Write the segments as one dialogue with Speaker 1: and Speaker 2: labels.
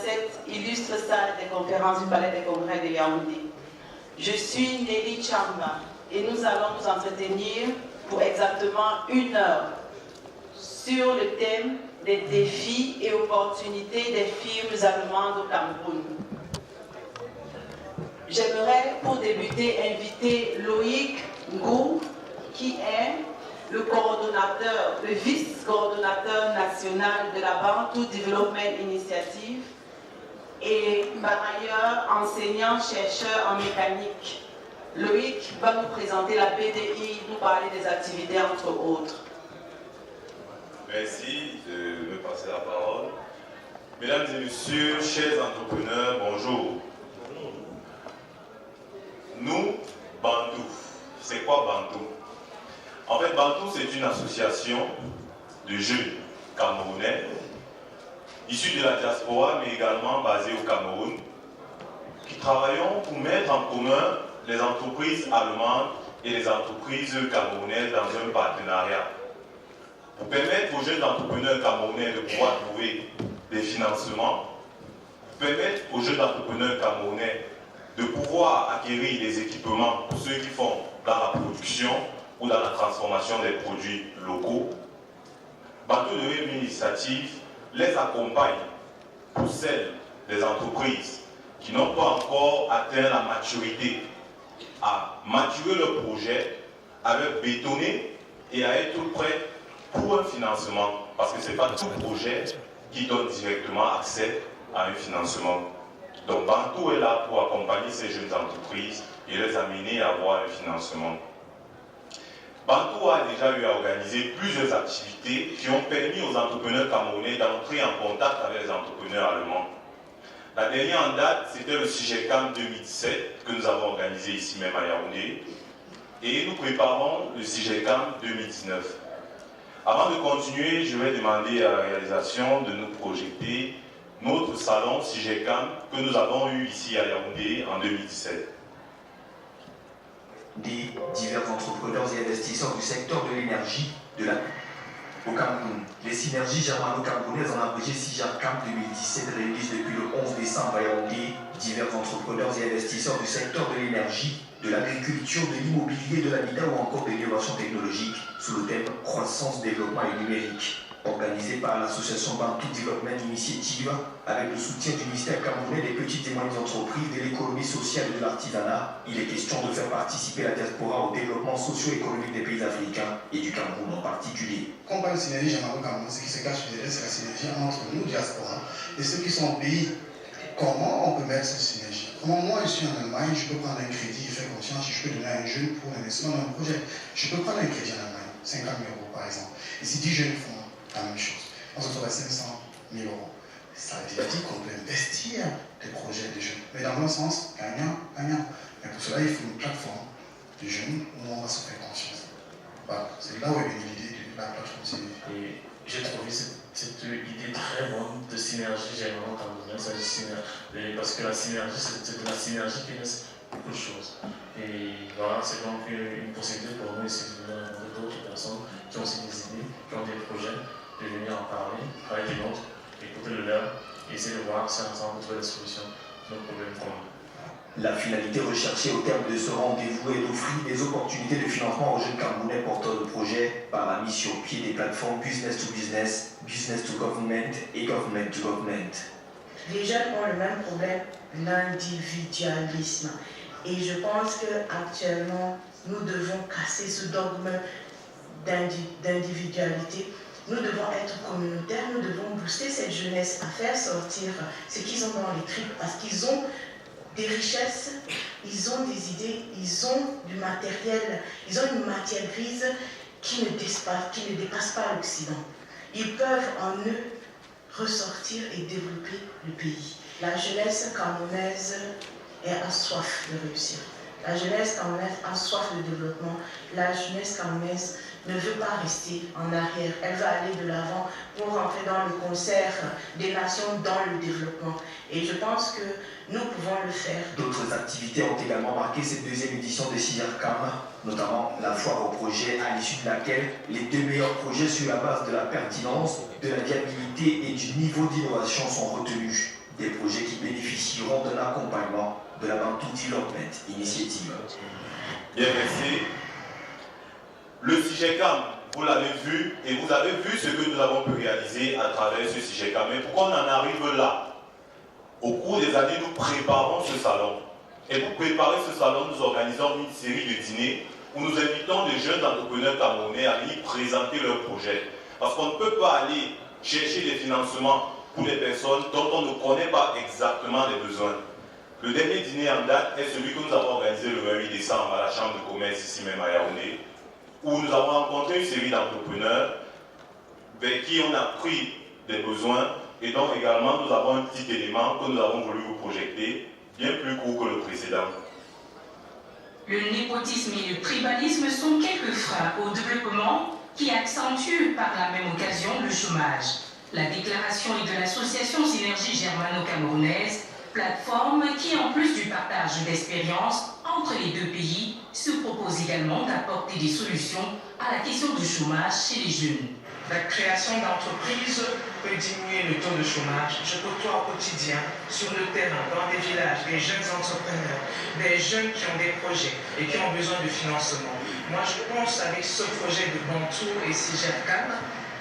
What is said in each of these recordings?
Speaker 1: cette illustre salle des conférences du Palais des Congrès de Yaoundé. Je suis Nelly Chamba et nous allons nous entretenir pour exactement 1 heure sur le thème des défis et opportunités des firmes allemandes au Cameroun. J'aimerais pour débuter inviter Loïc Ngou, qui est le coordonnateur, le vice-coordonnateur national de la Bantu Development Initiative et par ailleurs enseignant-chercheur en mécanique. Loïc va nous présenter la BDI, nous parler des activités entre autres.
Speaker 2: Merci de me passer la parole. Mesdames et messieurs, chers entrepreneurs, bonjour. Nous, Bantu, c'est quoi Bantu? En fait, Bantu, c'est une association de jeunes camerounais, issus de la diaspora, mais également basés au Cameroun, qui travaillons pour mettre en commun les entreprises allemandes et les entreprises camerounaises dans un partenariat. Pour permettre aux jeunes entrepreneurs camerounais de pouvoir trouver des financements, pour permettre aux jeunes entrepreneurs camerounais de pouvoir acquérir des équipements pour ceux qui font dans la production ou dans la transformation des produits locaux. Bantu Development Initiative les accompagne pour celles des entreprises qui n'ont pas encore atteint la maturité, à maturer leur projet, à le bétonner et à être prêt pour un financement. Parce que ce n'est pas tout projet qui donne directement accès à un financement. Donc Bantu est là pour accompagner ces jeunes entreprises et les amener à avoir un financement. Bantu a déjà eu à organiser plusieurs activités qui ont permis aux entrepreneurs camerounais d'entrer en contact avec les entrepreneurs allemands. La dernière en date, c'était le CIGECAM 2017 que nous avons organisé ici même à Yaoundé. Et nous préparons le CIGECAM 2019. Avant de continuer, je vais demander à la réalisation de nous projeter notre salon CIGECAM que nous avons eu ici à Yaoundé en 2017.
Speaker 3: Des divers entrepreneurs et investisseurs du secteur de l'énergie au Cameroun. Les synergies germano-camerounaises en abrégé CIGECAM 2017 réunissent depuis le 11 décembre à Yaoundé divers entrepreneurs et investisseurs du secteur de l'énergie, de l'agriculture, de l'immobilier, de l'habitat ou encore de l'innovation technologique sous le thème croissance, développement et numérique. Organisé par l'association Bantu Development Initiative avec le soutien du ministère camerounais des petites et moyennes entreprises, de l'économie sociale et de l'artisanat, il est question de faire participer la diaspora au développement socio-économique des pays africains et du Cameroun en particulier.
Speaker 4: Quand on parle de synergie germano-cameroun, ce qui se cache derrière, c'est la synergie entre nous, diaspora, et ceux qui sont au pays. Comment on peut mettre cette synergie? Comment moi, je suis en Allemagne, je peux prendre un crédit et faire confiance, je peux donner à un jeune pour l'investissement dans un projet. Je peux prendre un crédit en Allemagne, 50 000 € par exemple. Et si 10 jeunes font la même chose, on se retrouve à 500 000 €. Ça veut dire qu'on peut investir des projets de jeunes. Mais dans le sens, gagnant, gagnant. Mais pour cela, il faut une plateforme de jeunes où on va se faire confiance. Voilà. C'est là où est venue l'idée de la plateforme CIV.
Speaker 5: Et j'ai trouvé cette idée très bonne de synergie germano-camerounaise, parce que la synergie, c'est de la synergie qui laisse beaucoup de choses. Et voilà, c'est donc une possibilité pour nous ici de venir rencontrer d'autres personnes qui ont aussi des idées, qui ont des projets, de venir en parler avec les nôtres, écouter le leur et essayer de voir si ensemble on trouve des solutions à nos problèmes communs.
Speaker 3: La finalité recherchée au terme de ce rendez-vous est d'offrir des opportunités de financement aux jeunes Camerounais porteurs de projets par la mise sur pied des plateformes business to business, business to government et government to government.
Speaker 6: Les jeunes ont le même problème, l'individualisme. Et je pense qu'actuellement, nous devons casser ce dogme d'individualité. Nous devons être communautaires, nous devons booster cette jeunesse à faire sortir ce qu'ils ont dans les tripes parce qu'ils ont des richesses, ils ont des idées, ils ont du matériel, ils ont une matière grise qui ne dépasse pas l'Occident. Ils peuvent en eux ressortir et développer le pays. La jeunesse camerounaise est en soif de réussir. La jeunesse camerounaise a soif de développement. La jeunesse camerounaise ne veut pas rester en arrière. Elle va aller de l'avant pour rentrer dans le concert des nations dans le développement. Et je pense que nous pouvons le faire.
Speaker 3: D'autres activités ont également marqué cette deuxième édition de CIGECAM, notamment la foire au projet, à l'issue de laquelle les 2 meilleurs projets sur la base de la pertinence, de la viabilité et du niveau d'innovation sont retenus. des projets qui bénéficieront d'un accompagnement de la Bantu Development Initiative.
Speaker 2: Bien, merci. Le CIGECAM, vous l'avez vu, et vous avez vu ce que nous avons pu réaliser à travers ce CIGECAM. Mais pourquoi on en arrive là? Au cours des années, nous préparons ce salon. Et pour préparer ce salon, nous organisons une série de dîners où nous invitons les jeunes entrepreneurs camerounais à venir présenter leurs projets. Parce qu'on ne peut pas aller chercher des financements pour les personnes dont on ne connaît pas exactement les besoins. Le dernier dîner en date est celui que nous avons organisé le 28 décembre à la Chambre de commerce ici même à Yaoundé, où nous avons rencontré une série d'entrepreneurs vers qui on a pris des besoins et donc également nous avons un petit élément que nous avons voulu vous projeter, bien plus court que le précédent.
Speaker 7: Le népotisme et le tribalisme sont quelques freins au développement qui accentuent par la même occasion le chômage. La déclaration est de l'association Synergie Germano-Camerounaise, plateforme qui, en plus du partage d'expériences entre les deux pays, se propose également d'apporter des solutions à la question du chômage chez les jeunes.
Speaker 6: La création d'entreprises peut diminuer le taux de chômage. Je côtoie au quotidien, sur le terrain, dans des villages, des jeunes entrepreneurs, des jeunes qui ont des projets et qui ont besoin de financement. Moi, je pense avec ce projet de Bantu et CIGECAM,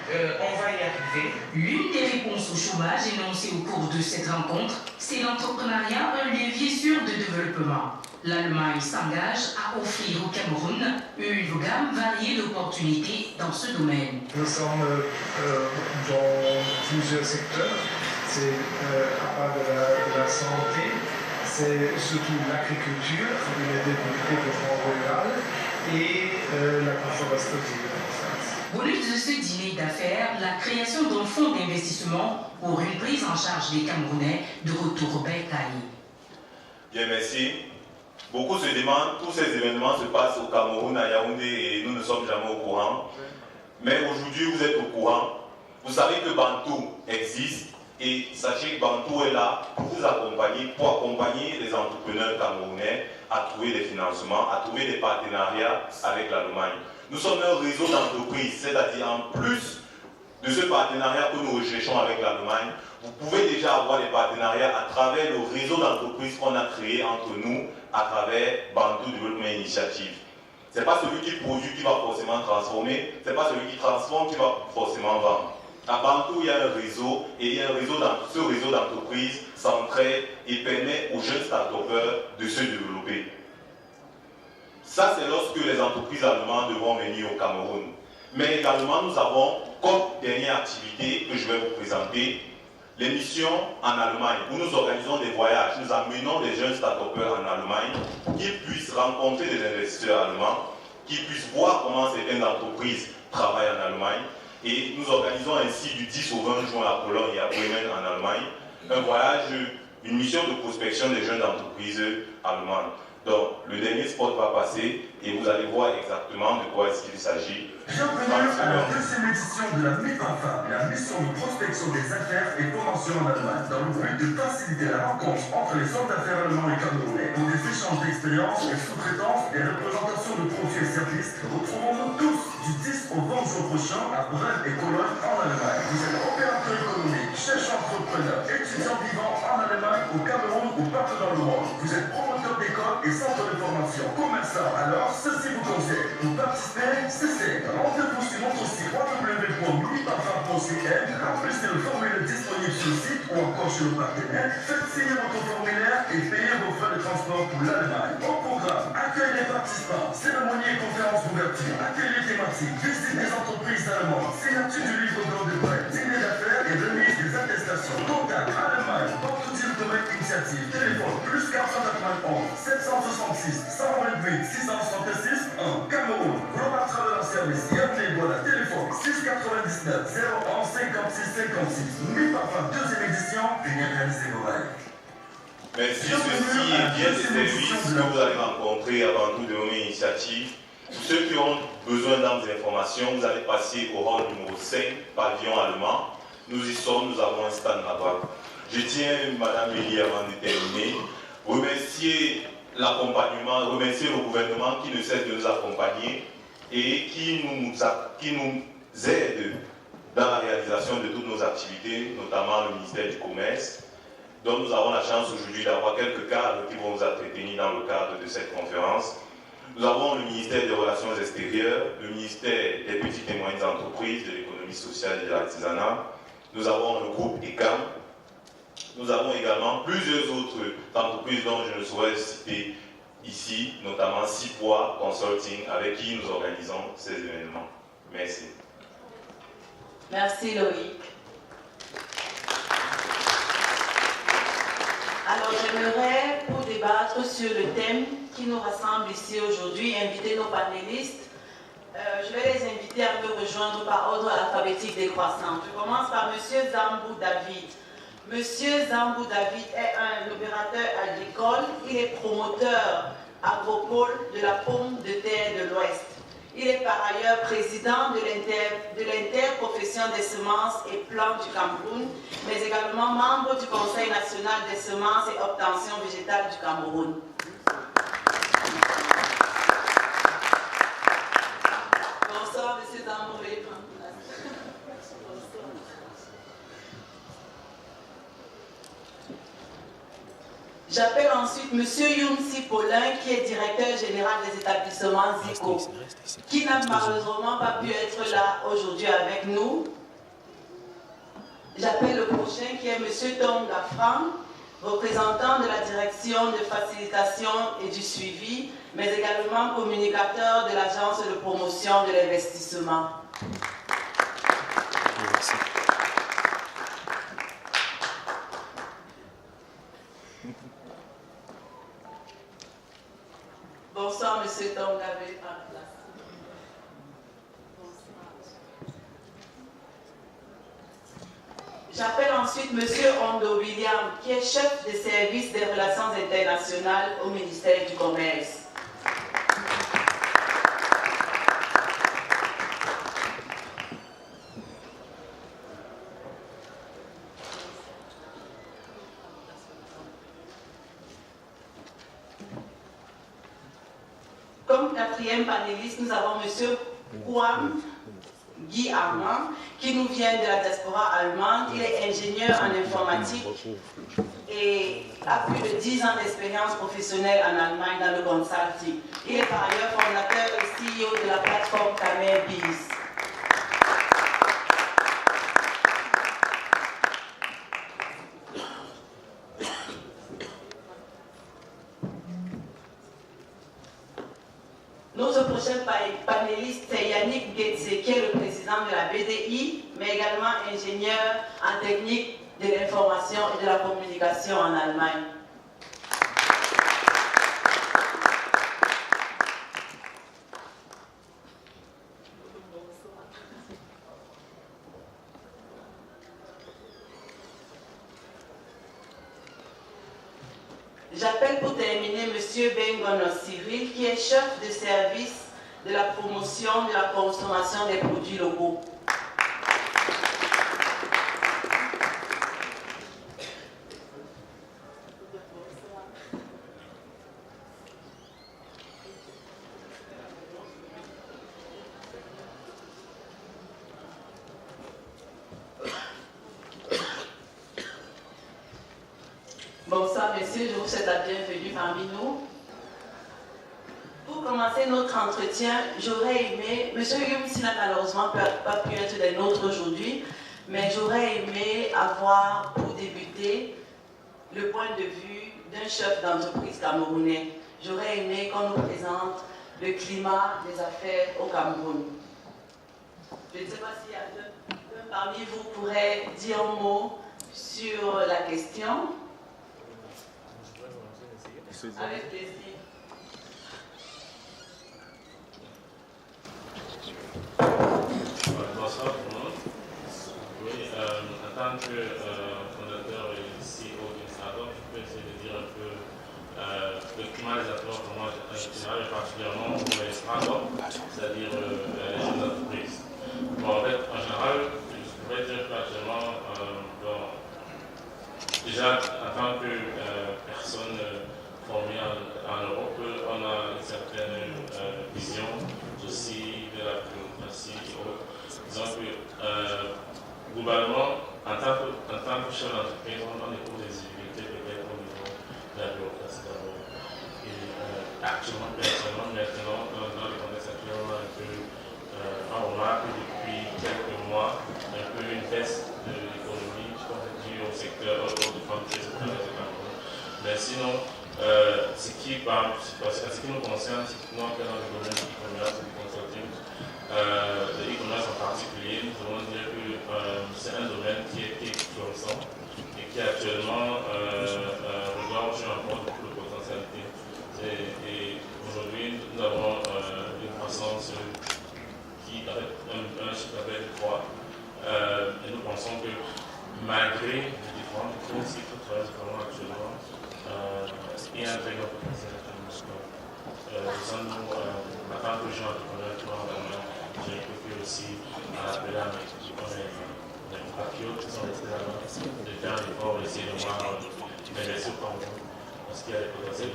Speaker 6: on va y arriver.
Speaker 7: L'une des réponses au chômage énoncées au cours de cette rencontre, c'est l'entrepreneuriat, un levier sûr de développement. L'Allemagne s'engage à offrir au Cameroun une gamme variée d'opportunités dans ce domaine.
Speaker 8: Nous sommes dans plusieurs secteurs. C'est à part de la santé, c'est surtout l'agriculture, le développement rural et la conforesterie.
Speaker 7: Bonus de ce dîner d'affaires, la création d'un fonds d'investissement pour une prise en charge des Camerounais de retour au Bercail.
Speaker 2: Bien, merci. Beaucoup se demandent, tous ces événements se passent au Cameroun, à Yaoundé, et nous ne sommes jamais au courant. Mais aujourd'hui, vous êtes au courant. Vous savez que Bantu existe, et sachez que Bantu est là pour vous accompagner, pour accompagner les entrepreneurs camerounais à trouver des financements, à trouver des partenariats avec l'Allemagne. Nous sommes un réseau d'entreprises, c'est-à-dire en plus de ce partenariat que nous recherchons avec l'Allemagne, vous pouvez déjà avoir des partenariats à travers le réseau d'entreprises qu'on a créé entre nous à travers Bantu Development Initiative. Ce n'est pas celui qui produit qui va forcément transformer, ce n'est pas celui qui transforme qui va forcément vendre. À Bantu, il y a un réseau et il y a ce réseau d'entreprises s'entraide et permet aux jeunes start-upers de se développer. Ça, c'est lorsque les entreprises allemandes devront venir au Cameroun. Mais également, nous avons comme dernière activité que je vais vous présenter, les missions en Allemagne, où nous organisons des voyages. Nous amenons des jeunes start-upers en Allemagne qui puissent rencontrer des investisseurs allemands, qui puissent voir comment certaines entreprises travaillent en Allemagne. Et nous organisons ainsi du 10 au 20 juin à Cologne et à Bremen en Allemagne, un voyage, une mission de prospection des jeunes entreprises allemandes. Donc, le dernier spot va passer et vous allez voir exactement de quoi est-ce qu'il s'agit.
Speaker 9: Bienvenue à la deuxième édition de la MIPAFA, la mission de prospection des affaires et promotion en Allemagne, dans le but de faciliter la rencontre entre les hommes d'affaires allemands et camerounais pour des échanges d'expériences et sous-traitance et représentations de produits et services. Retrouvons-nous tous du 10 au 20 juin prochain à Brême et Cologne en Allemagne. Vous êtes opérateur économique, chercheur entrepreneur, étudiant vivant en Allemagne, au Cameroun ou partout dans le monde. Vous êtes promoteur d'école et centre de formation, commerçant. Alors, ceci vous conseille. Pour participer, c'est rendez-vous sur notre site www.mipafa.cn, remplissez le formulaire disponible sur le site ou encore chez le partenaire, faites signer votre formulaire et payez vos frais de transport pour l'Allemagne. Au programme, accueil des participants, cérémonie et conférence d'ouverture, atelier thématique, visite des entreprises allemandes, signature du livre d'or de prêt, dîner d'affaires et remise des attestations. Contact Allemagne, Bantu Development Initiative, téléphone plus 491 766 128 666 1, Cameroun, Global Travel Service, Yaoundé, voilà, téléphone 699 011 56 56. MIPAFA, deuxième édition, venez réaliser vos rêves.
Speaker 2: Merci, ceci est bien des services que vous allez rencontrer avant tout de nos initiatives. Pour ceux qui ont besoin des informations, vous allez passer au hall numéro 5, pavillon allemand. Nous y sommes, nous avons un stand là-bas. Je tiens, Madame Mélie, avant de terminer, remercier l'accompagnement, remercier le gouvernement qui ne cesse de nous accompagner et qui nous aide dans la réalisation de toutes nos activités, notamment le ministère du Commerce. dont nous avons la chance aujourd'hui d'avoir quelques cadres qui vont nous entretenir dans le cadre de cette conférence. Nous avons le ministère des Relations extérieures, le ministère des petites et moyennes entreprises, de l'économie sociale et de l'artisanat. Nous avons le groupe ECAM. Nous avons également plusieurs autres entreprises dont je ne saurais citer ici, notamment Cipois Consulting, avec qui nous organisons ces événements. Merci.
Speaker 1: Merci Loïc. Alors j'aimerais, pour débattre sur le thème qui nous rassemble ici aujourd'hui, inviter nos panélistes. Je vais les inviter à me rejoindre par ordre alphabétique décroissant. Je commence par M. Zambou David. M. Zambou David est un opérateur agricole. Il est promoteur agropole de la pomme de terre de l'Ouest. Il est par ailleurs président de l'interprofession des semences et plants du Cameroun, mais également membre du Conseil national des semences et obtentions végétales du Cameroun. Bonsoir, M. Zambou. J'appelle ensuite M. Younsi Paulin, qui est directeur général des établissements ZICO, qui n'a malheureusement pas pu être là aujourd'hui avec nous. J'appelle le prochain, qui est M. Tom Gafran, représentant de la direction de facilitation et du suivi, mais également communicateur de l'agence de promotion de l'investissement. Bonsoir, M. Tom Gavé. J'appelle ensuite M. Ondo William, qui est chef de service des relations internationales au ministère du Commerce. Comme quatrième panéliste, nous avons M. Juan Guy Armand, qui nous vient de la diaspora allemande. Il est ingénieur en informatique et a plus de 10 ans d'expérience professionnelle en Allemagne dans le consulting. Il est par ailleurs fondateur et CEO de la plateforme CamerBiz. Notre prochain panéliste, c'est Yannick Guetze, qui est le président de la BDI, mais également ingénieur en technique de l'information et de la communication en Allemagne. J'appelle pour terminer M. Bengono Cyril, qui est chef de service de la promotion de la consommation des produits locaux. Bonsoir, messieurs, je vous souhaite la bienvenue parmi nous. Pour commencer notre entretien, j'aurais aimé, M. Yumsi n'a malheureusement pas pu être des nôtres aujourd'hui, mais j'aurais aimé avoir pour débuter le point de vue d'un chef d'entreprise camerounais. J'aurais aimé qu'on nous présente le climat des affaires au Cameroun. Je ne sais pas s'il y a deux parmi vous pourrait dire un mot sur la question. Avec plaisir.
Speaker 5: Bonsoir tout le monde. Oui, en tant que fondateur et CEO d'une startup, je peux essayer de dire un peu le climat des affaires pour moi en général, et particulièrement pour les startups, c'est-à-dire les jeunes entreprises. Bon, en fait, en général, je pourrais dire qu'actuellement, déjà en tant que personne formée en Europe, on a une certaine vision aussi de la démocratie et autres. Disons que globalement, en tant que chef d'entreprise, on éprouve des difficultés actuellement, maintenant, dans le contexte actuel, on remarque depuis quelques mois un peu une baisse de l'économie, je pense, due au secteur autodéfense, mais sinon, ce qui nous concerne, c'est que dans le domaine du e-commerce et du consulting, le e-commerce en particulier, nous allons dire que c'est un domaine qui est florissant et qui actuellement regorge encore beaucoup de potentialités. Et aujourd'hui, nous avons une croissance qui, avec un chiffre d'affaires de 3, et nous pensons que malgré les différentes crises qu'il faut travailler actuellement, il y a un très grand potentiel actuellement. En tant que gens entrepreneurs, j'ai écouté aussi à l'appeler à mes compatriotes qui sont restés là-bas, de faire un effort, d'essayer de voir d'investir au Cameroun, parce qu'il y a des potentiels,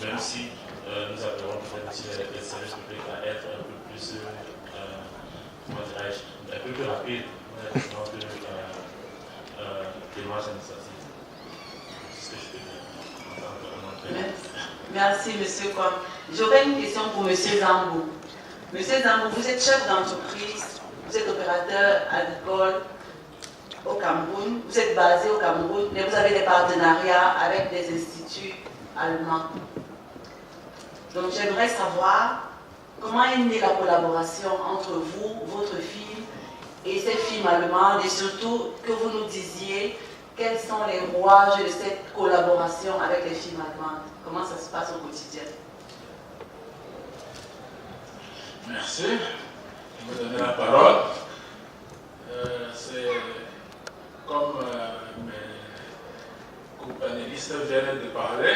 Speaker 5: même si nous appellerons peut-être aussi les services publics à être un peu plus, comment dirais-je, un peu plus rapide dans que démarche administrative. C'est ce que je peux dire.
Speaker 1: Merci, monsieur Kwam. J'aurais une question pour monsieur Zambou. Monsieur Zambou, vous êtes chef d'entreprise, vous êtes opérateur agricole au Cameroun, vous êtes basé au Cameroun, mais vous avez des partenariats avec des instituts allemands. Donc j'aimerais savoir comment est née la collaboration entre vous, votre firme et ces firmes allemandes, et surtout que vous nous disiez quels sont les rouages de cette collaboration avec les firmes allemandes. Comment ça se passe au quotidien?
Speaker 10: Merci de me donner la parole. C'est comme mes co-panélistes viennent de parler.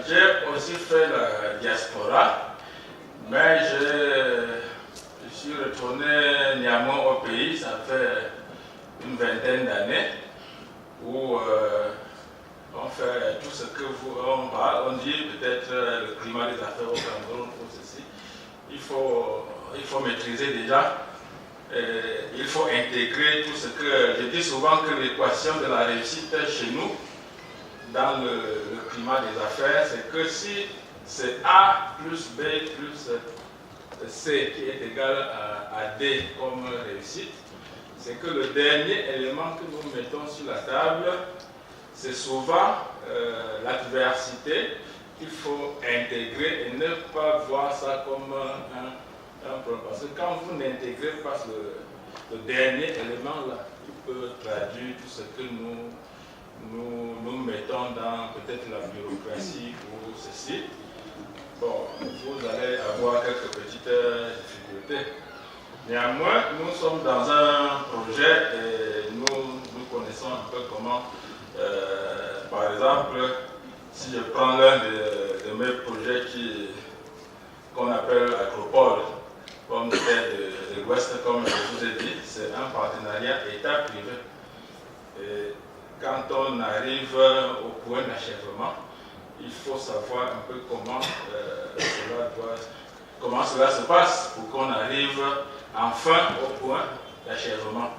Speaker 10: J'ai aussi fait la diaspora, mais je suis retourné néanmoins au pays, ça fait une vingtaine d'années, où on fait tout ce que on parle, on dit peut-être le climat des affaires au Cameroun ou ceci. Il faut maîtriser déjà, il faut intégrer tout ce que, je dis souvent que l'équation de la réussite chez nous, dans le climat des affaires, c'est que si c'est A plus B plus C qui est égal à D comme réussite, c'est que le dernier élément que nous mettons sur la table, c'est souvent l'adversité qu'il faut intégrer et ne pas voir ça comme un problème. Parce que quand vous n'intégrez pas le dernier élément là, qui peut traduire tout ce que nous mettons dans peut-être la bureaucratie ou ceci, bon, vous allez avoir quelques petites difficultés. Néanmoins, nous sommes dans un projet et nous connaissons un peu comment, par exemple, si je prends l'un de mes projets qu'on appelle Agropole, comme de l'Ouest, comme je vous ai dit, c'est un partenariat État-privé. Et quand on arrive au point d'achèvement, il faut savoir un peu comment cela se passe pour qu'on arrive enfin au point d'achèvement.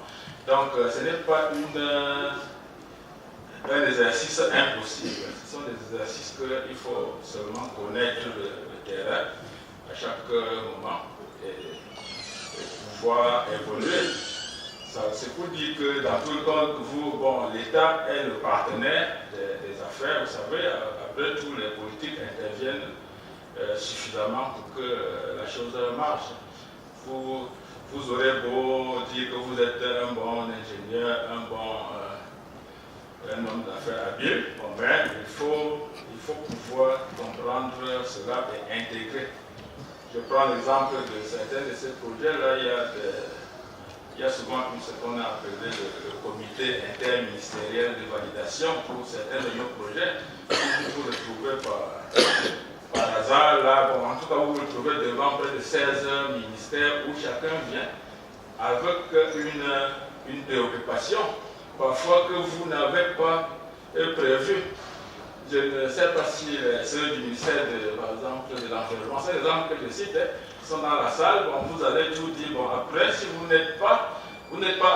Speaker 10: Donc ce n'est pas un exercice impossible. Ce sont des exercices qu'il faut seulement connaître le terrain à chaque moment et pouvoir évoluer. C'est pour dire que dans tout le cas, l'État est le partenaire des affaires. Vous savez, après tout, les politiques interviennent suffisamment pour que la chose marche. Vous aurez beau dire que vous êtes un bon ingénieur, un homme d'affaires habile, mais il faut pouvoir comprendre cela et intégrer. Je prends l'exemple de certains de ces projets-là, il y a souvent ce qu'on a appelé le comité interministériel de validation pour certains de nos projets. Vous vous retrouvez par hasard, là, en tout cas vous vous retrouvez devant près de 16 ministères où chacun vient avec une préoccupation, parfois que vous n'avez pas prévu. Je ne sais pas si ceux du ministère, par exemple, de l'environnement, c'est l'exemple que je cite, sont dans la salle, vous allez tout dire, après, si vous n'êtes pas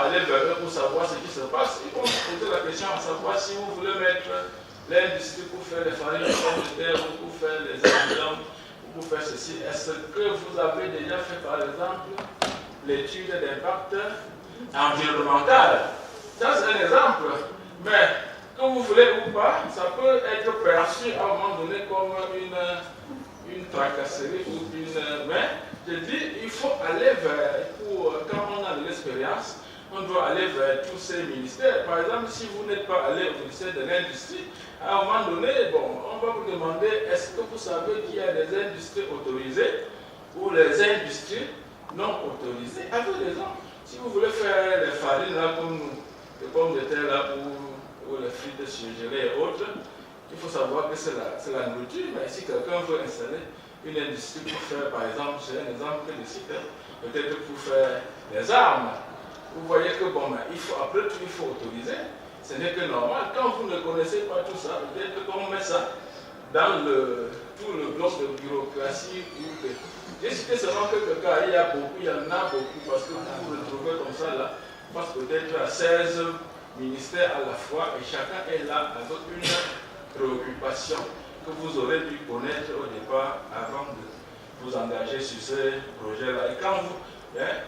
Speaker 10: allé vers eux pour savoir ce qui se passe, ils vont vous poser la question à savoir si vous voulez mettre l'industrie pour faire les farines de terre ou pour faire les aliments pour faire ceci. Est-ce que vous avez déjà fait, par exemple, l'étude d'impact environnemental? Ça, c'est un exemple. Mais, que vous voulez ou pas, ça peut être perçu à un moment donné comme une tracasserie ou une... Mais, je dis, il faut aller vers, quand on a de l'expérience, on doit aller vers tous ces ministères. Par exemple, si vous n'êtes pas allé au ministère de l'Industrie, à un moment donné, bon, on va vous demander, est-ce que vous savez qu'il y a des industries autorisées ou les industries non autorisées? Avez raison. Si vous voulez faire les farines là comme nous, les pommes de terre là ou les frites surgelées et autres, il faut savoir que c'est la nourriture. Mais si quelqu'un veut installer une industrie pour faire, par exemple, c'est un exemple que je cite, peut-être pour faire des armes, vous voyez que bon, après tout, il faut autoriser. Ce n'est que normal. Quand vous ne connaissez pas tout ça, peut-être qu'on met ça dans tout le bloc de bureaucratie. J'ai cité seulement quelques cas, il y en a beaucoup, parce que vous vous retrouvez comme ça là, parce que peut-être à 16 ministères à la fois, et chacun est là avec une préoccupation que vous aurez dû connaître au départ avant de vous engager sur ces projets-là. Et quand vous...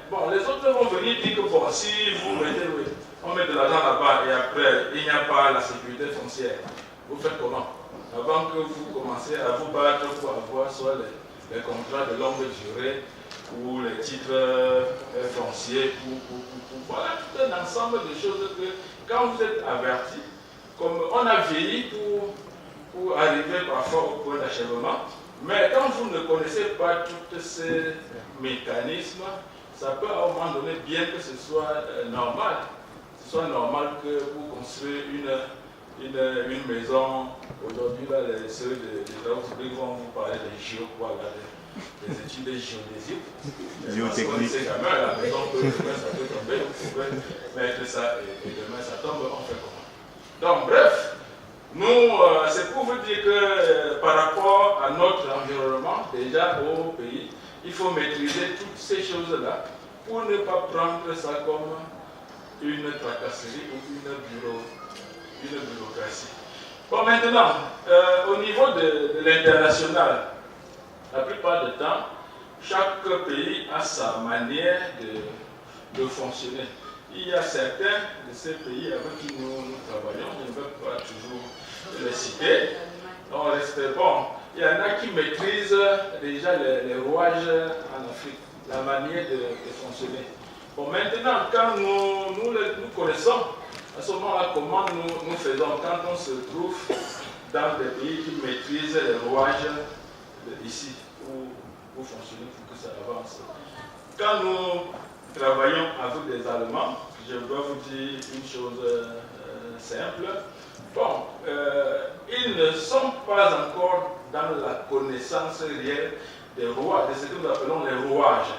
Speaker 10: bon, les autres vont venir dire que bon, si vous mettez, on met de l'argent là-bas et après, il n'y a pas la sécurité foncière, vous faites comment? Avant que vous commencez à vous battre pour avoir soit les contrats de longue durée ou les titres fonciers, voilà tout un ensemble de choses que quand vous êtes averti, comme on a vieilli pour arriver parfois au point d'achèvement, mais quand vous ne connaissez pas tous ces mécanismes, ça peut à un moment donné, bien que ce soit normal, que vous construisez une maison. Aujourd'hui, là, les séries de travaux publics vont vous parler de des études de géodésie. Géotechnique. On sait jamais, la maison peut ça peut tomber, vous pouvez mettre ça et demain ça tombe, on fait comment? Donc, bref, nous, c'est pour vous dire que par rapport à notre environnement, déjà au pays, il faut maîtriser toutes ces choses-là pour ne pas prendre ça comme une tracasserie ou une bureaucratie. Bon, maintenant, au niveau de l'international, la plupart du temps, chaque pays a sa manière de fonctionner. Il y a certains de ces pays avec qui nous travaillons, je ne vais pas toujours les citer. On reste bon. Il y en a qui maîtrisent déjà les rouages en Afrique, la manière de fonctionner. Bon, maintenant, quand nous connaissons, à ce moment-là, comment nous faisons quand on se trouve dans des pays qui maîtrisent les rouages ici, pour fonctionner, pour que ça avance. Quand nous travaillons avec des Allemands, je dois vous dire une chose simple. Bon, ils ne sont pas encore dans la connaissance réelle des rouages, de ce que nous appelons les rouages.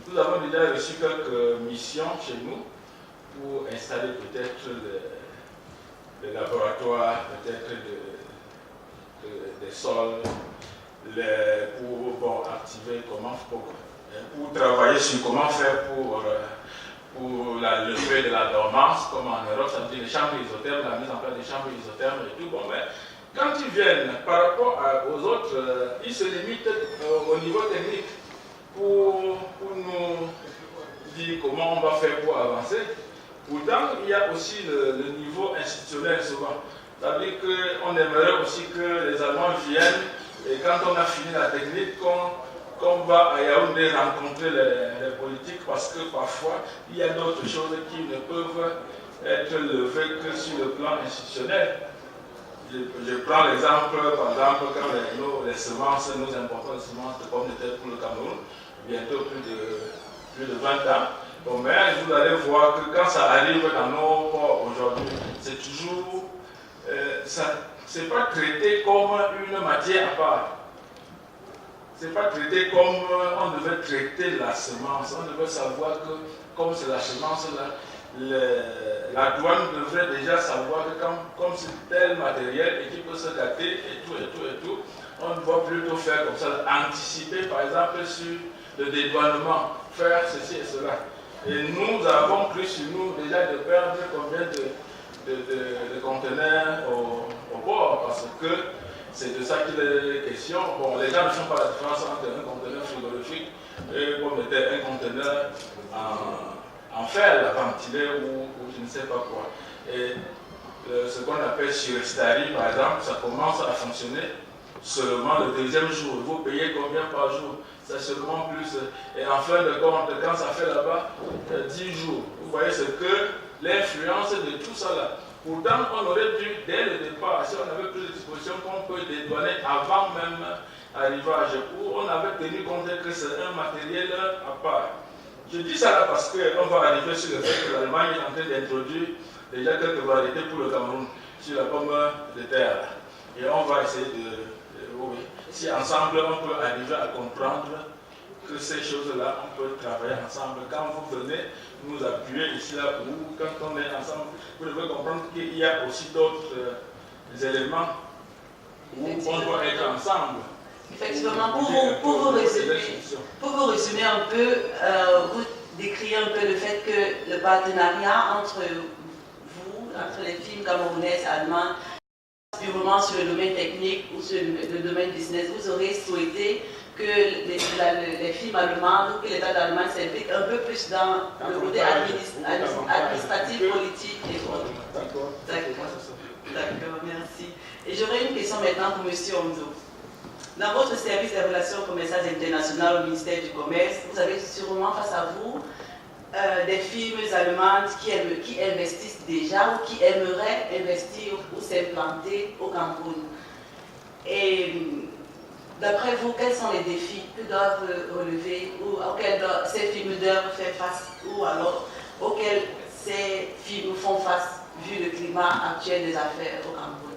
Speaker 10: Nous avons déjà reçu quelques missions chez nous pour installer peut-être les laboratoires, peut-être des sols, pour activer pour travailler sur comment faire pour la levée de la dormance, comme en Europe, ça veut dire les chambres isothermes, la mise en place des chambres isothermes et tout. Bon, mais quand ils viennent par rapport aux autres, ils se limitent au niveau technique pour nous dire comment on va faire pour avancer. Pourtant, il y a aussi le niveau institutionnel souvent. C'est-à-dire qu'on aimerait aussi que les Allemands viennent et quand on a fini la technique, qu'on va à Yaoundé rencontrer les politiques parce que parfois, il y a d'autres choses qui ne peuvent être levées que sur le plan institutionnel. Je prends l'exemple, par exemple, quand les semences, nous importons les semences de pommes de terre pour le Cameroun, bientôt plus de 20 ans. Bon, mais vous allez voir que quand ça arrive dans nos ports aujourd'hui, c'est toujours, c'est pas traité comme une matière à part. C'est pas traité comme on devait traiter la semence. On devait savoir que, comme c'est la semence, la douane devrait déjà savoir que comme c'est tel matériel et qui peut se gâter et tout, on doit plutôt faire comme ça, anticiper par exemple sur le dédouanement, faire ceci et cela. Et nous avons pris sur nous déjà de perdre combien de conteneurs au port parce que C'est de ça qu'il est question. Bon, les gens ne font pas la différence entre un conteneur frigorifique et comme était un conteneur en fer, ventilé ou je ne sais pas quoi. Et ce qu'on appelle surestari, par exemple, ça commence à fonctionner seulement le deuxième jour. Vous payez combien par jour? C'est seulement plus. Et en fin de compte, quand ça fait là-bas 10 jours, vous voyez ce que l'influence de tout ça là. Pourtant, on aurait dû, dès le départ, si on avait pris des dispositions qu'on peut dédouaner avant même arrivage, où on avait tenu compte que c'est un matériel à part. Je dis ça là parce qu'on va arriver sur le fait que l'Allemagne est en train d'introduire déjà quelques variétés pour le Cameroun, sur la pomme de terre. Et on va essayer oui, si ensemble on peut arriver à comprendre que ces choses-là, on peut travailler ensemble. Quand vous venez nous appuyer ici, là, ou quand on est ensemble, vous devez comprendre qu'il y a aussi d'autres éléments où on doit être ensemble.
Speaker 1: Effectivement, pour vous résumer un peu, vous décrivez un peu le fait que le partenariat entre vous, entre les firmes camerounaises, allemandes, purement sur le domaine technique ou sur le domaine business, vous aurez souhaité que les firmes allemandes ou que l'État d'Allemagne s'implique un peu plus dans le côté administratif, politique et autres. D'accord, merci. Et j'aurais une question maintenant pour M. Onzo. Dans votre service des relations commerciales internationales au ministère du Commerce, vous avez sûrement face à vous des firmes allemandes qui investissent déjà ou qui aimeraient investir ou s'implanter au Cameroun. Et d'après vous, quels sont les défis que doivent relever ou auxquels ces firmes doivent faire face ou alors auxquels ces firmes font face vu le climat actuel des affaires au Cameroun?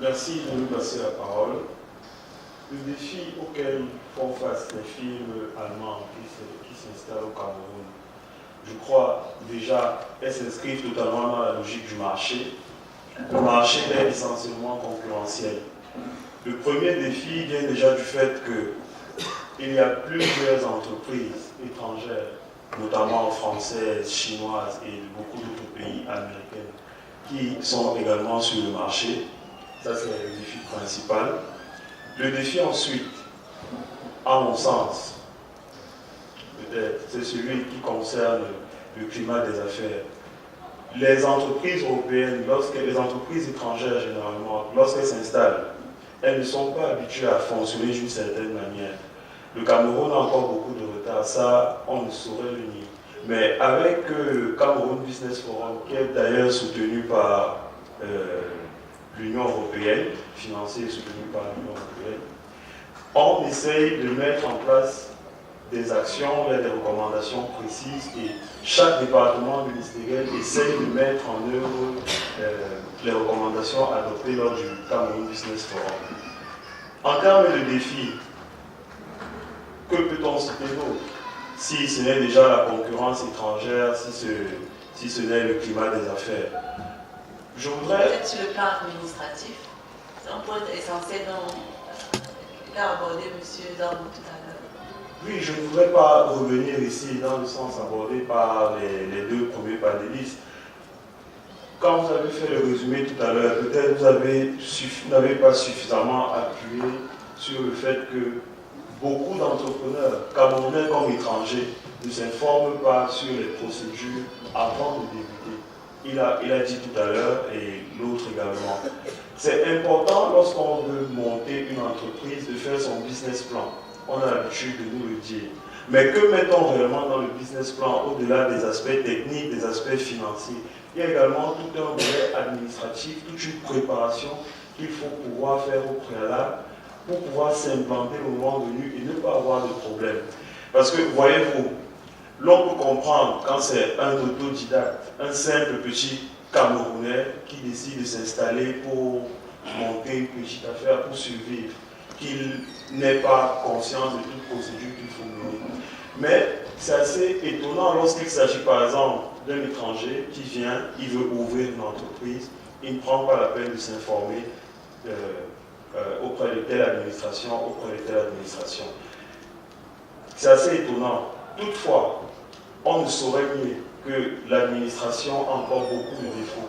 Speaker 11: Merci de nous passer la parole. Le défi auquel font face les firmes allemandes qui s'installent au Cameroun, je crois déjà, elles s'inscrivent totalement dans la logique du marché. Le marché est essentiellement concurrentiel. Le premier défi vient déjà du fait qu'il y a plusieurs entreprises étrangères, notamment françaises, chinoises et de beaucoup d'autres pays américains, qui sont également sur le marché. Ça, c'est le défi principal. Le défi ensuite, à mon sens, peut-être, c'est celui qui concerne le climat des affaires. Les entreprises européennes, les entreprises étrangères généralement, lorsqu'elles s'installent, elles ne sont pas habituées à fonctionner d'une certaine manière. Le Cameroun a encore beaucoup de retard, ça, on ne saurait le nier. Mais avec le Cameroun Business Forum, qui est d'ailleurs soutenu par l'Union européenne, financé et soutenu par l'Union européenne, on essaye de mettre en place des actions, des recommandations précises et chaque département ministériel essaye de mettre en œuvre les recommandations adoptées lors du Cameroun Business Forum. En termes de défis, que peut-on citer d'autre? Si ce n'est déjà la concurrence étrangère, si ce n'est le climat des affaires. Je voudrais...
Speaker 1: Peut-être sur le plan administratif, c'est un point essentiel qu'a abordé M. Zarbou tout à l'heure.
Speaker 11: Oui, je ne voudrais pas revenir ici dans le sens abordé par les deux premiers panélistes. Quand vous avez fait le résumé tout à l'heure, peut-être vous n'avez pas suffisamment appuyé sur le fait que beaucoup d'entrepreneurs, camerounais comme étrangers, ne s'informent pas sur les procédures avant de débuter. Il a dit tout à l'heure, et l'autre également. C'est important lorsqu'on veut monter une entreprise de faire son business plan. On a l'habitude de nous le dire. Mais que mettons réellement dans le business plan au-delà des aspects techniques, des aspects financiers? Il y a également tout un volet administratif, toute une préparation qu'il faut pouvoir faire au préalable pour pouvoir s'implanter au moment venu et ne pas avoir de problème. Parce que, voyez-vous, l'on peut comprendre quand c'est un autodidacte, un simple petit Camerounais qui décide de s'installer pour monter une petite affaire, pour survivre, qu'il n'ait pas conscience de toute procédure qu'il faut mener. Mais c'est assez étonnant lorsqu'il s'agit par exemple d'un étranger qui vient, il veut ouvrir une entreprise, il ne prend pas la peine de s'informer auprès de telle administration, auprès de telle administration. C'est assez étonnant. Toutefois, on ne saurait nier que l'administration a encore beaucoup de défauts.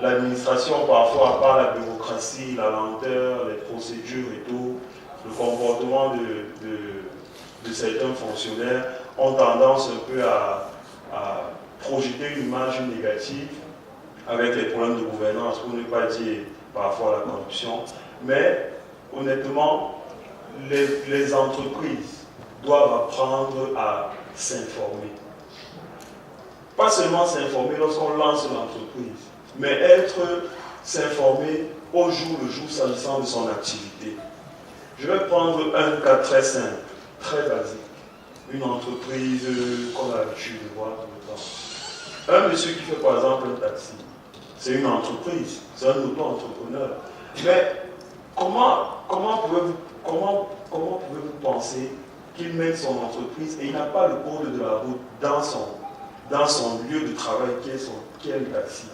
Speaker 11: l'administration, parfois, à part la bureaucratie, la lenteur, les procédures et tout, le comportement de certains fonctionnaires ont tendance un peu à projeter une image négative avec les problèmes de gouvernance, pour ne pas dire parfois la corruption. Mais honnêtement, les entreprises doivent apprendre à s'informer. Pas seulement s'informer lorsqu'on lance l'entreprise, mais s'informer au jour le jour s'agissant de son activité. Je vais prendre un cas très simple, très basique. Une entreprise qu'on a l'habitude de voir tout le temps. Un monsieur qui fait par exemple un taxi, c'est une entreprise, c'est un auto-entrepreneur. Mais comment pouvez-vous penser qu'il mène son entreprise et il n'a pas le code de la route dans son lieu de travail qui est le taxi?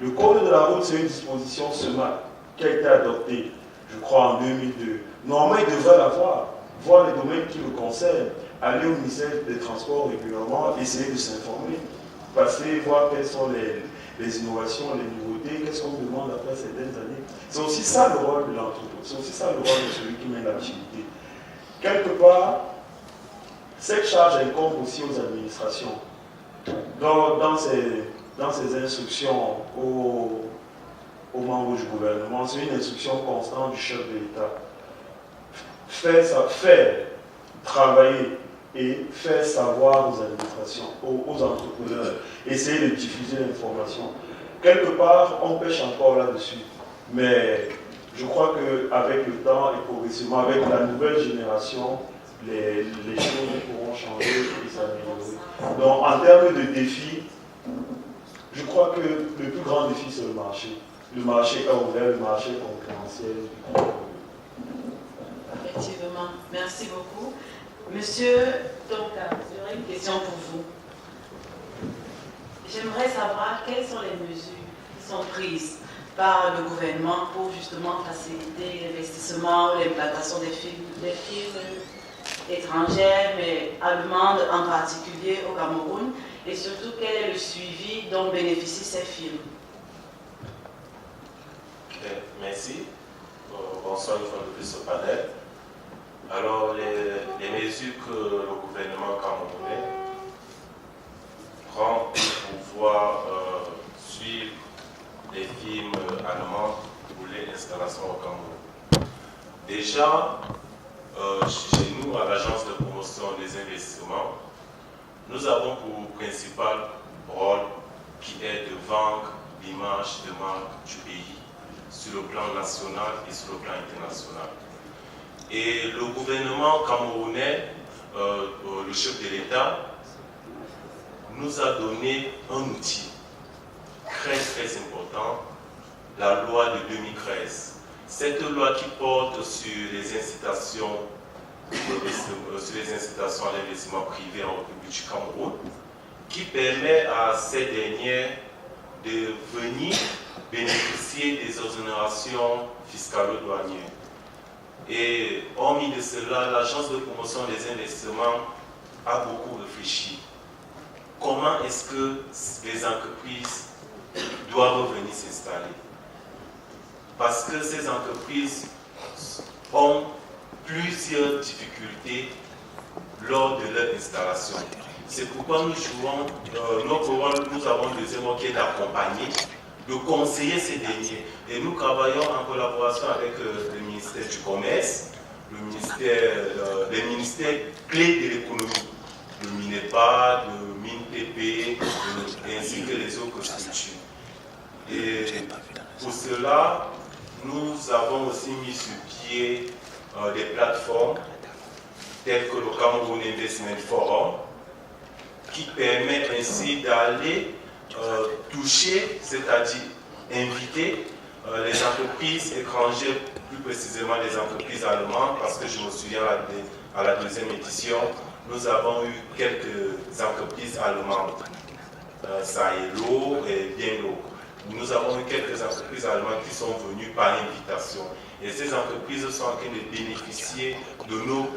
Speaker 11: Le code de la route, c'est une disposition SEMAC qui a été adoptée, je crois, en 2002. Normalement, il devrait l'avoir, voir les domaines qui le concernent, aller au ministère des Transports régulièrement, essayer de s'informer, passer, voir quelles sont les innovations, les nouveautés, qu'est-ce qu'on demande après certaines années. C'est aussi ça le rôle de l'entreprise, c'est aussi ça le rôle de celui qui mène l'activité. Quelque part, cette charge incombe aussi aux administrations. Dans ces instructions aux membres du gouvernement, c'est une instruction constante du chef de l'État. Faire travailler et faire savoir aux administrations, aux entrepreneurs, essayer de diffuser l'information. Quelque part, on pêche encore là-dessus. Mais je crois qu'avec le temps et progressivement, avec la nouvelle génération, les choses pourront changer et s'améliorer. Donc, en termes de défis, je crois que le plus grand défi, c'est le marché. Le marché est ouvert, le marché est concurrentiel.
Speaker 1: Effectivement, merci beaucoup. Monsieur Tonka, j'aurais une question pour vous. J'aimerais savoir quelles sont les mesures qui sont prises par le gouvernement pour justement faciliter l'investissement ou l'implantation des firmes étrangères, mais allemandes en particulier au Cameroun, et surtout quel est le suivi dont bénéficient ces firmes.
Speaker 12: Merci. Bonsoir une fois de plus au panel. Alors, les mesures que le gouvernement camerounais prend pour pouvoir suivre les firmes allemandes pour l'installation au Cameroun. Déjà, chez nous, à l'Agence de promotion des investissements, nous avons pour principal rôle qui est de vendre l'image de marque du pays sur le plan national et sur le plan international. Et le gouvernement camerounais, le chef de l'État, nous a donné un outil très important, la loi de 2013. Cette loi qui porte sur les incitations à l'investissement privé en République du Cameroun, qui permet à ces dernières de venir bénéficier des exonérations fiscales douanières. Et hormis de cela, l'Agence de promotion des investissements a beaucoup réfléchi. Comment est-ce que les entreprises doivent venir s'installer? Parce que ces entreprises ont plusieurs difficultés lors de leur installation. C'est pourquoi nous jouons, notre rôle, nous avons le deuxième rôle qui est d'accompagner, de conseiller ces derniers. Et nous travaillons en collaboration avec le ministère du Commerce, les ministères clés de l'économie, le MINEPA, le MINTP, ainsi que les autres structures. Et pour cela, nous avons aussi mis sur pied des plateformes telles que le Cameroun Investment Forum, qui permet ainsi d'aller toucher, c'est-à-dire inviter les entreprises étrangères, plus précisément les entreprises allemandes, parce que je me souviens à la deuxième édition, nous avons eu quelques entreprises allemandes, Sahello et Bienlo. Nous avons eu quelques entreprises allemandes qui sont venues par invitation. Et ces entreprises sont en train de bénéficier de nos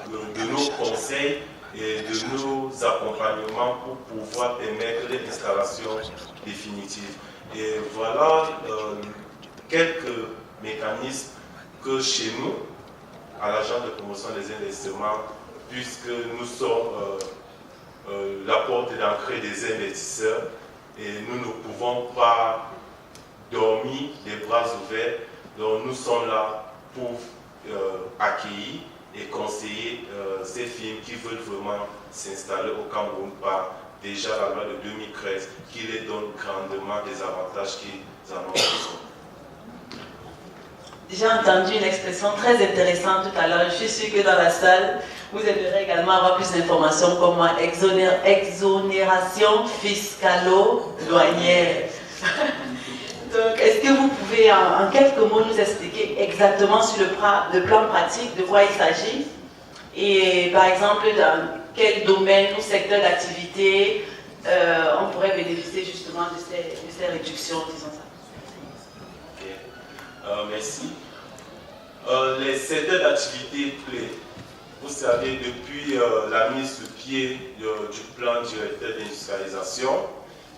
Speaker 12: conseils et de nos accompagnements pour pouvoir permettre l'installation définitive. Et voilà quelques mécanismes que chez nous, à l'agence de promotion des investissements, puisque nous sommes la porte d'entrée des investisseurs et nous ne pouvons pas dormir les bras ouverts, donc nous sommes là pour accueillir et conseiller ces firmes qui veulent vraiment s'installer au Cameroun par déjà la loi de 2013 qui les donne grandement des avantages qu'ils en ont besoin.
Speaker 1: J'ai entendu une expression très intéressante tout à l'heure. Je suis sûre que dans la salle, vous aimerez également avoir plus d'informations comme moi. Exonération fiscalo-douanière. Donc, est-ce que vous pouvez en quelques mots nous expliquer exactement sur le plan pratique de quoi il s'agit? Et par exemple, dans quel domaine ou secteur d'activité on pourrait bénéficier justement de ces réductions, disons ça?
Speaker 12: Merci. Les secteurs d'activité clés, vous savez, depuis la mise sur pied du plan directeur d'industrialisation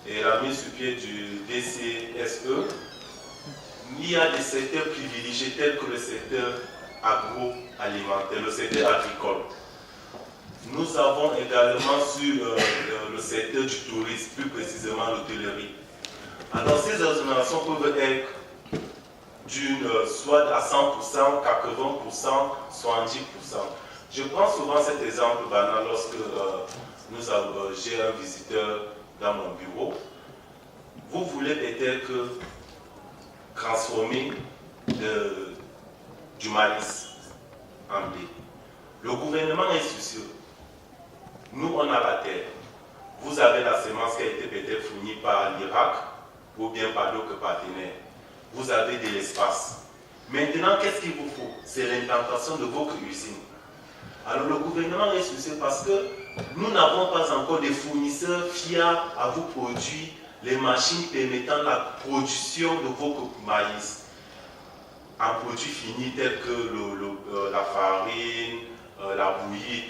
Speaker 12: et la mise sur pied du DCSE, il y a des secteurs privilégiés tels que le secteur agroalimentaire, le secteur agricole. Nous avons également sur le secteur du tourisme, plus précisément l'hôtellerie. Alors ces exonérations peuvent être soit à 100%, 80%, 70%. Je prends souvent cet exemple banal lorsque j'ai un visiteur dans mon bureau. Vous voulez peut-être transformer du maïs en blé. Le gouvernement est soucieux. Nous, on a la terre. Vous avez la semence qui a été peut-être fournie par l'Irak ou bien par d'autres partenaires. Vous avez de l'espace. Maintenant, qu'est-ce qu'il vous faut? C'est l'implantation de votre usine. Alors le gouvernement est soucieux parce que nous n'avons pas encore des fournisseurs fiables à vous produire les machines permettant la production de votre maïs en produits finis tels que la farine, la bouillie,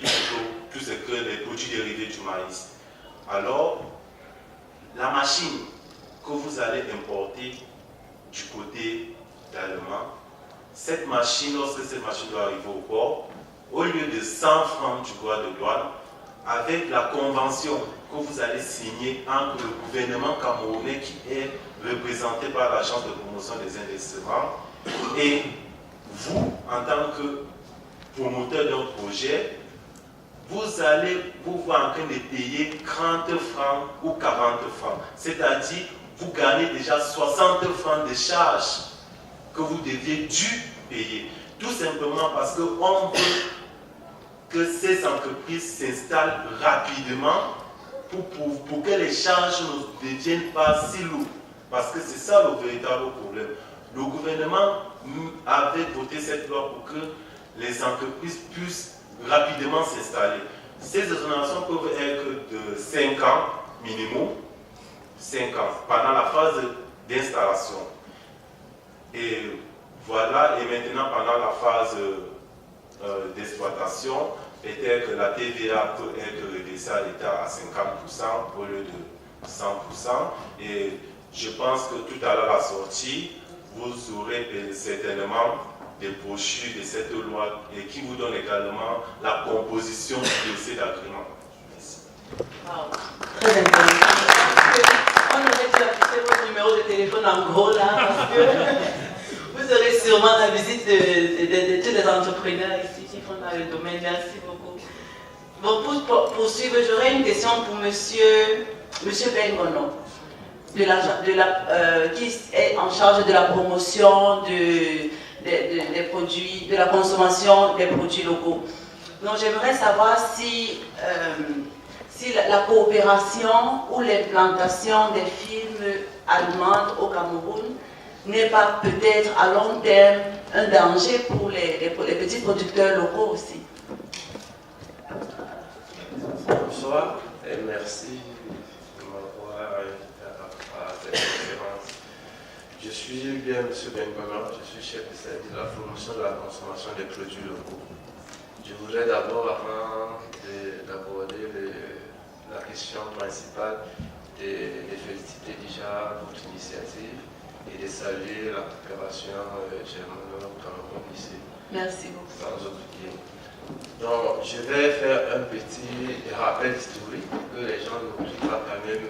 Speaker 12: tout ce que les produits dérivés du maïs. Alors, la machine que vous allez importer du côté d'Allemagne, cette machine, lorsque cette machine doit arriver au port, au lieu de 100 francs du droit de douane, avec la convention que vous allez signer entre le gouvernement camerounais qui est représenté par l'agence de promotion des investissements et vous, en tant que promoteur d'un projet, vous allez vous voir en train de payer 30 francs ou 40 francs. C'est-à-dire, vous gagnez déjà 60 francs de charges que vous deviez dû payer. Tout simplement parce qu'on veut que ces entreprises s'installent rapidement pour que les charges ne deviennent pas si lourdes. Parce que c'est ça le véritable problème. Le gouvernement avait voté cette loi pour que les entreprises puissent rapidement s'installer. Ces exonérations peuvent être de 5 ans minimum, 5 ans, pendant la phase d'installation. Et voilà, et maintenant pendant la phase d'exploitation, peut-être que la TVA peut être réduite à l'État à 50% au lieu de 100%. Et je pense que tout à l'heure à la sortie, vous aurez certainement des brochures de cette loi et qui vous donne également la composition du dossier d'agrément. Merci.
Speaker 1: Wow. Très intéressant. On aurait dû afficher votre numéro de téléphone en gros là, parce que vous aurez sûrement la visite de tous les entrepreneurs ici qui font dans le domaine. Merci beaucoup. Bon, pour poursuivre, j'aurais une question pour monsieur Bengono, qui est en charge de la promotion des produits, de la consommation des produits locaux. Donc j'aimerais savoir si la coopération ou l'implantation des firmes allemandes au Cameroun n'est pas peut-être à long terme un danger pour les petits producteurs locaux aussi.
Speaker 13: Bonsoir et merci de m'avoir invité à cette conférence. Je suis bien M. Bengono, je suis chef de service de la promotion de la consommation des produits locaux. Je voudrais d'abord, avant d'aborder la question principale, les féliciter déjà à votre initiative et de saluer la coopération germano-camerounaise ici.
Speaker 1: Merci beaucoup.
Speaker 13: Sans oublier. Donc, je vais faire un petit rappel historique que les gens n'oublient pas quand même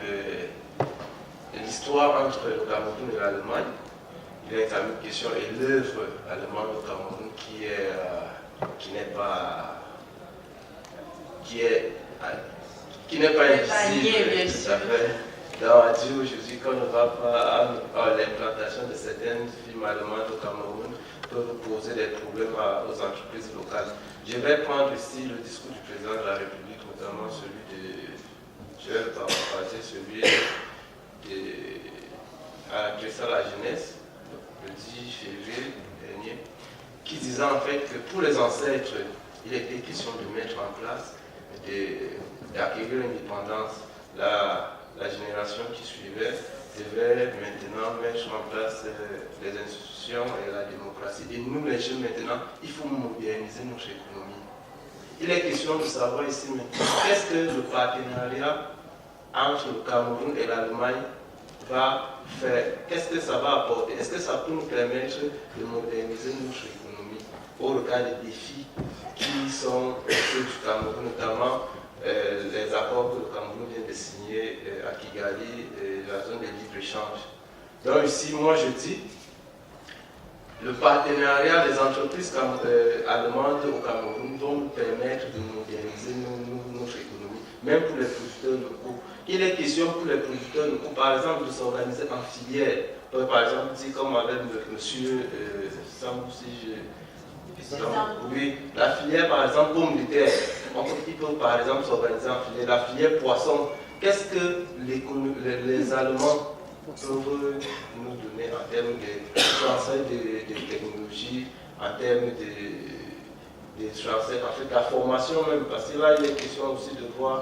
Speaker 13: l'histoire entre le Cameroun et l'Allemagne. Il est quand même question et l'œuvre allemande au Cameroun qui n'est pas invisible. Tout à fait. Donc, à dire aujourd'hui qu'on ne va pas à l'implantation de certaines firmes allemandes au Cameroun peuvent poser des problèmes aux entreprises locales. Je vais prendre ici le discours du président de la République, notamment celui de, je vais paraphraser celui adressé à la jeunesse, le 10 février dernier, qui disait en fait que pour les ancêtres, il était question de mettre en place, d'acquérir l'indépendance. La génération qui suivait devait maintenant mettre en place les institutions et la démocratie. Et nous, les jeunes, maintenant, il faut moderniser notre économie. Il est question de savoir ici maintenant, qu'est-ce que le partenariat entre le Cameroun et l'Allemagne va faire? Qu'est-ce que ça va apporter? Est-ce que ça peut nous permettre de moderniser notre économie au regard des défis qui sont ceux du Cameroun, notamment les accords que le Cameroun vient de signer à Kigali, la zone de libre-échange. Donc ici, moi je dis, le partenariat des entreprises allemandes au Cameroun vont nous permettre de moderniser notre économie, même pour les producteurs locaux. Il est question pour les producteurs locaux, par exemple, de s'organiser en filière. Par exemple, dit comme avec monsieur Sambou, oui, la filière, par exemple, pomme de terre, il peut par exemple s'organiser en filière. La filière poisson, qu'est-ce que les Allemands peuvent nous donner en termes de transfert de technologie, en termes de transfert, en fait, la formation même, parce que là, il est question aussi de voir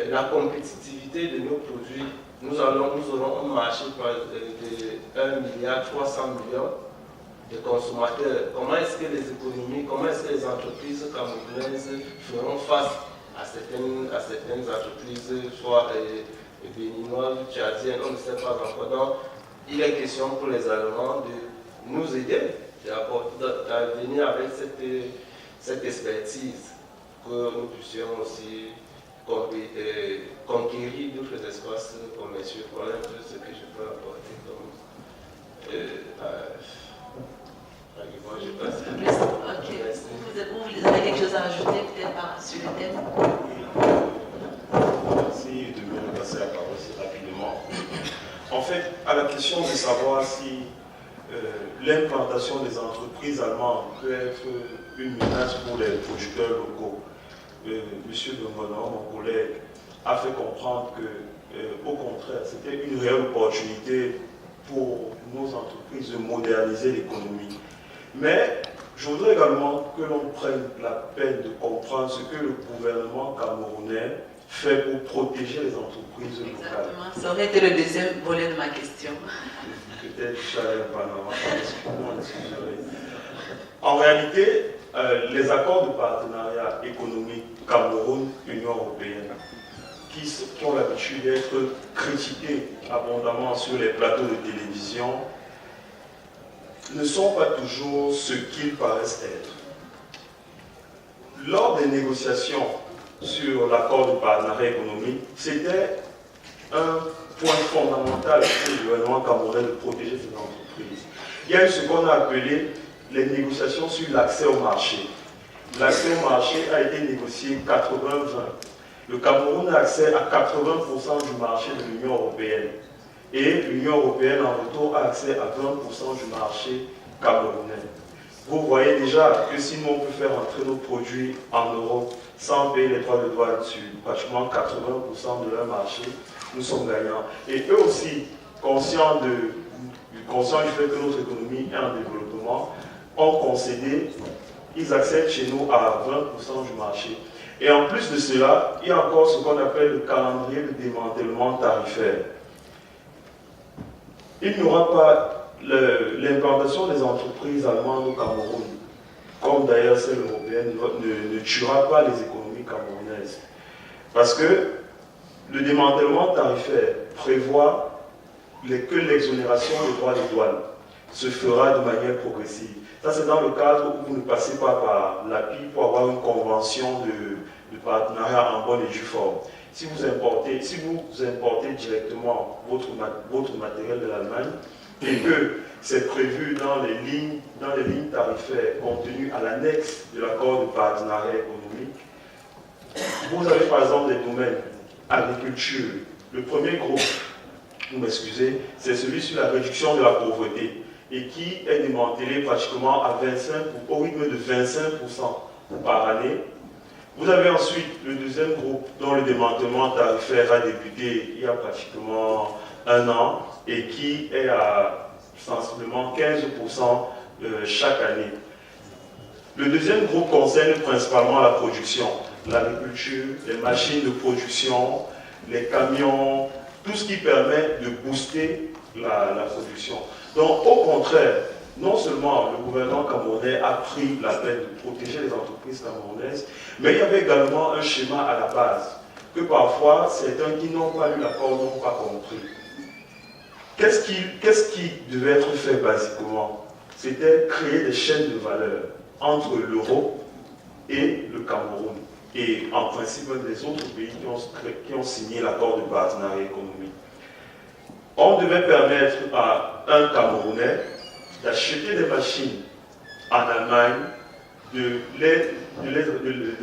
Speaker 13: la compétitivité de nos produits. Nous aurons un marché de 1,3 milliard de consommateurs. Comment est-ce que les économies, comment est-ce que les entreprises camerounaises feront face à certaines entreprises, soit béninoises, tchadiennes, on ne sait pas encore. Donc, il est question pour les Allemands de nous aider, de venir avec cette expertise, que nous puissions aussi conquérir d'autres espaces commerciaux. Voilà un peu ce que je peux apporter comme argument. Je passe.
Speaker 1: Ok. Vous avez quelque chose à ajouter peut-être sur le thème?
Speaker 11: Merci de me passer la parole si rapidement. En fait, à la question de savoir si l'implantation des entreprises allemandes peut être une menace pour les producteurs locaux, Monsieur Dongonon, mon collègue, a fait comprendre que, au contraire, c'était une réelle opportunité pour nos entreprises de moderniser l'économie. Mais je voudrais également que l'on prenne la peine de comprendre ce que le gouvernement camerounais fait pour protéger les entreprises locales.
Speaker 1: Exactement, ça aurait été le deuxième volet de ma question.
Speaker 11: Peut-être en réalité, les accords de partenariat économique Cameroun-Union européenne, qui ont l'habitude d'être critiqués abondamment sur les plateaux de télévision, ne sont pas toujours ce qu'ils paraissent être. Lors des négociations sur l'accord de partenariat économique, c'était un point fondamental pour le gouvernement camerounais de protéger ces entreprises. Il y a eu ce qu'on a appelé les négociations sur l'accès au marché. L'accès au marché a été négocié 80-20. Le Cameroun a accès à 80% du marché de l'Union européenne. Et l'Union européenne, en retour, a accès à 20% du marché camerounais. Vous voyez déjà que si nous, on peut faire entrer nos produits en Europe sans payer les droits de douane sur pratiquement 80% de leur marché, nous sommes gagnants. Et eux aussi, conscients du fait que notre économie est en développement, ont concédé, ils accèdent chez nous à 20% du marché. Et en plus de cela, il y a encore ce qu'on appelle le calendrier de démantèlement tarifaire. Il n'y aura pas l'implantation des entreprises allemandes au Cameroun, comme d'ailleurs celle européenne, ne tuera pas les économies camerounaises. Parce que le démantèlement tarifaire prévoit que l'exonération des droits de douane se fera de manière progressive. Ça, c'est dans le cadre où vous ne passez pas par l'API pour avoir une convention de partenariat en bonne et due forme. Si vous importez directement votre matériel de l'Allemagne et que c'est prévu dans les lignes tarifaires contenues à l'annexe de l'accord de partenariat économique, vous avez par exemple des domaines agriculture. Le premier groupe, vous m'excusez, c'est celui sur la réduction de la pauvreté et qui est démantelé pratiquement au rythme de 25% par année. Vous avez ensuite le deuxième groupe dont le démantèlement tarifaire a débuté il y a pratiquement 1 an et qui est à sensiblement 15% chaque année. Le deuxième groupe concerne principalement la production, l'agriculture, les machines de production, les camions, tout ce qui permet de booster la production. Donc au contraire, non seulement le gouvernement camerounais a pris la peine de protéger les entreprises camerounaises, mais il y avait également un schéma à la base, que parfois certains qui n'ont pas lu l'accord n'ont pas compris. Qu'est-ce qui devait être fait basiquement? C'était créer des chaînes de valeur entre l'euro et le Cameroun, et en principe des autres pays qui ont signé l'accord de partenariat économique. On devait permettre à un Camerounais d'acheter des machines en Allemagne, de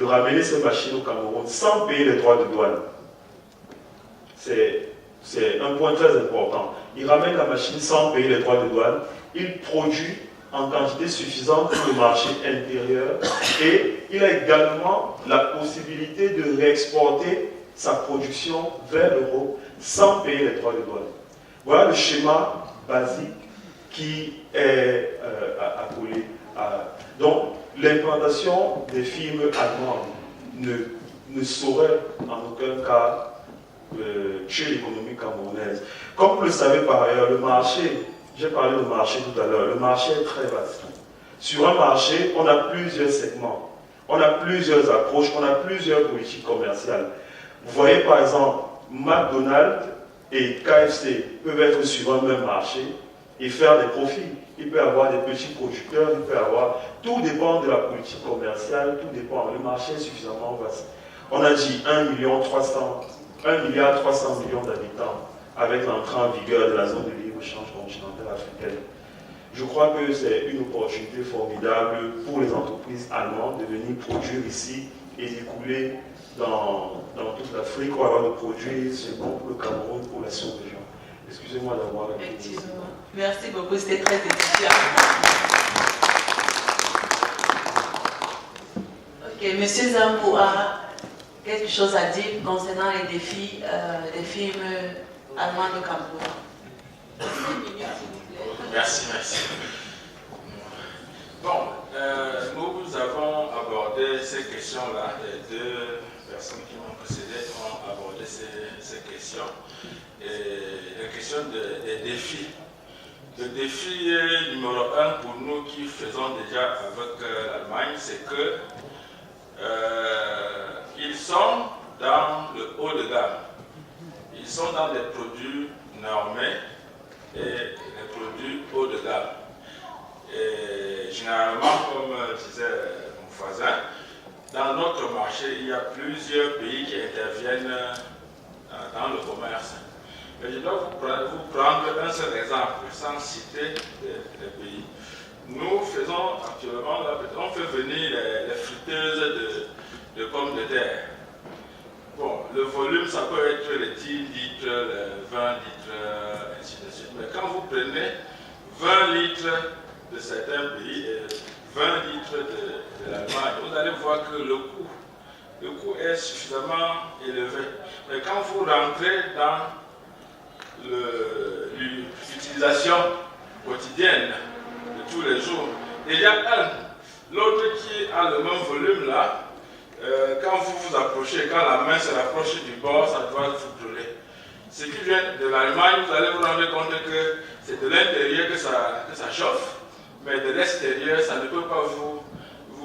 Speaker 11: ramener ces machines au Cameroun sans payer les droits de douane. C'est un point très important. Il ramène la machine sans payer les droits de douane, il produit en quantité suffisante pour le marché intérieur et il a également la possibilité de réexporter sa production vers l'Europe sans payer les droits de douane. Voilà le schéma basique qui est accolé à... Donc, l'implantation des firmes allemandes ne saurait en aucun cas tuer l'économie camerounaise. Comme vous le savez par ailleurs, le marché, j'ai parlé du marché tout à l'heure, le marché est très vaste. Sur un marché, on a plusieurs segments, on a plusieurs approches, on a plusieurs politiques commerciales. Vous voyez par exemple, McDonald's et KFC peuvent être sur un même marché et faire des profits. Il peut y avoir des petits producteurs, il peut y avoir... Tout dépend de la politique commerciale, tout dépend. Le marché est suffisamment vaste. On a dit 1,3 milliard d'habitants avec l'entrée en vigueur de la zone de libre-échange continentale africaine. Je crois que c'est une opportunité formidable pour les entreprises allemandes de venir produire ici et d'écouler dans toute l'Afrique ou alors de produire ce bon pour le Cameroun, pour la sous-région. Excusez-moi d'avoir...
Speaker 1: Effectivement. Merci beaucoup, c'était très édifiant. Ok, Monsieur Zambou a quelque chose à dire concernant les défis des firmes allemandes au Cameroun.
Speaker 10: Merci. Bon, nous avons abordé ces questions-là. Les deux personnes qui m'ont précédé ont abordé ces questions. Et la question des défis. Le défi numéro 1 pour nous qui faisons déjà avec l'Allemagne, c'est que ils sont dans le haut de gamme. Ils sont dans des produits normés et des produits haut de gamme. Et généralement, comme disait mon voisin, dans notre marché, il y a plusieurs pays qui interviennent dans le commerce. Mais je dois vous prendre un seul exemple, sans citer les pays. Nous faisons actuellement, on fait venir les friteuses de pommes de terre. Bon, le volume, ça peut être les 10 litres, les 20 litres, ainsi de suite. Mais quand vous prenez 20 litres de certains pays et 20 litres de l'Allemagne, vous allez voir que le coût est suffisamment élevé. Mais quand vous rentrez dans l'utilisation quotidienne de tous les jours, il y a l'autre qui a le même volume là, quand vous vous approchez, quand la main se rapproche du bord, ça doit vous brûler. Ce qui vient de l'Allemagne, vous allez vous rendre compte que c'est de l'intérieur que ça chauffe, mais de l'extérieur, ça ne peut pas vous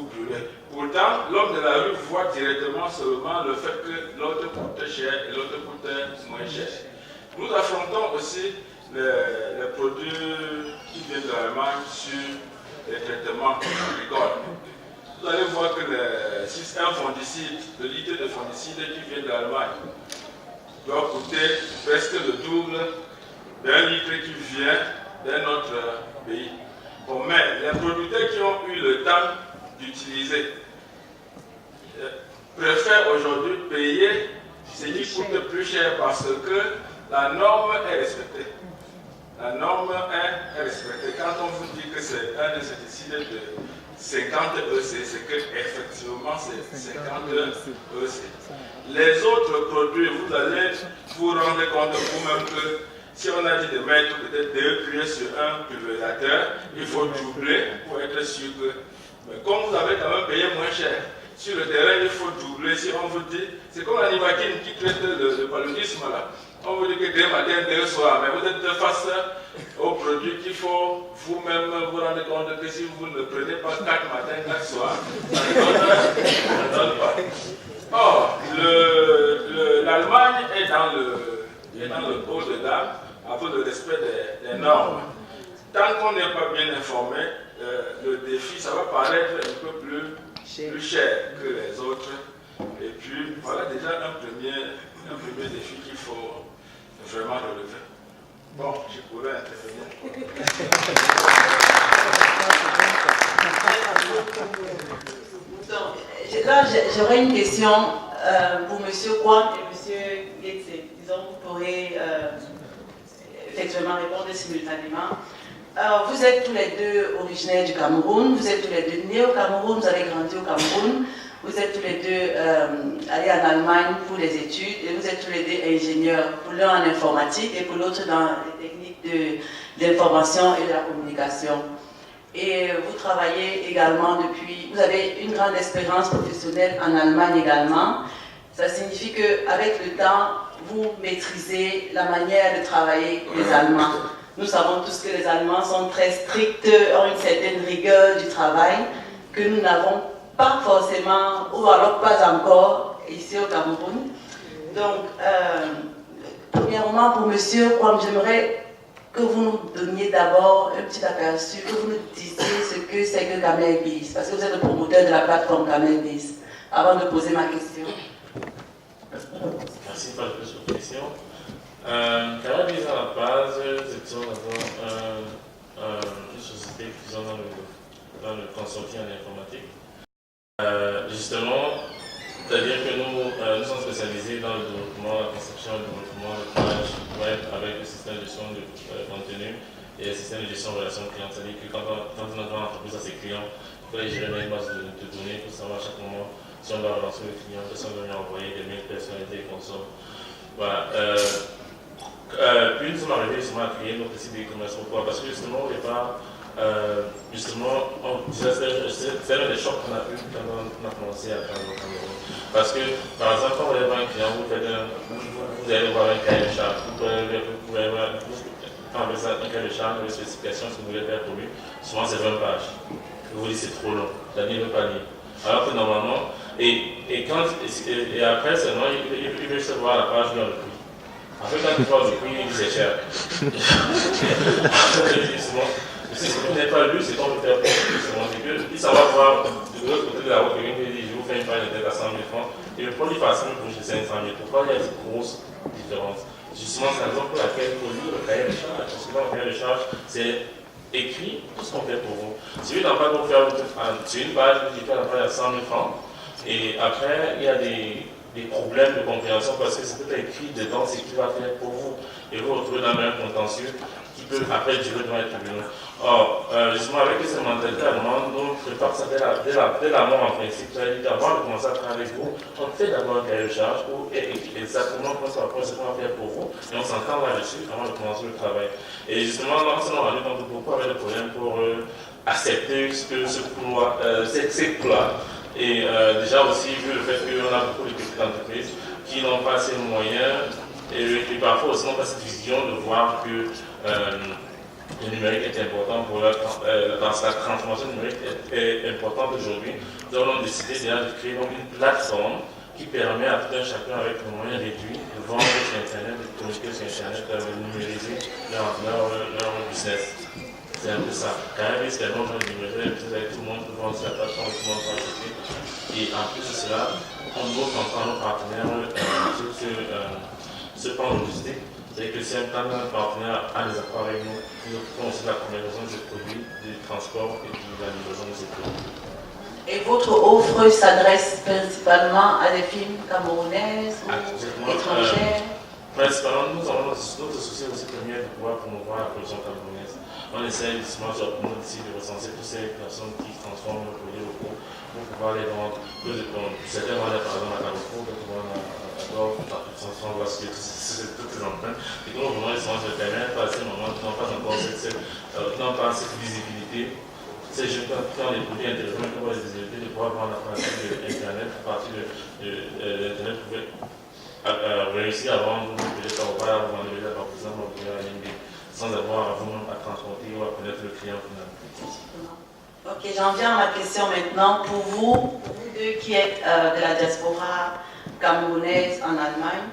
Speaker 10: brûler. Pourtant, l'homme de la rue voit directement seulement le fait que l'autre coûte cher et l'autre coûte moins cher. Nous affrontons aussi les produits qui viennent de l'Allemagne sur les traitements agricoles. Vous allez voir que si un fongicide, le litre de fongicide qui vient de l'Allemagne doit coûter presque le double d'un litre qui vient d'un autre pays. Bon, mais les producteurs qui ont eu le temps d'utiliser préfèrent aujourd'hui payer ce qui coûte plus cher parce que la norme est respectée. La norme est respectée. Quand on vous dit que c'est un insecticide de 50 EC, c'est que effectivement c'est 50 EC. Les autres produits, vous allez vous rendre compte vous-même que si on a dit de mettre peut-être 2 cuillères sur un pulvérisateur, il faut doubler pour être sûr que. Mais comme vous avez quand même payé moins cher, sur le terrain il faut doubler. Si on vous dit, c'est comme l'anivaquine qui traite le paludisme là. On vous dit que 2 matins, 2 soirs, mais vous êtes face aux produits qu'il faut vous-même vous rendre compte que si vous ne prenez pas 4 matins, 4 soirs, ça ne donne pas. Or, l'Allemagne est dans le haut de gamme avec le respect des normes. Tant qu'on n'est pas bien informé, le défi, ça va paraître un peu plus cher que les autres. Et puis, voilà déjà un premier défi qu'il faut vraiment relever. Bon, je pourrais intervenir.
Speaker 1: Là, j'aurais une question pour M. Kwam et M. Getse. Disons, vous pourrez effectivement répondre simultanément. Alors, vous êtes tous les deux originaires du Cameroun, vous êtes tous les deux nés au Cameroun, vous avez grandi au Cameroun, vous êtes tous les deux allés en Allemagne pour les études et vous êtes tous les deux ingénieurs, pour l'un en informatique et pour l'autre dans les techniques d'information et de la communication. Et vous travaillez également vous avez une grande expérience professionnelle en Allemagne également. Ça signifie qu'avec le temps, vous maîtrisez la manière de travailler des Allemands. Nous savons tous que les Allemands sont très stricts, ont une certaine rigueur du travail que nous n'avons pas forcément, ou alors pas encore, ici au Cameroun. Donc, premièrement, pour M. Kwam, j'aimerais que vous nous donniez d'abord un petit aperçu, que vous nous disiez ce que c'est que CamelBees, parce que vous êtes le promoteur de la plateforme CamelBees, avant de poser ma question.
Speaker 5: Merci pour la question. CamelBees à la base, c'est une société qui est dans le consortium en informatique. Justement, c'est-à-dire que nous sommes spécialisés dans le développement, la conception et le développement de pages web avec le système de gestion de contenu et le système de gestion de relations clients. C'est-à-dire que quand on a une entreprise à ses clients, il faut les gérer dans une base de données pour savoir à chaque moment si on doit relancer le client, si on doit lui envoyer des mails personnalisés et consorts. Voilà. Puis nous sommes arrivés justement à créer notre site d'e-commerce. Pourquoi? Parce que justement au départ, c'est l'un des chocs qu'on a eu quand on a commencé à faire le Cameroun. Parce que, par exemple, quand vous allez voir un client, vous allez voir un cahier de charge, vous pouvez voir un cahier de charge, une spécification, ce que vous voulez faire pour lui, souvent c'est 20 pages. Vous vous dites c'est trop long, Daniel ne veut pas lire. Alors que normalement, et après seulement, il veut juste voir la page dans le prix. Après, quand il voit le prix, il dit c'est cher. Si vous n'avez pas lu, c'est qu'on peut faire pour vous. Il s'en va voir de l'autre côté de la route, quelqu'un qui dit je vous fais une page de tête à 100 000 francs, et le produit facilement pour 500 000. Pourquoi il y a cette grosse différence? Justement, c'est la raison pour laquelle il faut lire le cahier de charge. Parce que dans le cahier de charge, c'est écrit tout ce qu'on fait pour vous. Si vous n'avez pas pour faire sur une page, vous dites la page à 100 000 francs, et après, il y a des problèmes de compréhension parce que c'est peut-être écrit dedans ce qu'il va faire pour vous. Et vous vous retrouvez dans le même contentieux qui peut après durer devant les tribunaux. Or, justement, avec cette mentalité allemande, nous préparons ça dès la mort en principe. C'est-à-dire qu'avant de commencer à travailler avec vous, on fait d'abord un cahier de charge pour exactement ce qu'on va faire pour vous, et on s'entend là-dessus avant de commencer le travail. Et justement, là, on s'est rendu compte que beaucoup avaient des problèmes pour accepter ces coûts-là. Et déjà aussi, vu le fait qu'on a beaucoup de petites entreprises qui n'ont pas assez de moyens, et parfois aussi n'ont pas cette vision de voir que le numérique est important pour dans sa transformation numérique est importante aujourd'hui. Nous avons décidé déjà de créer donc une plateforme qui permet à tout un chacun avec des moyens réduits de vendre sur Internet, de communiquer sur Internet, de numériser leur business. C'est un peu ça. Quand même, c'est un nombre de numériser, tout le monde peut vendre sur la plateforme, tout le monde peut acheter. Et en plus de cela, on doit comprendre nos partenaires sur ce plan logistique. C'est que si un partenaire a des accords avec nous, nous occupons aussi de la combinaison de ces produits, du transport et de la livraison de ces produits.
Speaker 1: Et votre offre s'adresse principalement à des films camerounaises ou étrangères?
Speaker 5: Principalement, nous avons notre souci aussi premier de pouvoir promouvoir la production camerounaise. On essaie justement sur nous ici de recenser toutes ces personnes qui transforment nos produits locaux pour pouvoir les vendre. Certains vendent par exemple à Carrefour, d'autres vendent à Dorf, on va suivre toutes ces empreintes. Et donc vraiment, ils sont se permettre à ce moment, n'ont pas encore cette visibilité. Ces jeunes qui ont des produits intéressants, qui ont la visibilité de pouvoir vendre à partir de l'Internet, à partir de l'Internet, pouvaient réussir à vendre peut-être au bar, vendre déjà par exemple au LMB, sans avoir à vous à transporter ou à connaître le client final.
Speaker 1: Ok, j'en viens à ma question maintenant. Pour vous deux qui êtes de la diaspora camerounaise en Allemagne,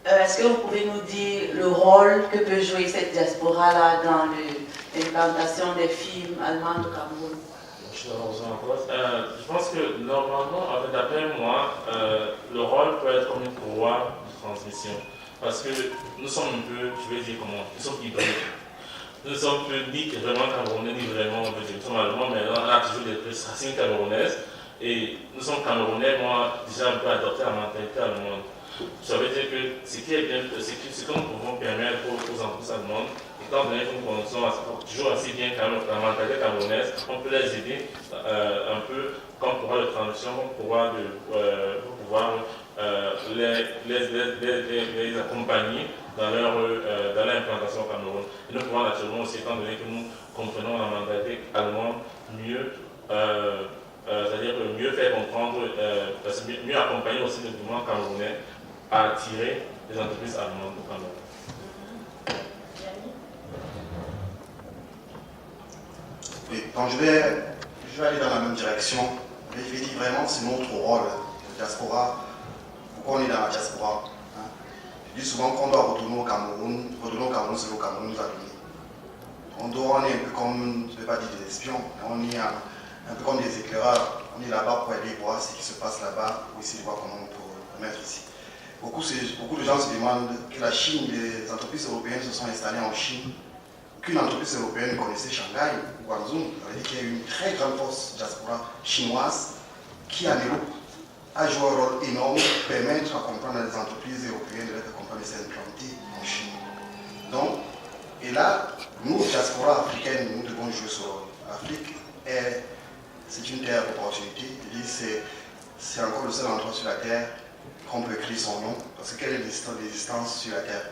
Speaker 1: est-ce que vous pouvez nous dire le rôle que peut jouer cette diaspora-là dans l'implantation des films allemands au Cameroun?
Speaker 5: Je pense que normalement, d'après moi, le rôle peut être comme une courroie de transmission. Parce que nous sommes un peu, je vais dire comment, nous sommes hybrides. Nous ne sommes plus ni vraiment camerounais, ni vraiment, nous sommes allemands, mais on a toujours des racines camerounaises. Et nous sommes camerounais, moi, déjà un peu adopté à la mentalité allemande. Ça veut dire que ce que nous pouvons permettre aux entreprises allemandes, étant donné que nous connaissons toujours assez bien la mentalité camerounaise, on peut les aider un peu comme pouvoir de transition, comme pouvoir les accompagner dans leur implantation au Cameroun. Et nous pouvons naturellement aussi, étant donné que nous comprenons la mentalité allemande, mieux, c'est-à-dire mieux faire comprendre, mieux accompagner aussi le mouvement camerounais à attirer les entreprises allemandes au Cameroun.
Speaker 14: Oui, donc je vais aller dans la même direction. Je vais dire vraiment c'est notre rôle de diaspora. Pourquoi on est dans la diaspora, hein? Je dis souvent qu'on doit retourner au Cameroun. Retourner au Cameroun, c'est le Cameroun nous a donné. On est un peu comme, je ne vais pas dire des espions, mais on est un peu comme des éclaireurs. On est là-bas pour aller voir ce qui se passe là-bas, pour essayer de voir comment on peut le mettre ici. Beaucoup de gens se demandent que la Chine, les entreprises européennes se sont installées en Chine. Aucune entreprise européenne ne connaissait Shanghai ou Guangzhou. Ça veut dire qu'il y a une très grande force diaspora chinoise qui, en Europe, a joué un rôle énorme pour permettre à comprendre à des entreprises européennes de comprendre et s'implanter en Chine. Donc, et là, nous, diaspora africaine, nous devons jouer ce rôle. L'Afrique, c'est une terre d'opportunité. C'est encore le seul endroit sur la terre qu'on peut écrire son nom, parce que quelle est l'existence sur la terre?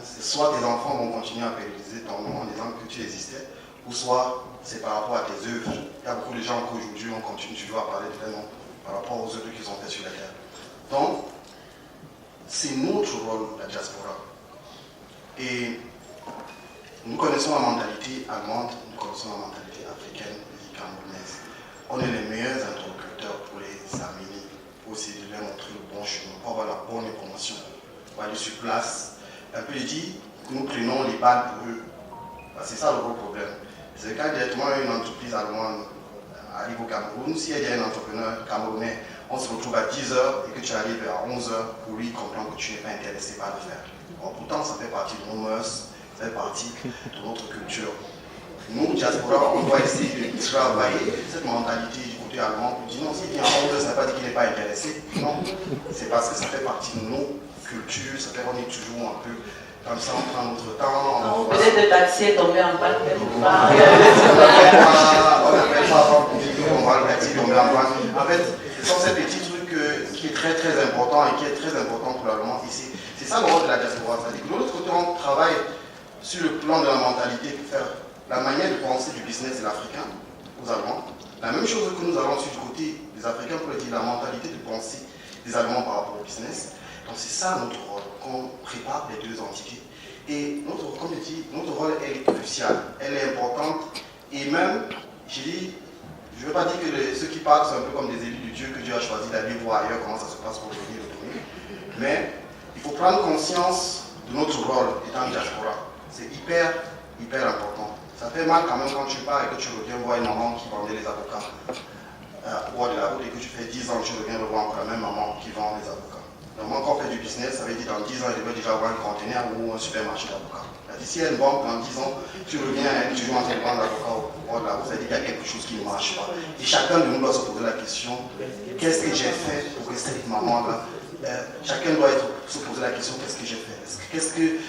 Speaker 14: C'est soit tes enfants vont continuer à pérenniser ton nom en disant que tu existais, ou soit c'est par rapport à tes œuvres. Il y a beaucoup de gens qu'aujourd'hui on continue toujours à parler de tes noms par rapport aux œuvres qu'ils ont fait sur la terre. Donc, c'est notre rôle, la diaspora. Et nous connaissons la mentalité allemande, nous connaissons la mentalité africaine et camerounaise. On est les meilleurs interlocuteurs pour les amener, pour essayer de leur montrer le bon chemin, pour avoir la bonne information, pour aller sur place. Un peu dit que nous prenons les balles pour eux. C'est ça le gros problème. C'est quand directement une entreprise allemande arrive au Cameroun, s'il y a un entrepreneur camerounais, on se retrouve à 10h et que tu arrives à 11h, pour lui comprendre que tu n'es pas intéressé par le faire. Bon, pourtant, ça fait partie de nos mœurs, ça fait partie de notre culture. Nous, diaspora, on doit essayer de travailler cette mentalité du côté allemand pour dire non, s'il vient à 11h, ça ne veut pas dire qu'il n'est pas intéressé. Non, c'est parce que ça fait partie de nos cultures, ça fait qu'on est toujours un peu comme ça, on prend notre temps.
Speaker 1: Peut-être le taxi est tombé en panne quelque part.
Speaker 14: On n'appelle pas on voit le taxi tomber en panne. En fait, ce sont ces petits trucs qui est très très important et qui est très important pour l'Allemand ici. C'est ça le rôle de la diaspora. C'est-à-dire que de l'autre côté, on travaille sur le plan de la mentalité pour faire la manière de penser du business de l'Africain aux Allemands. La même chose que nous avons sur du côté des Africains pour dire la mentalité de penser des Allemands par rapport au business. Donc c'est ça notre rôle, qu'on prépare les deux entités. Et comme je dis, notre rôle est crucial, elle est importante. Et même, je dis, Je ne veux pas dire que ceux qui partent, c'est un peu comme des élus de Dieu, que Dieu a choisi d'aller voir ailleurs comment ça se passe pour venir retourner. Mais il faut prendre conscience de notre rôle étant diaspora. C'est hyper important. Ça fait mal quand même quand tu pars et que tu reviens voir une maman qui vendait les avocats au bord de la route et que tu fais 10 ans que tu reviens revoir encore la même maman qui vend les avocats. Normalement, quand on fait du business, ça veut dire dans 10 ans, il devrait déjà avoir un conteneur ou un supermarché d'avocats. Si il y a une banque dans 10 ans, tu reviens et tu es en train de vendre l'avocat au bord de la route, ça veut dire qu'il y a quelque chose qui ne marche pas. Et chacun de nous doit se poser la question, qu'est-ce que j'ai fait pour que cette maman-là, chacun doit se poser la question, qu'est-ce que j'ai fait?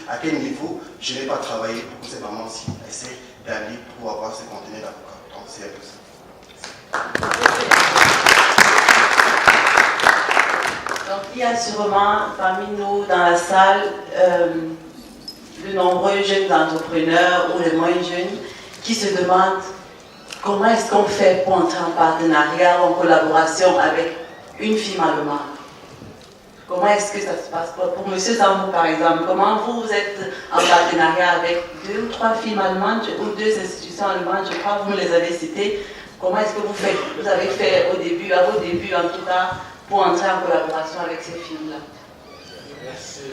Speaker 14: À quel niveau je n'ai pas travaillé pour que cette maman-ci essaie d'aller pour avoir ce conteneur d'avocat. Donc c'est un peu ça.
Speaker 1: Donc il y a sûrement parmi nous dans la salle de nombreux jeunes entrepreneurs ou les moins jeunes qui se demandent comment est-ce qu'on fait pour entrer en partenariat ou en collaboration avec une firme allemande. Comment est-ce que ça se passe pour M. Zambou par exemple? Comment vous êtes en partenariat avec 2 ou 3 firmes allemandes ou 2 institutions allemandes, je crois, vous me les avez citées. Comment est-ce que vous avez fait au début, à vos débuts en tout cas, pour entrer en collaboration avec ces firmes-là?
Speaker 10: Merci.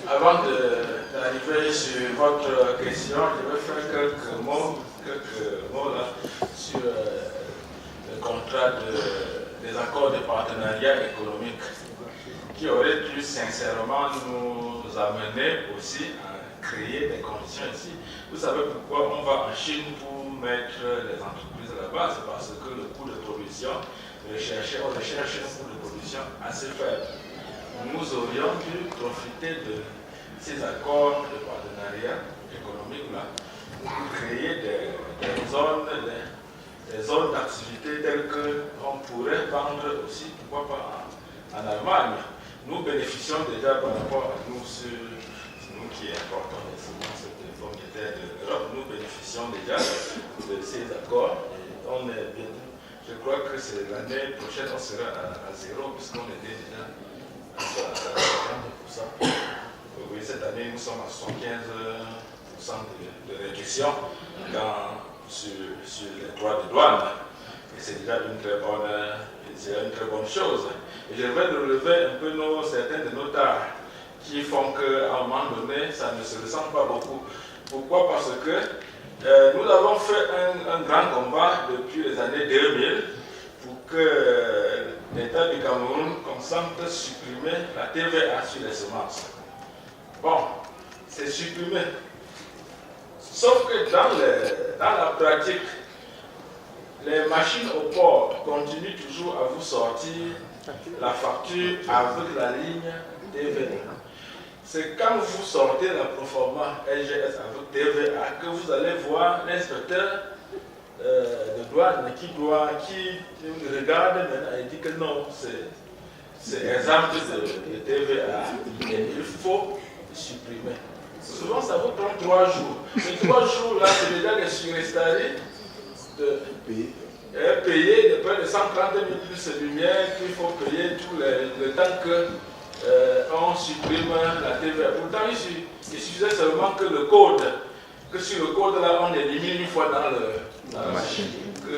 Speaker 10: Avant d'arriver sur votre question, je vais faire quelques mots là, sur le contrat des accords de partenariat économique qui auraient pu sincèrement nous amener aussi à créer des conditions ici. Vous savez pourquoi on va en Chine pour mettre les entreprises là-bas? C'est parce que le coût de production, on recherche un coût de production assez faible. Nous aurions dû profiter de ces accords de partenariat économique-là pour créer des zones d'activité telles qu'on pourrait vendre aussi, pourquoi pas en Allemagne. Nous bénéficions déjà par rapport à nous, c'est nous qui importons souvent cette forme de l'Europe, nous bénéficions déjà de ces accords. Et on est bien, je crois que c'est l'année prochaine, on sera à zéro puisqu'on était déjà à 50%. Oui, cette année, nous sommes à 75% de réduction sur les droits de douane. Et c'est déjà une très bonne chose. Et je vais relever un peu certains de nos tares qui font qu'à un moment donné, ça ne se ressent pas beaucoup. Pourquoi? Parce que nous avons fait un grand combat depuis les années 2000 pour que l'État du Cameroun consente supprimer la TVA sur les semences. Bon, c'est supprimé. Sauf que dans la pratique, les machines au port continuent toujours à vous sortir la facture avec la ligne TVA. C'est quand vous sortez la proforma LGS avec TVA que vous allez voir l'inspecteur de douane qui regarde maintenant et dit que non, c'est exemple de TVA et il faut supprimer. Souvent ça vous prend 3 jours. Les 3 jours là, c'est déjà des surestaries de payer de près de 130 000 plus de lumière qu'il faut payer tout le temps qu'on supprime la TVA. Pourtant, il suffisait seulement que le code, que sur le code là, on élimine une fois dans la machine, que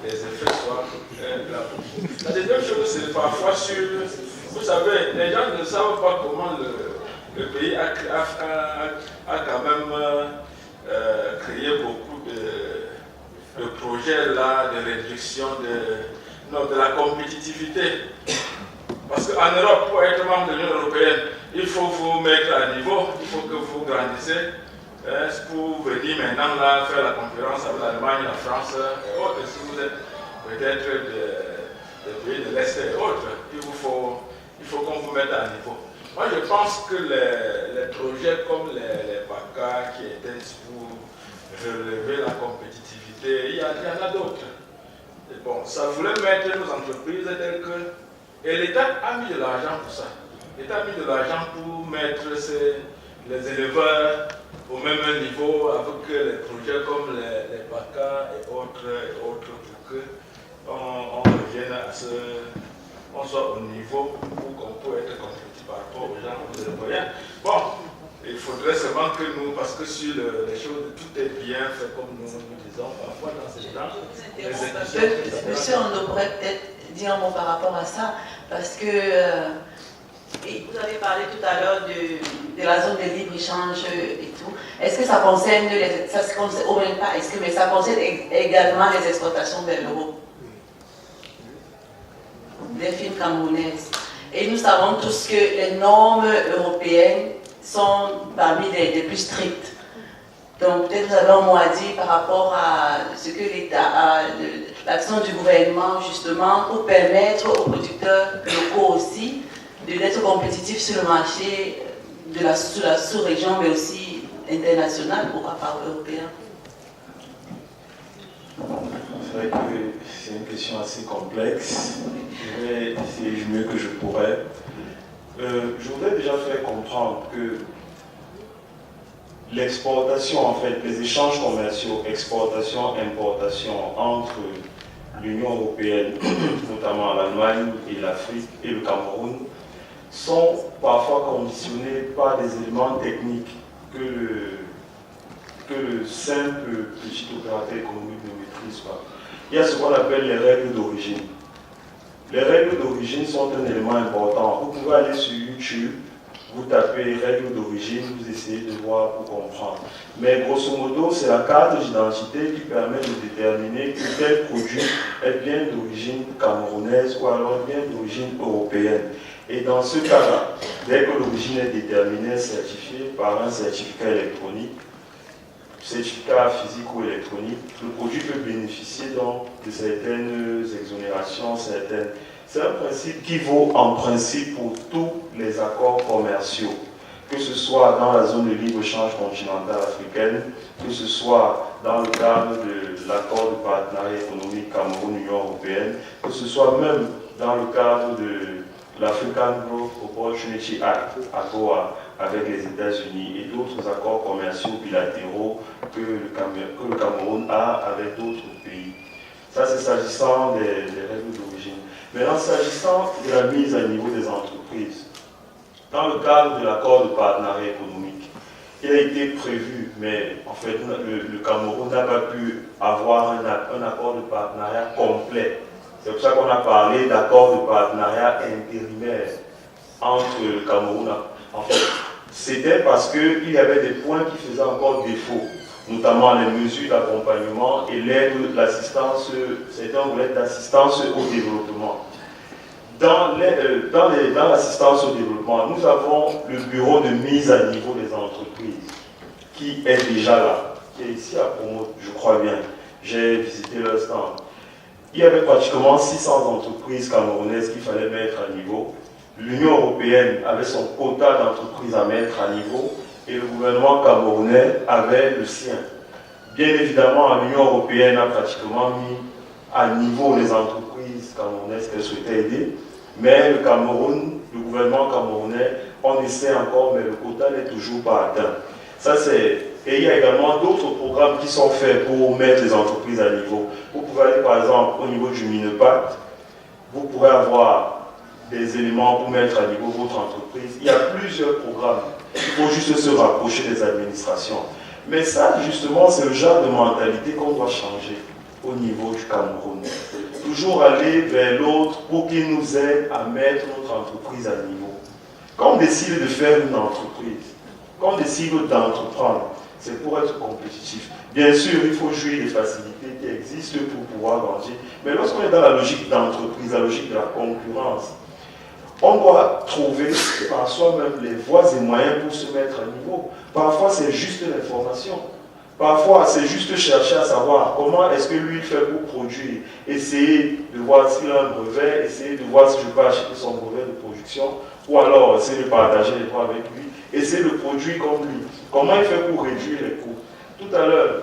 Speaker 10: les effets soient là. La deuxième chose, c'est parfois sur... Vous savez, les gens ne savent pas comment le pays a quand même créé beaucoup de projets là, de réduction de la compétitivité. Parce qu'en Europe, pour être membre de l'Union européenne, il faut vous mettre à niveau, il faut que vous grandissez pour venir maintenant là, faire la concurrence avec l'Allemagne, la France et autres. Si vous êtes peut-être des pays de l'Est et autres, il faut qu'on vous mette à niveau. Moi, je pense que les projets comme les PACA qui étaient pour relever la compétitivité, il y en a d'autres. Bon, ça voulait mettre nos entreprises telles que... Et l'État a mis de l'argent pour ça. L'État a mis de l'argent pour mettre les éleveurs au même niveau avec les projets comme les PACA et autres pour qu'on revienne à on soit au niveau où on peut être compétitif par rapport aux gens, aux Européens. Bon, il faudrait seulement que nous, parce que sur les choses, tout est bien fait comme nous disons, parfois dans ces temps.
Speaker 1: Monsieur, on devrait peut-être dire un mot par rapport à ça, parce que vous avez parlé tout à l'heure de la zone de libre-échange et tout. Est-ce que ça concerne, ça se concerne, ou même pas, mais ça concerne également les exportations vers l'Europe des films camerounaises? Et nous savons tous que les normes européennes sont parmi les plus strictes. Donc peut-être vous avez un mot à dire par rapport à ce que l'État, l'action du gouvernement justement pour permettre aux producteurs locaux aussi d'être compétitifs sur le marché de la sous-région, mais aussi international, pourquoi pas européen.
Speaker 11: C'est vrai que c'est une question assez complexe. Je vais essayer du mieux que je pourrais. Je voudrais déjà faire comprendre que l'exportation, en fait, les échanges commerciaux, exportation, importation entre l'Union européenne, notamment l'Allemagne et l'Afrique et le Cameroun, sont parfois conditionnés par des éléments techniques que le simple petit opérateur économique ne maîtrise pas. Il y a ce qu'on appelle les règles d'origine. Les règles d'origine sont un élément important. Vous pouvez aller sur YouTube, vous tapez règles d'origine, vous essayez de voir pour comprendre. Mais grosso modo, c'est la carte d'identité qui permet de déterminer que tel produit est bien d'origine camerounaise ou alors bien d'origine européenne. Et dans ce cas-là, dès que l'origine est déterminée, certifiée par un certificat électronique, certificat physique ou électronique, le produit peut bénéficier donc de certaines exonérations, C'est un principe qui vaut en principe pour tous les accords commerciaux, que ce soit dans la zone de libre-échange continentale africaine, que ce soit dans le cadre de l'accord de partenariat économique Cameroun-Union européenne, que ce soit même dans le cadre de l'African Growth Opportunity Act, AGOA, avec les États-Unis et d'autres accords commerciaux bilatéraux que le Cameroun a avec d'autres pays. Ça, c'est s'agissant des règles d'origine. Maintenant, s'agissant de la mise à niveau des entreprises, dans le cadre de l'accord de partenariat économique, il a été prévu, mais en fait, le Cameroun n'a pas pu avoir un accord de partenariat complet. C'est pour ça qu'on a parlé d'accord de partenariat intérimaire entre le Cameroun. En fait, c'était parce qu'il y avait des points qui faisaient encore défaut, notamment les mesures d'accompagnement et l'aide, l'assistance, c'était un volet d'assistance au développement. Dans l'assistance au développement, nous avons le bureau de mise à niveau des entreprises qui est déjà là, qui est ici à Promote, je crois bien. J'ai visité leur stand. Il y avait pratiquement 600 entreprises camerounaises qu'il fallait mettre à niveau. L'Union européenne avait son quota d'entreprises à mettre à niveau et le gouvernement camerounais avait le sien. Bien évidemment, l'Union européenne a pratiquement mis à niveau les entreprises camerounaises qu'elle souhaitait aider, mais le Cameroun, le gouvernement camerounais, on essaie encore, mais le quota n'est toujours pas atteint. Ça, et il y a également d'autres programmes qui sont faits pour mettre les entreprises à niveau. Vous pouvez aller par exemple au niveau du Minepact, vous pourrez avoir des éléments pour mettre à niveau votre entreprise. Il y a plusieurs programmes. Il faut juste se rapprocher des administrations. Mais ça, justement, c'est le genre de mentalité qu'on doit changer au niveau du Cameroun. Toujours aller vers l'autre pour qu'il nous aide à mettre notre entreprise à niveau. Quand on décide de faire une entreprise, quand on décide d'entreprendre, c'est pour être compétitif. Bien sûr, il faut jouir des facilités qui existent pour pouvoir grandir. Mais lorsqu'on est dans la logique d'entreprise, la logique de la concurrence, on doit trouver par soi-même les voies et moyens pour se mettre à niveau. Parfois, c'est juste l'information. Parfois, c'est juste chercher à savoir comment est-ce que lui fait pour produire. Essayer de voir s'il a un brevet, essayer de voir si je peux acheter son brevet de production, ou alors essayer de partager les droits avec lui, essayer de produire comme lui. Comment il fait pour réduire les coûts? Tout à l'heure,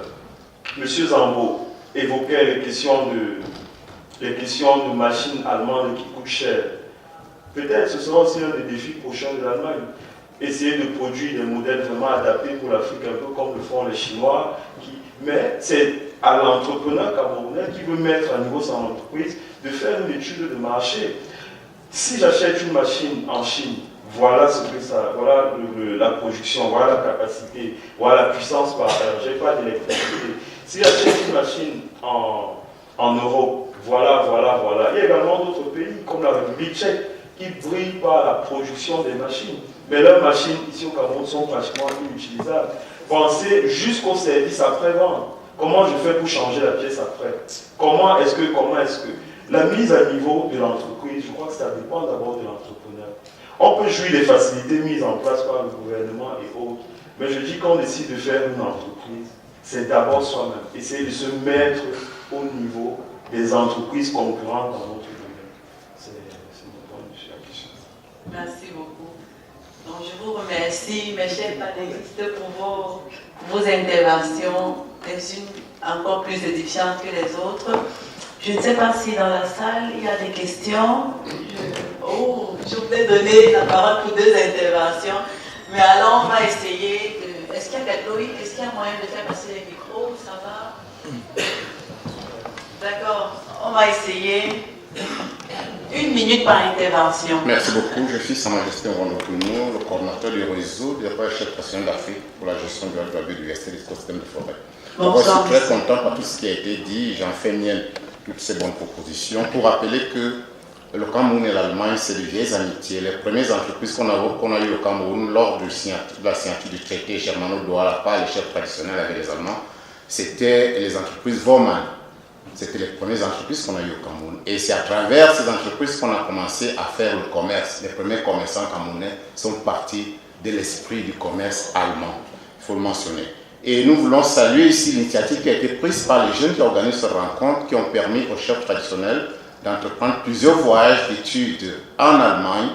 Speaker 11: M. Zambo évoquait les questions de machines allemandes qui coûtent cher. Peut-être ce sera aussi un des défis prochains de l'Allemagne. Essayer de produire des modèles vraiment adaptés pour l'Afrique, un peu comme le font les Chinois. Mais c'est à l'entrepreneur camerounais qui veut mettre à niveau son entreprise de faire une étude de marché. Si j'achète une machine en Chine, voilà ce que ça, voilà la production, voilà la capacité, voilà la puissance par heure. J'ai pas d'électricité. Si j'achète une machine en Europe, voilà. Il y a également d'autres pays comme la République tchèque qui brillent par la production des machines. Mais leurs machines ici au Cameroun sont pratiquement inutilisables. Pensez jusqu'au service après-vente. Comment je fais pour changer la pièce après? Comment est-ce que la mise à niveau de l'entreprise, je crois que ça dépend d'abord de l'entrepreneur. On peut jouir des facilités mises en place par le gouvernement et autres, mais je dis qu'on décide de faire une entreprise, c'est d'abord soi-même. Essayer de se mettre au niveau des entreprises concurrentes dans notre domaine. C'est mon point de vue sur la question.
Speaker 1: Merci beaucoup. Donc, je vous remercie, mes chers panélistes, pour vos interventions, les-unes encore plus édifiantes que les autres. Je ne sais pas si dans la salle, il y a des questions. Je voulais donner la parole pour 2 interventions, mais alors on va essayer de... Est-ce qu'il y a moyen de faire passer les micros? Ça va? D'accord, on va essayer. 1 minute par intervention.
Speaker 15: Merci beaucoup. Je suis Sa Majesté Rondo-Tounou, le coordinateur du réseau des recherches professionnelles d'Afrique pour la gestion de la biodiversité des écosystèmes de forêt. Je suis très content par tout ce qui a été dit. J'en fais mienne toutes ces bonnes propositions pour rappeler que le Cameroun et l'Allemagne, c'est de vieilles amitiés. Les premières entreprises qu'on a eues au Cameroun lors de la signature du traité germano-douala par les chefs traditionnels avec les Allemands, c'était les entreprises Vormann. C'était les premières entreprises qu'on a eues au Cameroun. Et c'est à travers ces entreprises qu'on a commencé à faire le commerce. Les premiers commerçants camerounais sont partis de l'esprit du commerce allemand. Il faut le mentionner. Et nous voulons saluer ici l'initiative qui a été prise par les jeunes qui organisent cette rencontre, qui ont permis aux chefs traditionnels d'entreprendre plusieurs voyages d'études en Allemagne,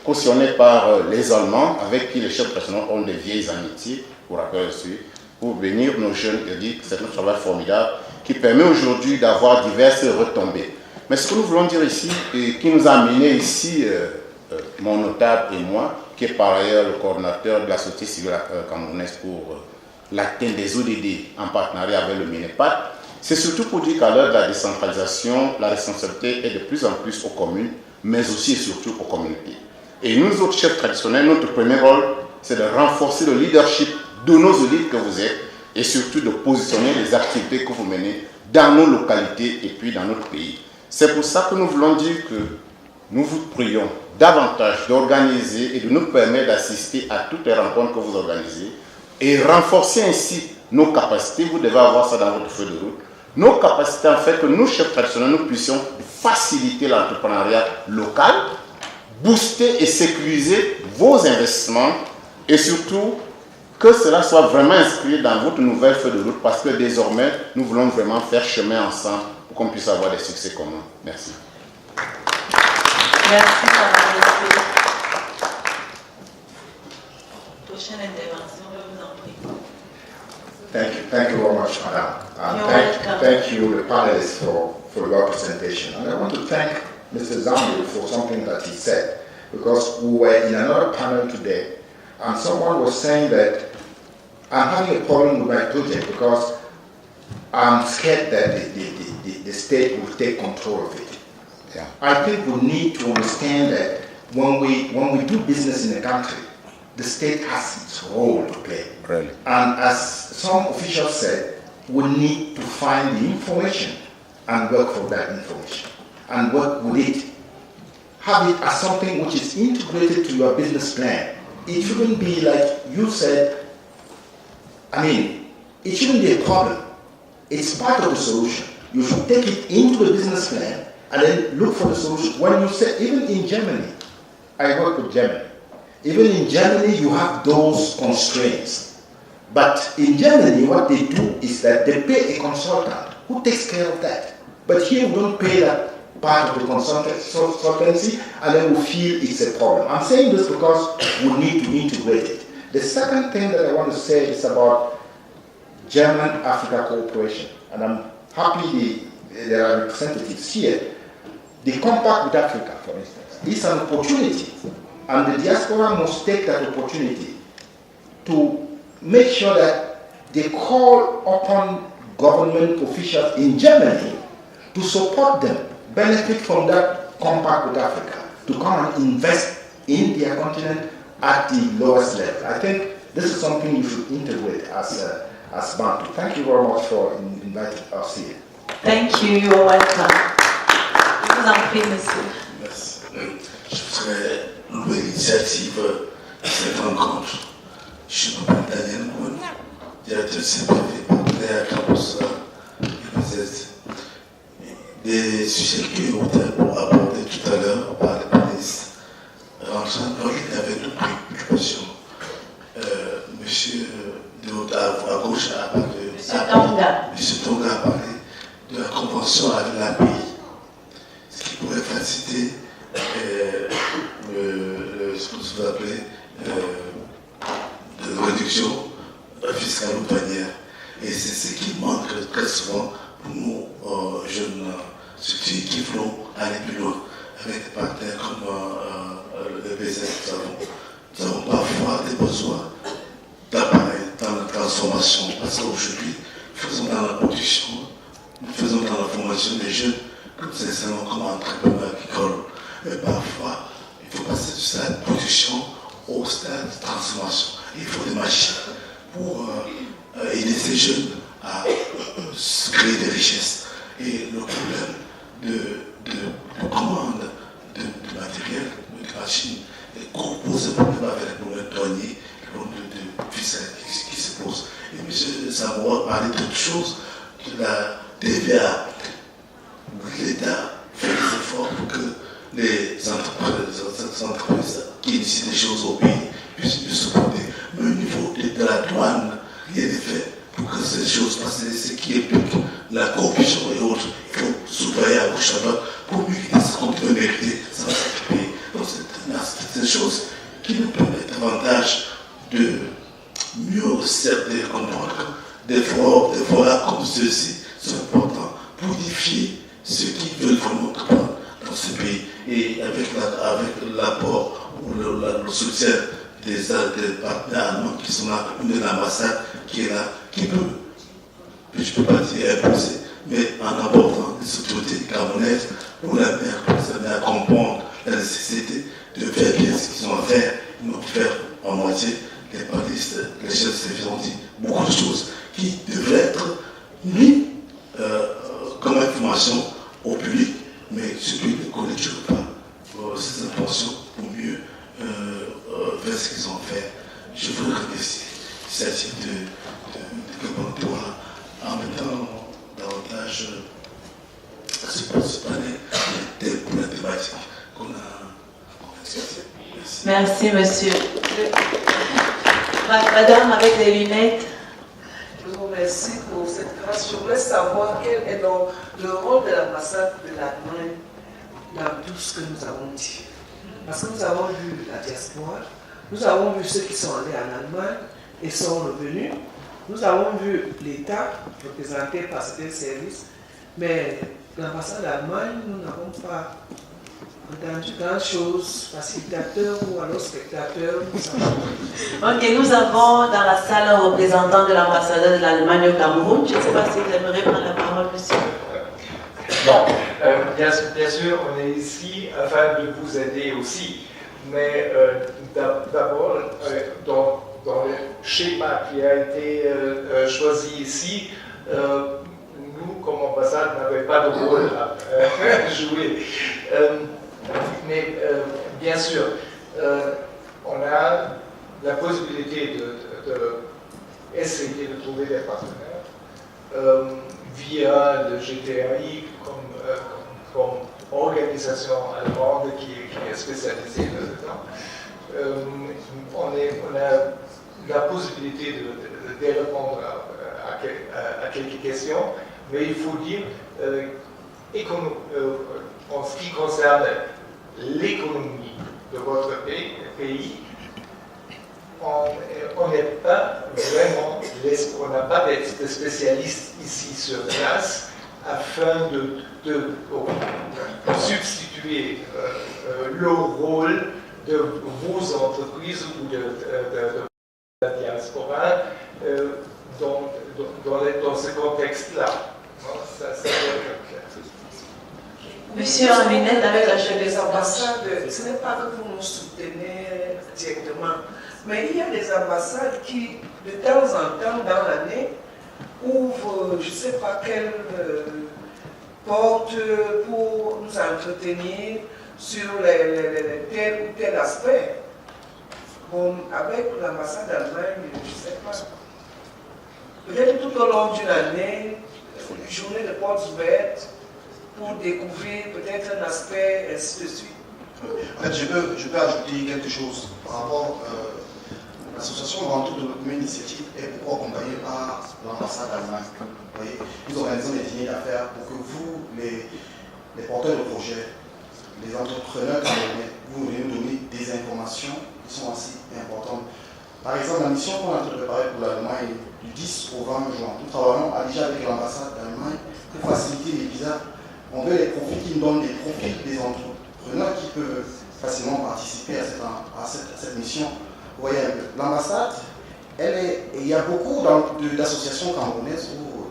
Speaker 15: cautionnés par les Allemands, avec qui les chefs traditionnels ont des vieilles amitiés, pour rappeler aussi, pour venir nos jeunes et dire que c'est un travail formidable qui permet aujourd'hui d'avoir diverses retombées. Mais ce que nous voulons dire ici, et qui nous a amené ici, mon notable et moi, qui est par ailleurs le coordinateur de la société civile camerounaise pour l'atteinte des ODD en partenariat avec le MINEPAD, c'est surtout pour dire qu'à l'heure de la décentralisation, la responsabilité est de plus en plus aux communes, mais aussi et surtout aux communautés. Et nous autres chefs traditionnels, notre premier rôle, c'est de renforcer le leadership de nos élites que vous êtes, et surtout de positionner les activités que vous menez dans nos localités et puis dans notre pays. C'est pour ça que nous voulons dire que nous vous prions davantage d'organiser et de nous permettre d'assister à toutes les rencontres que vous organisez et renforcer ainsi nos capacités. Vous devez avoir ça dans votre feuille de route. Nos capacités en fait que nous, chefs traditionnels, nous puissions faciliter l'entrepreneuriat local, booster et sécuriser vos investissements et surtout que cela soit vraiment inscrit dans votre nouvelle feuille de route parce que désormais, nous voulons vraiment faire chemin ensemble pour qu'on puisse avoir des succès communs. Merci.
Speaker 1: Merci, Majesté. Prochaine intervention, je vous en prie.
Speaker 16: Thank you very much, Madam. Thank you, the panelists, for your presentation. And I want to thank Mr. Zambu for something that he said, because we were in another panel today, and someone was saying that I'm having a problem with my project because I'm scared that the state will take control of it. Yeah. I think we need to understand that when we do business in a country, the state has its role to play.
Speaker 15: Really?
Speaker 16: And as some officials said, we need to find the information and work for that information and work with it. Have it as something which is integrated to your business plan. It shouldn't be like you said, it shouldn't be a problem. It's part of the solution. You should take it into the business plan and then look for the solution. When you say, even in Germany, I work with Germany. Even in Germany, you have those constraints. But in Germany, what they do is that they pay a consultant who takes care of that. But here, we don't pay that part of the consultancy, and then we feel it's a problem. I'm saying this because we need to integrate it. The second thing that I want to say is about German-Africa cooperation. And I'm happy there are representatives here. The compact with Africa, for instance, is an opportunity. And the diaspora must take that opportunity to make sure that they call upon government officials in Germany to support them, benefit from that compact with Africa, to come and invest in their continent at the lowest level. I think this is something you should integrate as Bantu. Thank you very much for inviting us here.
Speaker 1: Thank you, you are welcome. Je vous en prie, monsieur.
Speaker 17: Merci. Je voudrais louer l'initiative de cette rencontre. Je suis Daniel Moune, directeur du CPV, partenaire à Campus UPZ. Des sujets qui ont été abordés tout à l'heure par les panélistes rentrant dans il y avait deux préoccupations. Monsieur de haut à gauche a parlé Monsieur Tonga a parlé de la convention avec la pays, ce qui pourrait faciliter ce que vous appelez de réduction fiscale ou douanière. Et c'est ce qui manque très souvent pour nous, jeunes structures qui voulons aller plus loin avec des partenaires comme le BZ. Nous avons parfois des besoins d'appareils dans la transformation, parce qu'aujourd'hui, nous faisons dans la production, nous faisons dans la formation des jeunes, comme c'est seulement comme entrepreneurs agricoles. Mais parfois, il faut passer du stade de production au stade de transformation. Il faut des machines pour aider ces jeunes à créer des richesses. Et le problème de commande de matériel, de machines, pose un problème avec les problèmes douaniers, les problèmes de fiscalité qui se posent. Et M. Samoa parlait d'autre chose, de la TVA. L'État fait des efforts pour que les entreprises qui initient des choses au pays puissent mieux se porter. Mais au niveau de la douane, rien n'est fait pour que ces choses passent, ce qui implique la corruption et autres. Il faut surveiller à gauche à droite pour mieux quitter ce qu'on peut mériter sans s'occuper. Donc c'est des choses qui nous permettent davantage de mieux cerner, comprendre des efforts comme ceux-ci sont importants pour unifier ceux qui veulent vraiment comprendre dans ce pays. Et avec l'apport ou le soutien des partenaires allemands qui sont là, une de l'ambassade qui est là, qui peut, je ne peux pas dire imposer, mais en abordant les autorités camerounaises pour la mer, comprendre la nécessité de faire bien ce qu'ils ont à faire, ils vont faire en moitié. Les panélistes, les chefs de service ont dit beaucoup de choses qui devraient être mises comme information au public, mais celui ne connaît toujours pas ces informations pour mieux faire ce qu'ils ont fait. Je veux remercier l'initiative de Bantoua en mettant davantage ce panel pour la thématique qu'on a discuté.
Speaker 1: Merci, monsieur. Madame avec les lunettes.
Speaker 18: Je vous remercie pour cette grâce. Je voulais savoir quel est donc le rôle de l'ambassade de l'Allemagne dans tout ce que nous avons dit. Parce que nous avons vu la diaspora, nous avons vu ceux qui sont allés en Allemagne et sont revenus, nous avons vu l'État représenté par certains services, mais l'ambassade d'Allemagne, nous n'avons pas entendu grand-chose, facilitateur ou alors spectateur.
Speaker 1: Ok, nous avons dans la salle un représentant de l'ambassadeur de l'Allemagne au Cameroun. Je ne sais pas si vous aimeriez prendre la parole, monsieur.
Speaker 8: Bon, bien sûr, on est ici afin de vous aider aussi, mais d'abord, dans le schéma qui a été choisi ici, nous, comme ambassade, n'avions pas de rôle à jouer. Mais bien sûr, on a la possibilité d'essayer de trouver des partenaires via le GTAI comme organisation allemande qui est spécialisée là-dedans. On a la possibilité de répondre à quelques questions, mais il faut dire, en ce qui concerne l'économie de votre pays, on n'est pas vraiment, on n'a pas de spécialistes ici sur place afin de substituer le rôle de vos entreprises ou de la diaspora dans ce contexte-là.
Speaker 1: Monsieur en lunette avec la chemise
Speaker 18: des ambassades, ce n'est pas que vous nous soutenez directement, mais il y a des ambassades qui, de temps en temps dans l'année, ouvrent, je ne sais pas quelle porte pour nous entretenir sur tel ou tel aspect. Bon, avec l'ambassade d'Allemagne, je ne sais pas. Peut-être tout au long d'une année, une journée de portes ouvertes pour découvrir peut-être un aspect, ainsi de suite.
Speaker 14: En fait, je peux ajouter quelque chose par rapport à l'association Bantou Développement Initiative est beaucoup accompagnée par l'ambassade d'Allemagne. Vous voyez, nous organisons des dîners d'affaires pour que vous, les porteurs de projets, les entrepreneurs camerounais, vous venez nous donner des informations qui sont assez importantes. Par exemple, la mission qu'on a préparée pour l'Allemagne du 10 au 20 juin, nous travaillons déjà avec l'ambassade d'Allemagne pour faciliter les visas. On veut des profils qui nous donnent des profils des entrepreneurs qui peuvent facilement participer à cette mission. Vous voyez un peu. L'ambassade, il y a beaucoup d'associations camerounaises ou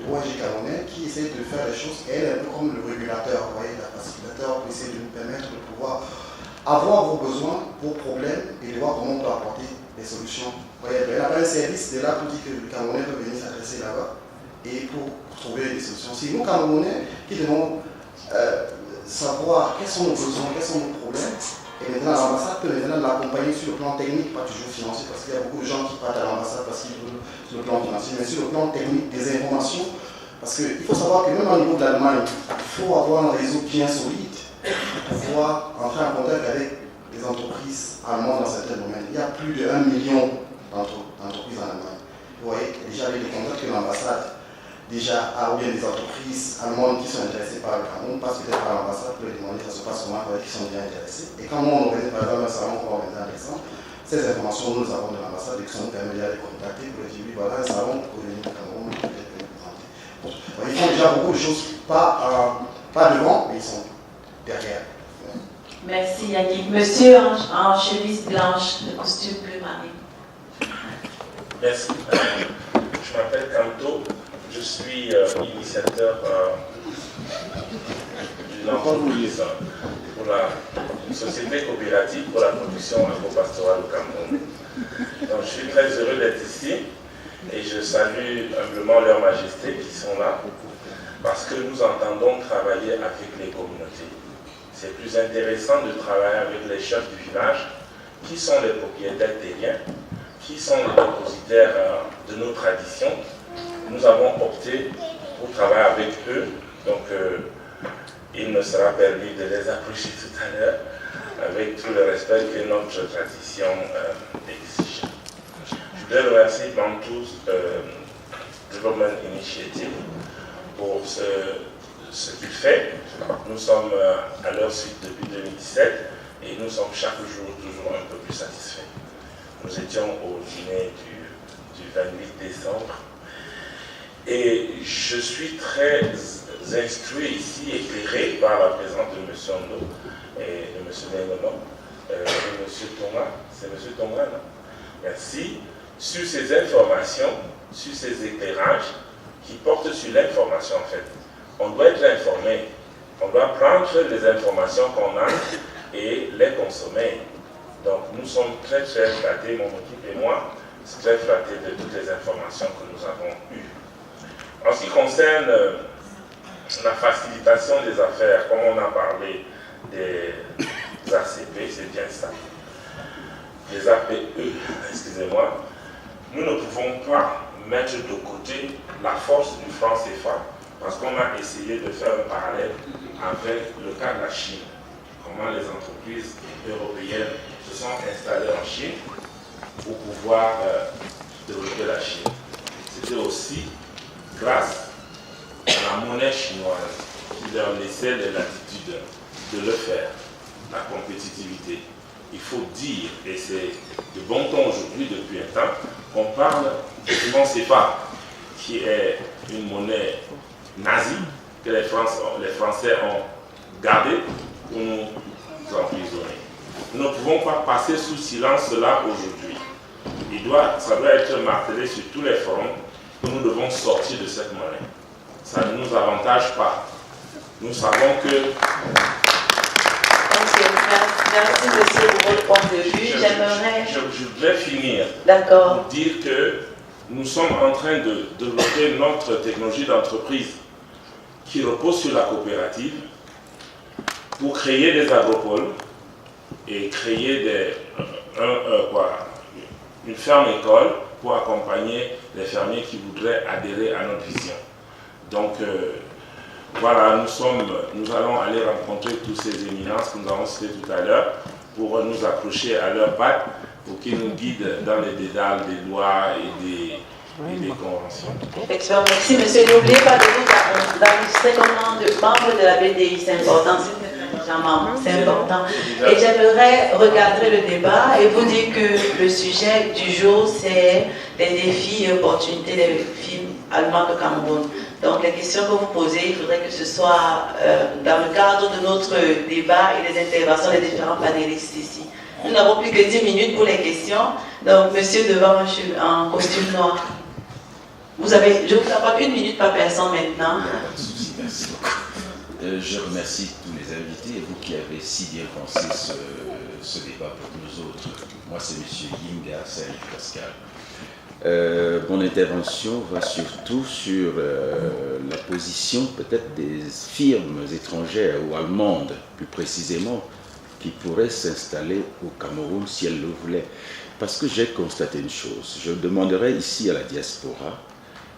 Speaker 14: d'ONG camerounais qui essayent de faire les choses. Elle est un peu comme le régulateur, vous voyez, le facilitateur pour essayer de nous permettre de pouvoir avoir vos besoins, vos problèmes et de voir comment on peut apporter des solutions. Vous voyez, elle n'a pas un service de là pour dire que le Camerounais peut venir s'adresser là-bas et pour trouver des solutions. C'est nous, Camerounais, qui devons savoir quels sont nos besoins, quels sont nos problèmes. Et maintenant, l'ambassade peut maintenant l'accompagner sur le plan technique, pas toujours financier, parce qu'il y a beaucoup de gens qui partent à l'ambassade parce qu'ils veulent sur le plan financier, mais sur le plan technique, des informations. Parce qu'il faut savoir que même au niveau de l'Allemagne, il faut avoir un réseau bien solide pour pouvoir entrer en contact avec des entreprises allemandes dans certains domaines. Il y a plus de 1 million d'entreprises en Allemagne. Vous voyez, déjà avec les contacts que l'ambassade déjà a, ou bien des entreprises allemandes qui sont intéressées par le Cameroun, passent peut-être par l'ambassade pour les demander, ça se passe souvent avec qui sont bien intéressés. Et quand on organise par exemple un salon qu'on va organiser en décembre, ces informations nous avons de l'ambassade et qui sont permis de les contacter pour les dire oui, voilà un salon pour venir au Cameroun, peut-être venir présenter. Bon. Ils font déjà beaucoup de choses, pas devant, mais ils sont derrière.
Speaker 1: Merci Yannick. Monsieur en chemise blanche, le costume bleu marine.
Speaker 19: Merci. Je m'appelle Kanto. Je suis initiateur d'une entreprise pour une société coopérative pour la production agro-pastorale au Cameroun. Donc, je suis très heureux d'être ici et je salue humblement Leur Majesté qui sont là parce que nous entendons travailler avec les communautés. C'est plus intéressant de travailler avec les chefs du village qui sont les propriétaires terriens, qui sont les dépositaires de nos traditions. Nous avons opté pour travailler avec eux, donc il me sera permis de les approcher tout à l'heure avec tout le respect que notre tradition exige. Je voudrais remercier Bantou Development Initiative pour ce qu'il fait. Nous sommes à leur suite depuis 2017 et nous sommes chaque jour toujours un peu plus satisfaits. Nous étions au dîner du 28 décembre. Et je suis très instruit ici, éclairé par la présence de M. Ondo et de M. Bengono et de M. Thomas. C'est M. Thomas, non? Merci. Sur ces informations, sur ces éclairages qui portent sur l'information en fait. On doit être informé. On doit prendre les informations qu'on a et les consommer. Donc nous sommes très très flattés, mon équipe et moi, très flattés de toutes les informations que nous avons eues. En ce qui concerne la facilitation des affaires, comme on a parlé des ACP, c'est bien ça. Les APE, excusez-moi, nous ne pouvons pas mettre de côté la force du franc CFA parce qu'on a essayé de faire un parallèle avec le cas de la Chine. Comment les entreprises européennes se sont installées en Chine pour pouvoir développer la Chine. C'était aussi grâce à la monnaie chinoise qui leur laissait les latitudes de le faire, la compétitivité. Il faut dire, et c'est de bon ton aujourd'hui depuis un temps, qu'on parle du franc CFA, qui est une monnaie nazie que les Français ont gardée pour nous emprisonner. Nous ne pouvons pas passer sous silence cela aujourd'hui. Ça doit être martelé sur tous les fronts que nous devons sortir de cette monnaie. Ça ne nous avantage pas. nous savons que...
Speaker 1: Merci monsieur pour votre point de vue.
Speaker 19: Je voudrais finir
Speaker 1: pour
Speaker 19: dire que nous sommes en train de développer notre technologie d'entreprise qui repose sur la coopérative pour créer des agropoles et créer une ferme-école pour accompagner les fermiers qui voudraient adhérer à notre vision. Donc voilà, nous allons aller rencontrer tous ces éminences que nous avons citées tout à l'heure pour nous accrocher à leurs pattes pour qu'ils nous guident dans les dédales des lois et des conventions.
Speaker 1: Effectivement, merci monsieur. N'oubliez pas de vous enregistrer comme membre de la BDI, c'est important. C'est important. Et j'aimerais recadrer le débat et vous dire que le sujet du jour, c'est les défis et opportunités des films allemands au Cameroun. Donc les questions que vous posez, il faudrait que ce soit dans le cadre de notre débat et des interventions des différents panélistes ici. Nous n'avons plus que 10 minutes pour les questions. Donc monsieur devant en costume noir. Je vous apporte 1 minute par personne maintenant.
Speaker 20: Pas de souci, merci beaucoup. Je remercie tous les invités et vous qui avez si bien pensé ce débat pour nous autres. Moi, c'est M. Yinga Saint-Pascal. Mon intervention va surtout sur la position peut-être des firmes étrangères ou allemandes, plus précisément, qui pourraient s'installer au Cameroun si elles le voulaient. Parce que j'ai constaté une chose. Je demanderais ici à la diaspora,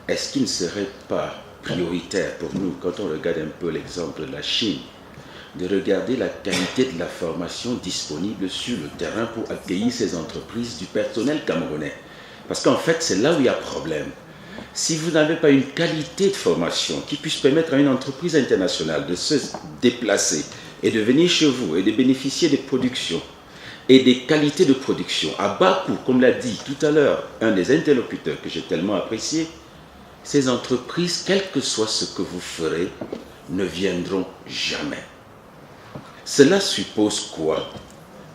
Speaker 20: est-ce qu'il ne serait pas prioritaire pour nous, quand on regarde un peu l'exemple de la Chine, de regarder la qualité de la formation disponible sur le terrain pour accueillir ces entreprises du personnel camerounais. Parce qu'en fait, c'est là où il y a problème. Si vous n'avez pas une qualité de formation qui puisse permettre à une entreprise internationale de se déplacer et de venir chez vous et de bénéficier des productions et des qualités de production à bas coût, comme l'a dit tout à l'heure un des interlocuteurs que j'ai tellement apprécié, ces entreprises, quel que soit ce que vous ferez, ne viendront jamais. Cela suppose quoi?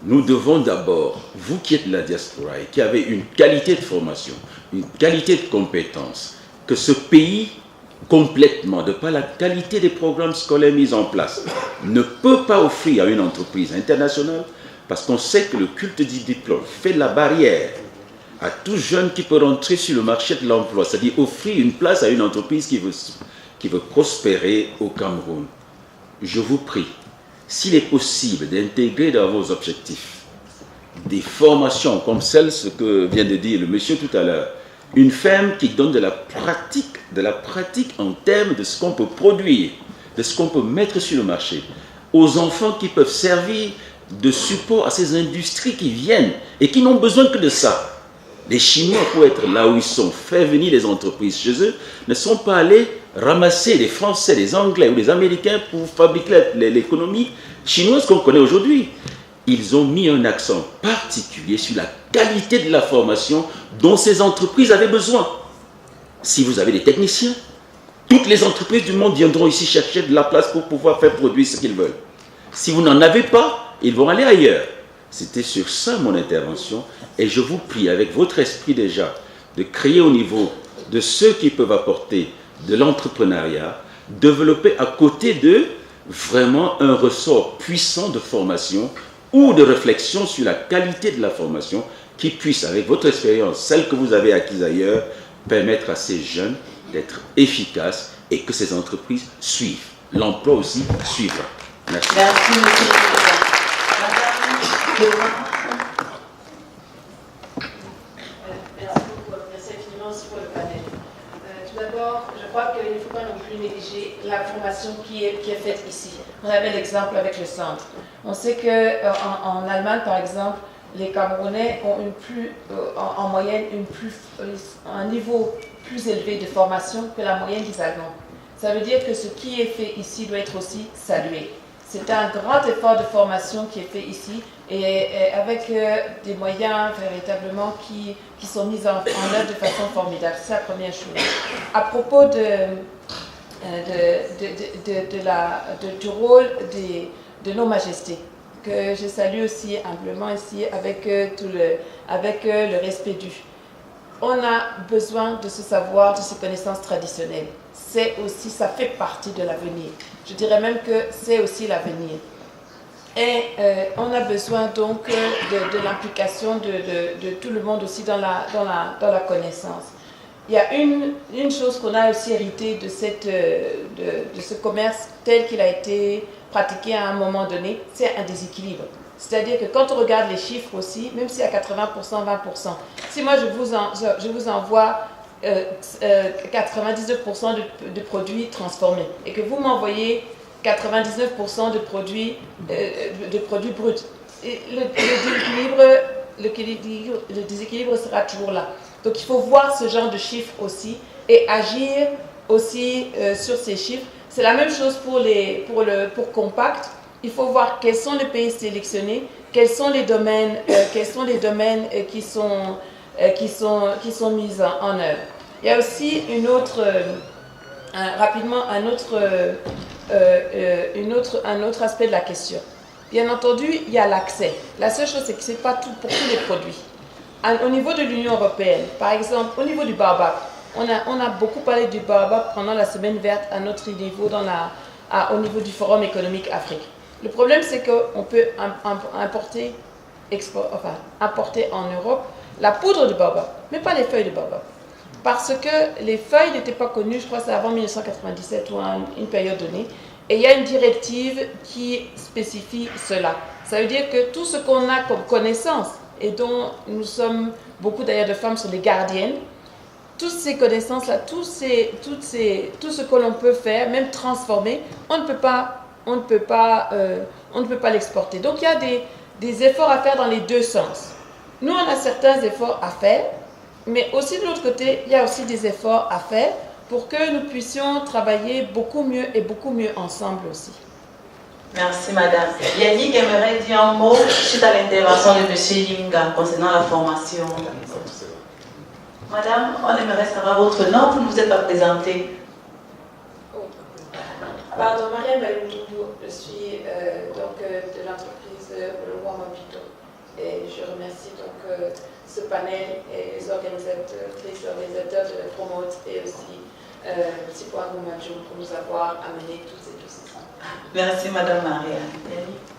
Speaker 20: Nous devons d'abord, vous qui êtes de la diaspora et qui avez une qualité de formation, une qualité de compétence, que ce pays, complètement, de par la qualité des programmes scolaires mis en place, ne peut pas offrir à une entreprise internationale, parce qu'on sait que le culte du diplôme fait la barrière à tout jeune qui peut rentrer sur le marché de l'emploi, c'est-à-dire offrir une place à une entreprise qui veut prospérer au Cameroun. Je vous prie, s'il est possible d'intégrer dans vos objectifs des formations comme celle, ce que vient de dire le monsieur tout à l'heure, une ferme qui donne de la pratique en termes de ce qu'on peut produire, de ce qu'on peut mettre sur le marché, aux enfants qui peuvent servir de support à ces industries qui viennent et qui n'ont besoin que de ça. Les Chinois, pour être là où ils sont, faire venir les entreprises chez eux, ne sont pas allés ramasser les Français, les Anglais ou les Américains pour fabriquer l'économie chinoise qu'on connaît aujourd'hui. Ils ont mis un accent particulier sur la qualité de la formation dont ces entreprises avaient besoin. Si vous avez des techniciens, toutes les entreprises du monde viendront ici chercher de la place pour pouvoir faire produire ce qu'ils veulent. Si vous n'en avez pas, ils vont aller ailleurs. C'était sur ça mon intervention et je vous prie avec votre esprit déjà de créer au niveau de ceux qui peuvent apporter de l'entrepreneuriat, développer à côté d'eux vraiment un ressort puissant de formation ou de réflexion sur la qualité de la formation qui puisse, avec votre expérience, celle que vous avez acquise ailleurs, permettre à ces jeunes d'être efficaces et que ces entreprises suivent. L'emploi aussi suivra. Merci.
Speaker 1: Merci, monsieur le Président.
Speaker 21: Merci beaucoup, merci infiniment aussi pour le panel. Tout d'abord, je crois qu'il ne faut pas non plus négliger la formation qui est faite ici. On avait l'exemple avec le centre. On sait qu'en Allemagne, par exemple, les Camerounais ont en moyenne un niveau plus élevé de formation que la moyenne des Allemands. Ça veut dire que ce qui est fait ici doit être aussi salué. C'est un grand effort de formation qui est fait ici et avec des moyens véritablement qui sont mis en œuvre de façon formidable. C'est la première chose. À propos du rôle de nos majestés, que je salue aussi humblement ici avec le respect dû. on a besoin de ce savoir, de ces connaissances traditionnelles. C'est aussi, ça fait partie de l'avenir. Je dirais même que c'est aussi l'avenir. Et on a besoin donc de l'implication de tout le monde aussi dans la connaissance. Il y a une chose qu'on a aussi hérité de ce commerce tel qu'il a été pratiqué à un moment donné, c'est un déséquilibre. C'est-à-dire que quand on regarde les chiffres aussi, même s'il y a 80%, 20%, si moi je vous envoie 99% de produits transformés et que vous m'envoyez 99% de produits bruts, et le déséquilibre sera toujours là. Donc il faut voir ce genre de chiffres aussi et agir aussi sur ces chiffres. C'est la même chose pour Compact. Il faut voir quels sont les pays sélectionnés, quels sont les domaines qui sont mis en œuvre. Il y a aussi un autre aspect de la question. Bien entendu, il y a l'accès. La seule chose, c'est que ce n'est pas tout pour tous les produits. Au niveau de l'Union européenne, par exemple, au niveau du baobab, on a beaucoup parlé du baobab pendant la semaine verte à notre niveau, au niveau du Forum économique Afrique. Le problème, c'est qu'on peut importer en Europe la poudre de baobab, mais pas les feuilles de baobab. Parce que les feuilles n'étaient pas connues, je crois que c'est avant 1997 ou à une période donnée. Et il y a une directive qui spécifie cela. Ça veut dire que tout ce qu'on a comme connaissance, et dont nous sommes, beaucoup d'ailleurs de femmes sont des gardiennes, toutes ces connaissances-là, tout ce que l'on peut faire, même transformer, on ne peut pas l'exporter. Donc il y a des efforts à faire dans les deux sens. Nous, on a certains efforts à faire, mais aussi de l'autre côté, il y a aussi des efforts à faire pour que nous puissions travailler beaucoup mieux et beaucoup mieux ensemble aussi.
Speaker 1: Merci Madame. Yannick aimerait dire un mot suite à l'intervention de M. Yinga concernant la formation. Madame, on aimerait savoir votre nom, vous ne vous êtes pas présentée.
Speaker 21: Pardon, Mariam Balmoudou, je suis de l'entreprise Le Roi Mapito. Et je remercie donc ce panel et les organisatrices, organisateurs de la promote et aussi Sipouangou Madjoum pour nous avoir amené tous et tous ensemble.
Speaker 1: Merci Madame Maria.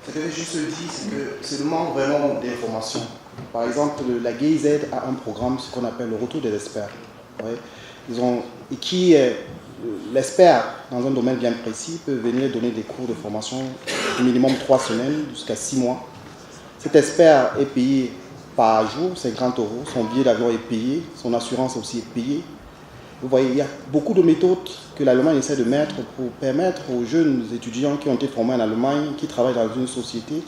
Speaker 16: Ce que je juste dis, c'est que c'est le manque vraiment d'informations. Par exemple, la GIZ a un programme, ce qu'on appelle le retour des experts. Ouais. L'expert, dans un domaine bien précis, peut venir donner des cours de formation au minimum 3 semaines jusqu'à 6 mois. Cet expert est payé par jour, 50 €, son billet d'avion est payé, son assurance aussi est payée. Vous voyez, il y a beaucoup de méthodes que l'Allemagne essaie de mettre pour permettre aux jeunes étudiants qui ont été formés en Allemagne, qui travaillent dans une société,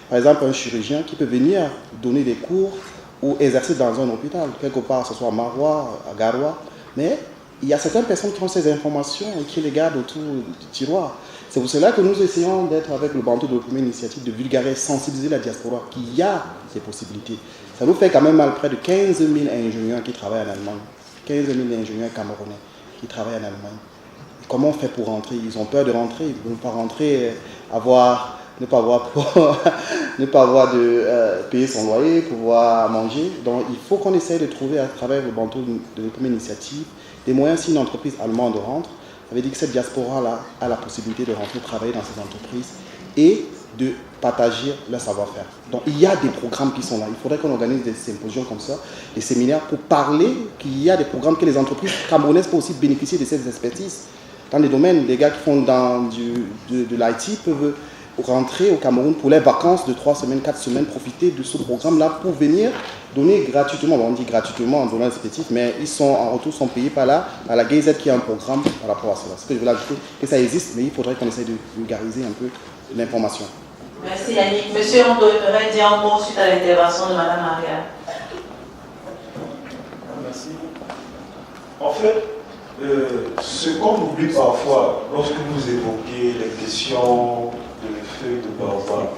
Speaker 16: par exemple un chirurgien qui peut venir donner des cours ou exercer dans un hôpital, quelque part, que ce soit à Marois, à Garoua, mais il y a certaines personnes qui ont ces informations et qui les gardent autour du tiroir. C'est pour cela que nous essayons d'être avec le Bantou de la première initiative, de vulgariser, sensibiliser la diaspora, qu'il y a ces possibilités. Ça nous fait quand même près de 15 000 ingénieurs qui travaillent en Allemagne, 15 000 ingénieurs camerounais qui travaillent en Allemagne. Et comment on fait pour rentrer? Ils ont peur de rentrer, ils ne veulent pas rentrer, ne pas avoir de payer son loyer, pouvoir manger. Donc il faut qu'on essaye de trouver à travers le Bantou de la première initiative des moyens si une entreprise allemande rentre. Ça veut dire que cette diaspora-là a la possibilité de rentrer travailler dans ces entreprises et de partager leur savoir-faire. Donc il y a des programmes qui sont là. Il faudrait qu'on organise des symposiums comme ça, des séminaires pour parler qu'il y a des programmes que les entreprises camerounaises peuvent aussi bénéficier de ces expertises. Dans des domaines, les gars qui font de l'IT peuvent rentrer au Cameroun pour les vacances de 3 semaines, 4 semaines, profiter de ce programme-là pour venir donner gratuitement, on dit gratuitement en donnant respectif, mais ils sont en retour sont payés par la GIZ qui a un programme par rapport à cela. Ce que je veux ajouter, que ça existe, mais il faudrait qu'on essaye de vulgariser un peu l'information.
Speaker 1: Merci Yannick. Monsieur Rondo aimerait dire un mot suite à l'intervention de Mme Maria.
Speaker 11: Merci. En fait, ce qu'on oublie parfois lorsque vous évoquez les questions de feuilles de baobab,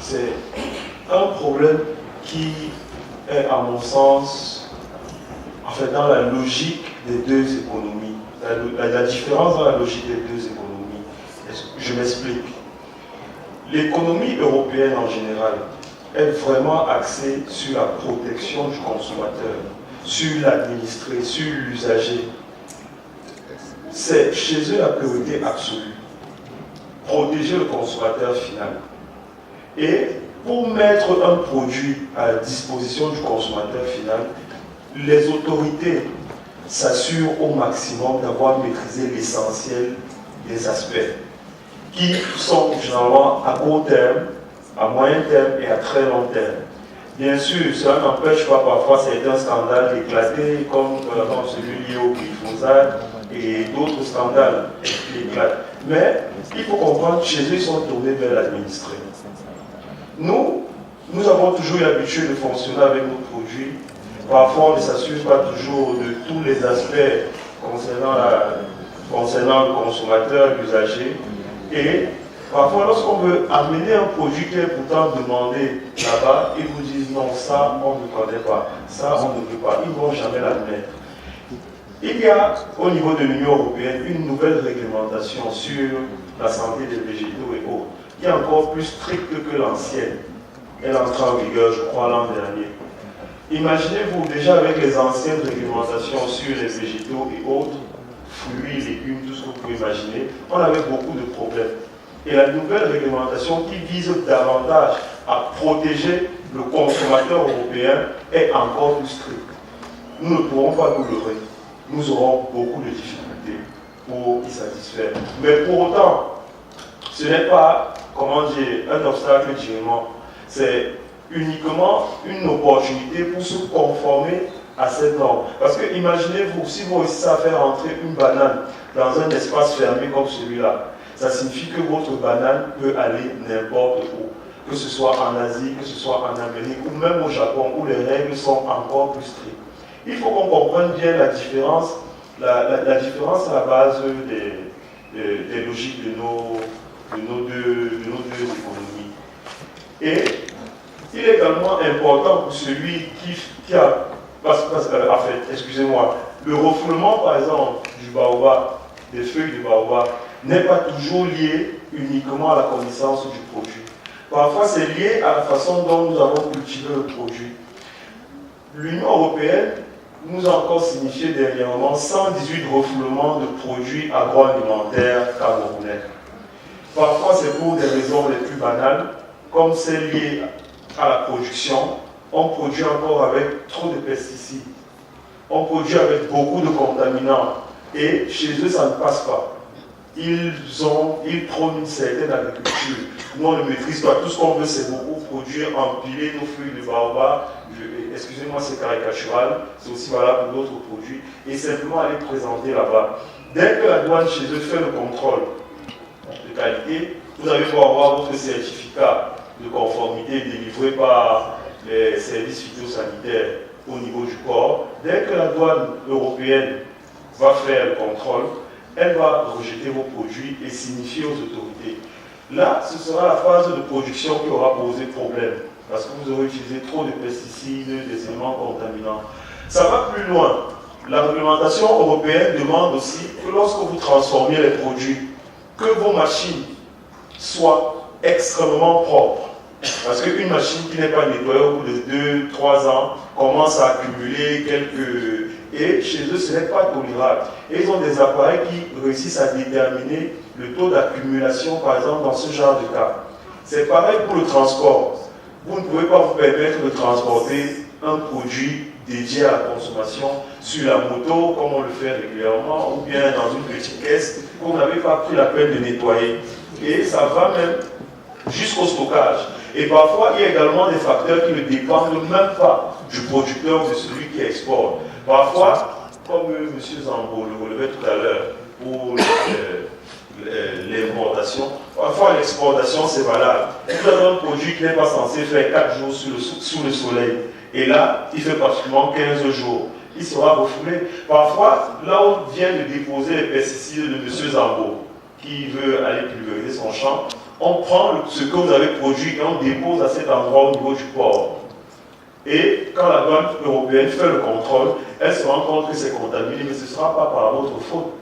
Speaker 11: c'est un problème qui est, à mon sens, en fait, dans la logique des deux économies. La différence dans la logique des deux économies, je m'explique. L'économie européenne en général est vraiment axée sur la protection du consommateur. sur l'administré, sur l'usager. C'est chez eux la priorité absolue. Protéger le consommateur final. Et pour mettre un produit à la disposition du consommateur final, les autorités s'assurent au maximum d'avoir maîtrisé l'essentiel des aspects qui sont généralement à court terme, à moyen terme et à très long terme. Bien sûr, cela n'empêche pas parfois certains scandales d'éclater, comme celui lié au glyphosate et d'autres scandales qui éclatent. Mais il faut comprendre que chez eux, ils sont tournés vers l'administré. Nous avons toujours eu l'habitude de fonctionner avec nos produits. Parfois, on ne s'assure pas toujours de tous les aspects concernant le consommateur, l'usager. Et parfois, lorsqu'on veut amener un produit qui est pourtant demandé là-bas, ils vous disent non, ça, on ne connaît pas, ça, on ne veut pas. Ils ne vont jamais l'admettre. Il y a, au niveau de l'Union européenne, une nouvelle réglementation sur la santé des végétaux et autres, qui est encore plus stricte que l'ancienne. Elle entre en vigueur, je crois, l'an dernier. Imaginez-vous, déjà avec les anciennes réglementations sur les végétaux et autres, fruits, légumes, tout ce que vous pouvez imaginer, on avait beaucoup de problèmes. Et la nouvelle réglementation qui vise davantage à protéger le consommateur européen est encore plus stricte. Nous ne pourrons pas nous leurrer. Nous aurons beaucoup de difficultés pour y satisfaire. Mais pour autant, ce n'est pas, comment dire, un obstacle directement. C'est uniquement une opportunité pour se conformer à cette norme. Parce que imaginez-vous, si vous réussissez à faire entrer une banane dans un espace fermé comme celui-là, ça signifie que votre banane peut aller n'importe où. Que ce soit en Asie, que ce soit en Amérique, ou même au Japon, où les règles sont encore plus strictes. Il faut qu'on comprenne bien la différence à la base des logiques de nos deux économies. Et il est également important pour celui qui a... excusez-moi, le refoulement, par exemple, du baobab, des feuilles de baobab, n'est pas toujours lié uniquement à la connaissance du produit. Parfois, c'est lié à la façon dont nous avons cultivé le produit. L'Union européenne nous a encore signifié dernièrement 118 refoulements de produits agroalimentaires camerounais. Parfois, c'est pour des raisons les plus banales, comme c'est lié à la production. On produit encore avec trop de pesticides. On produit avec beaucoup de contaminants. Et chez eux, ça ne passe pas. Ils prônent une certaine agriculture. Nous, on ne maîtrise pas. Tout ce qu'on veut, c'est beaucoup produire, empiler nos feuilles de baobab. Excusez-moi, c'est caricatural. C'est aussi valable pour d'autres produits. Et simplement aller présenter là-bas. Dès que la douane chez eux fait le contrôle de qualité, vous allez pouvoir avoir votre certificat de conformité délivré par les services phytosanitaires au niveau du port. Dès que la douane européenne va faire le contrôle, elle va rejeter vos produits et signifier aux autorités. Là, ce sera la phase de production qui aura posé problème, parce que vous aurez utilisé trop de pesticides, des éléments contaminants. Ça va plus loin. La réglementation européenne demande aussi que lorsque vous transformez les produits, que vos machines soient extrêmement propres. Parce qu'une machine qui n'est pas nettoyée au bout de 2-3 ans commence à accumuler quelques... Et chez eux, ce n'est pas tolérable. Et ils ont des appareils qui réussissent à déterminer le taux d'accumulation, par exemple, dans ce genre de cas. C'est pareil pour le transport. Vous ne pouvez pas vous permettre de transporter un produit dédié à la consommation sur la moto, comme on le fait régulièrement, ou bien dans une petite caisse que vous n'avez pas pris la peine de nettoyer. Et ça va même jusqu'au stockage. Et parfois, il y a également des facteurs qui ne dépendent même pas du producteur ou de celui qui exporte. Parfois, comme M. Zambo le relevait tout à l'heure, pour l'importation, parfois l'exportation c'est valable. Vous avez un produit qui n'est pas censé faire 4 jours sous le soleil. Et là, il fait pratiquement 15 jours. Il sera refoulé. Parfois, là où vient de déposer les pesticides de M. Zambo, qui veut aller pulvériser son champ, on prend ce que vous avez produit et on dépose à cet endroit au niveau du port. Et quand la douane européenne fait le contrôle, elle se rend compte que c'est contaminé, mais ce ne sera pas par votre faute.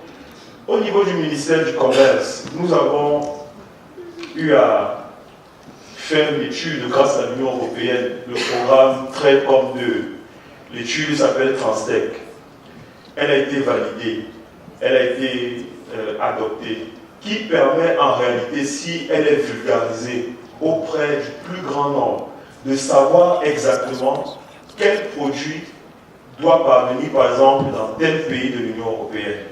Speaker 11: Au niveau du ministère du Commerce, nous avons eu à faire une étude grâce à l'Union européenne, le programme TRADECOM 2. L'étude s'appelle Transtech. Elle a été validée, elle a été adoptée, qui permet en réalité, si elle est vulgarisée auprès du plus grand nombre, de savoir exactement quel produit doit parvenir, par exemple, dans tel pays de l'Union européenne.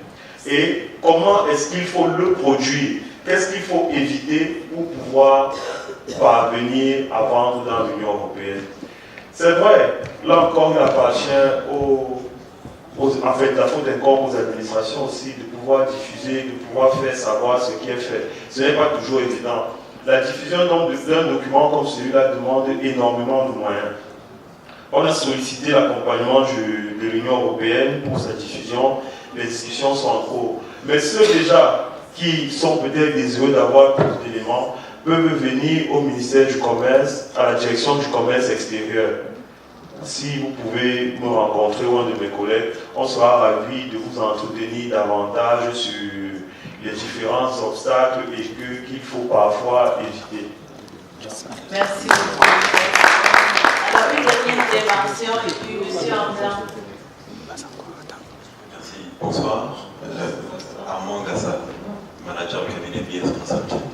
Speaker 11: Et comment est-ce qu'il faut le produire, qu'est-ce qu'il faut éviter pour pouvoir parvenir à vendre dans l'Union européenne. C'est vrai, là encore, il appartient en fait, la faute incombe aux administrations aussi de pouvoir diffuser, de pouvoir faire savoir ce qui est fait. Ce n'est pas toujours évident. La diffusion d'un document comme celui-là demande énormément de moyens. On a sollicité l'accompagnement de l'Union européenne pour sa diffusion. Les discussions sont en cours. Mais ceux déjà qui sont peut-être désireux d'avoir plus d'éléments peuvent venir au ministère du Commerce, à la direction du commerce extérieur. Si vous pouvez me rencontrer ou un de mes collègues, on sera ravis de vous entretenir davantage sur les différents obstacles et qu'il faut parfois éviter.
Speaker 1: Merci beaucoup. Alors, une dernière intervention et puis M. Andan.
Speaker 4: Merci. Bonsoir. Armand Gassa, manager du cabinet BS Consulting.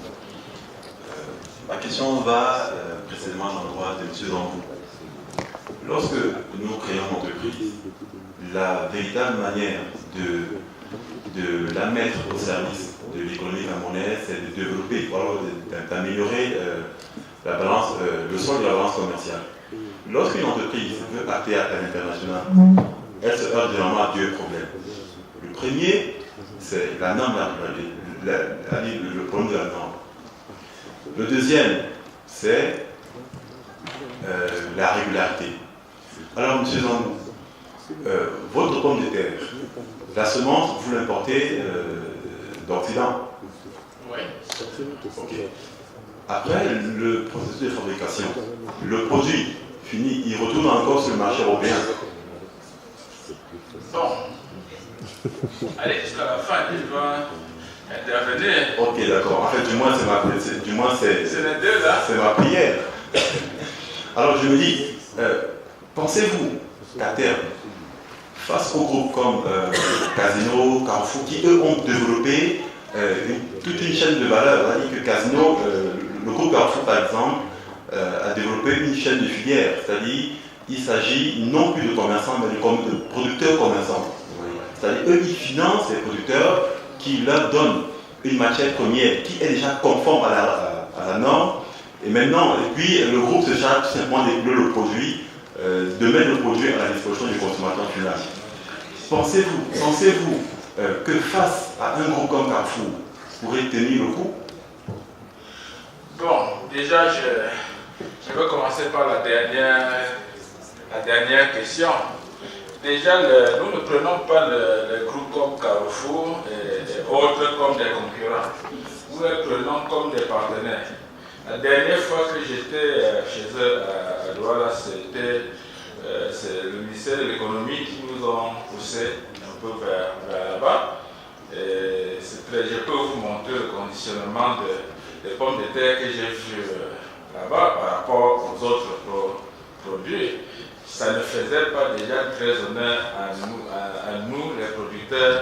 Speaker 4: Ma question va précisément à l'endroit de M. Zambou. Lorsque nous créons une entreprise, la véritable manière de la mettre au service de l'économie camerounaise, c'est de développer, d'améliorer la balance, le solde de la balance commerciale. Lorsqu'une entreprise veut acter à l'international, elle se heurte généralement à deux problèmes. Le premier, c'est la norme, le problème de la norme. Le deuxième, c'est la régularité. Alors, M. Zambou, votre pomme de terre, la semence, vous l'importez d'Occident?
Speaker 10: Oui.
Speaker 4: Ok. Après le processus de fabrication, le produit fini, il retourne encore sur le marché européen.
Speaker 10: Bon. Allez, jusqu'à la fin, il va intervenir.
Speaker 4: Ok, d'accord. En fait, du moins, c'est ma prière. Alors, je me dis, pensez-vous qu'à terme, face aux groupes comme Casino, Carrefour, qui eux ont développé toute une chaîne de valeur, c'est-à-dire que Casino, le groupe Carrefour par exemple, a développé une chaîne de filière, c'est-à-dire il s'agit non plus de commerçants, mais de producteurs commerçants. C'est-à-dire eux, ils financent les producteurs qui leur donnent une matière première qui est déjà conforme à la norme. Et maintenant, puis le groupe se charge tout simplement d'écouler le produit, de mettre le produit à la disposition du consommateur final. Pensez-vous que face à un groupe comme Carrefour, vous pourrez tenir le coup?
Speaker 10: Bon, déjà, je vais commencer par la dernière question. Déjà, nous ne prenons pas les groupes comme Carrefour et autres comme des concurrents. Nous les prenons comme des partenaires. La dernière fois que j'étais chez eux à Douala, c'est le ministère de l'économie qui nous a poussé un peu vers là-bas. Je peux vous montrer le conditionnement des pommes de terre que j'ai vu là-bas par rapport aux autres produits. Ça ne faisait pas déjà très honneur à nous les producteurs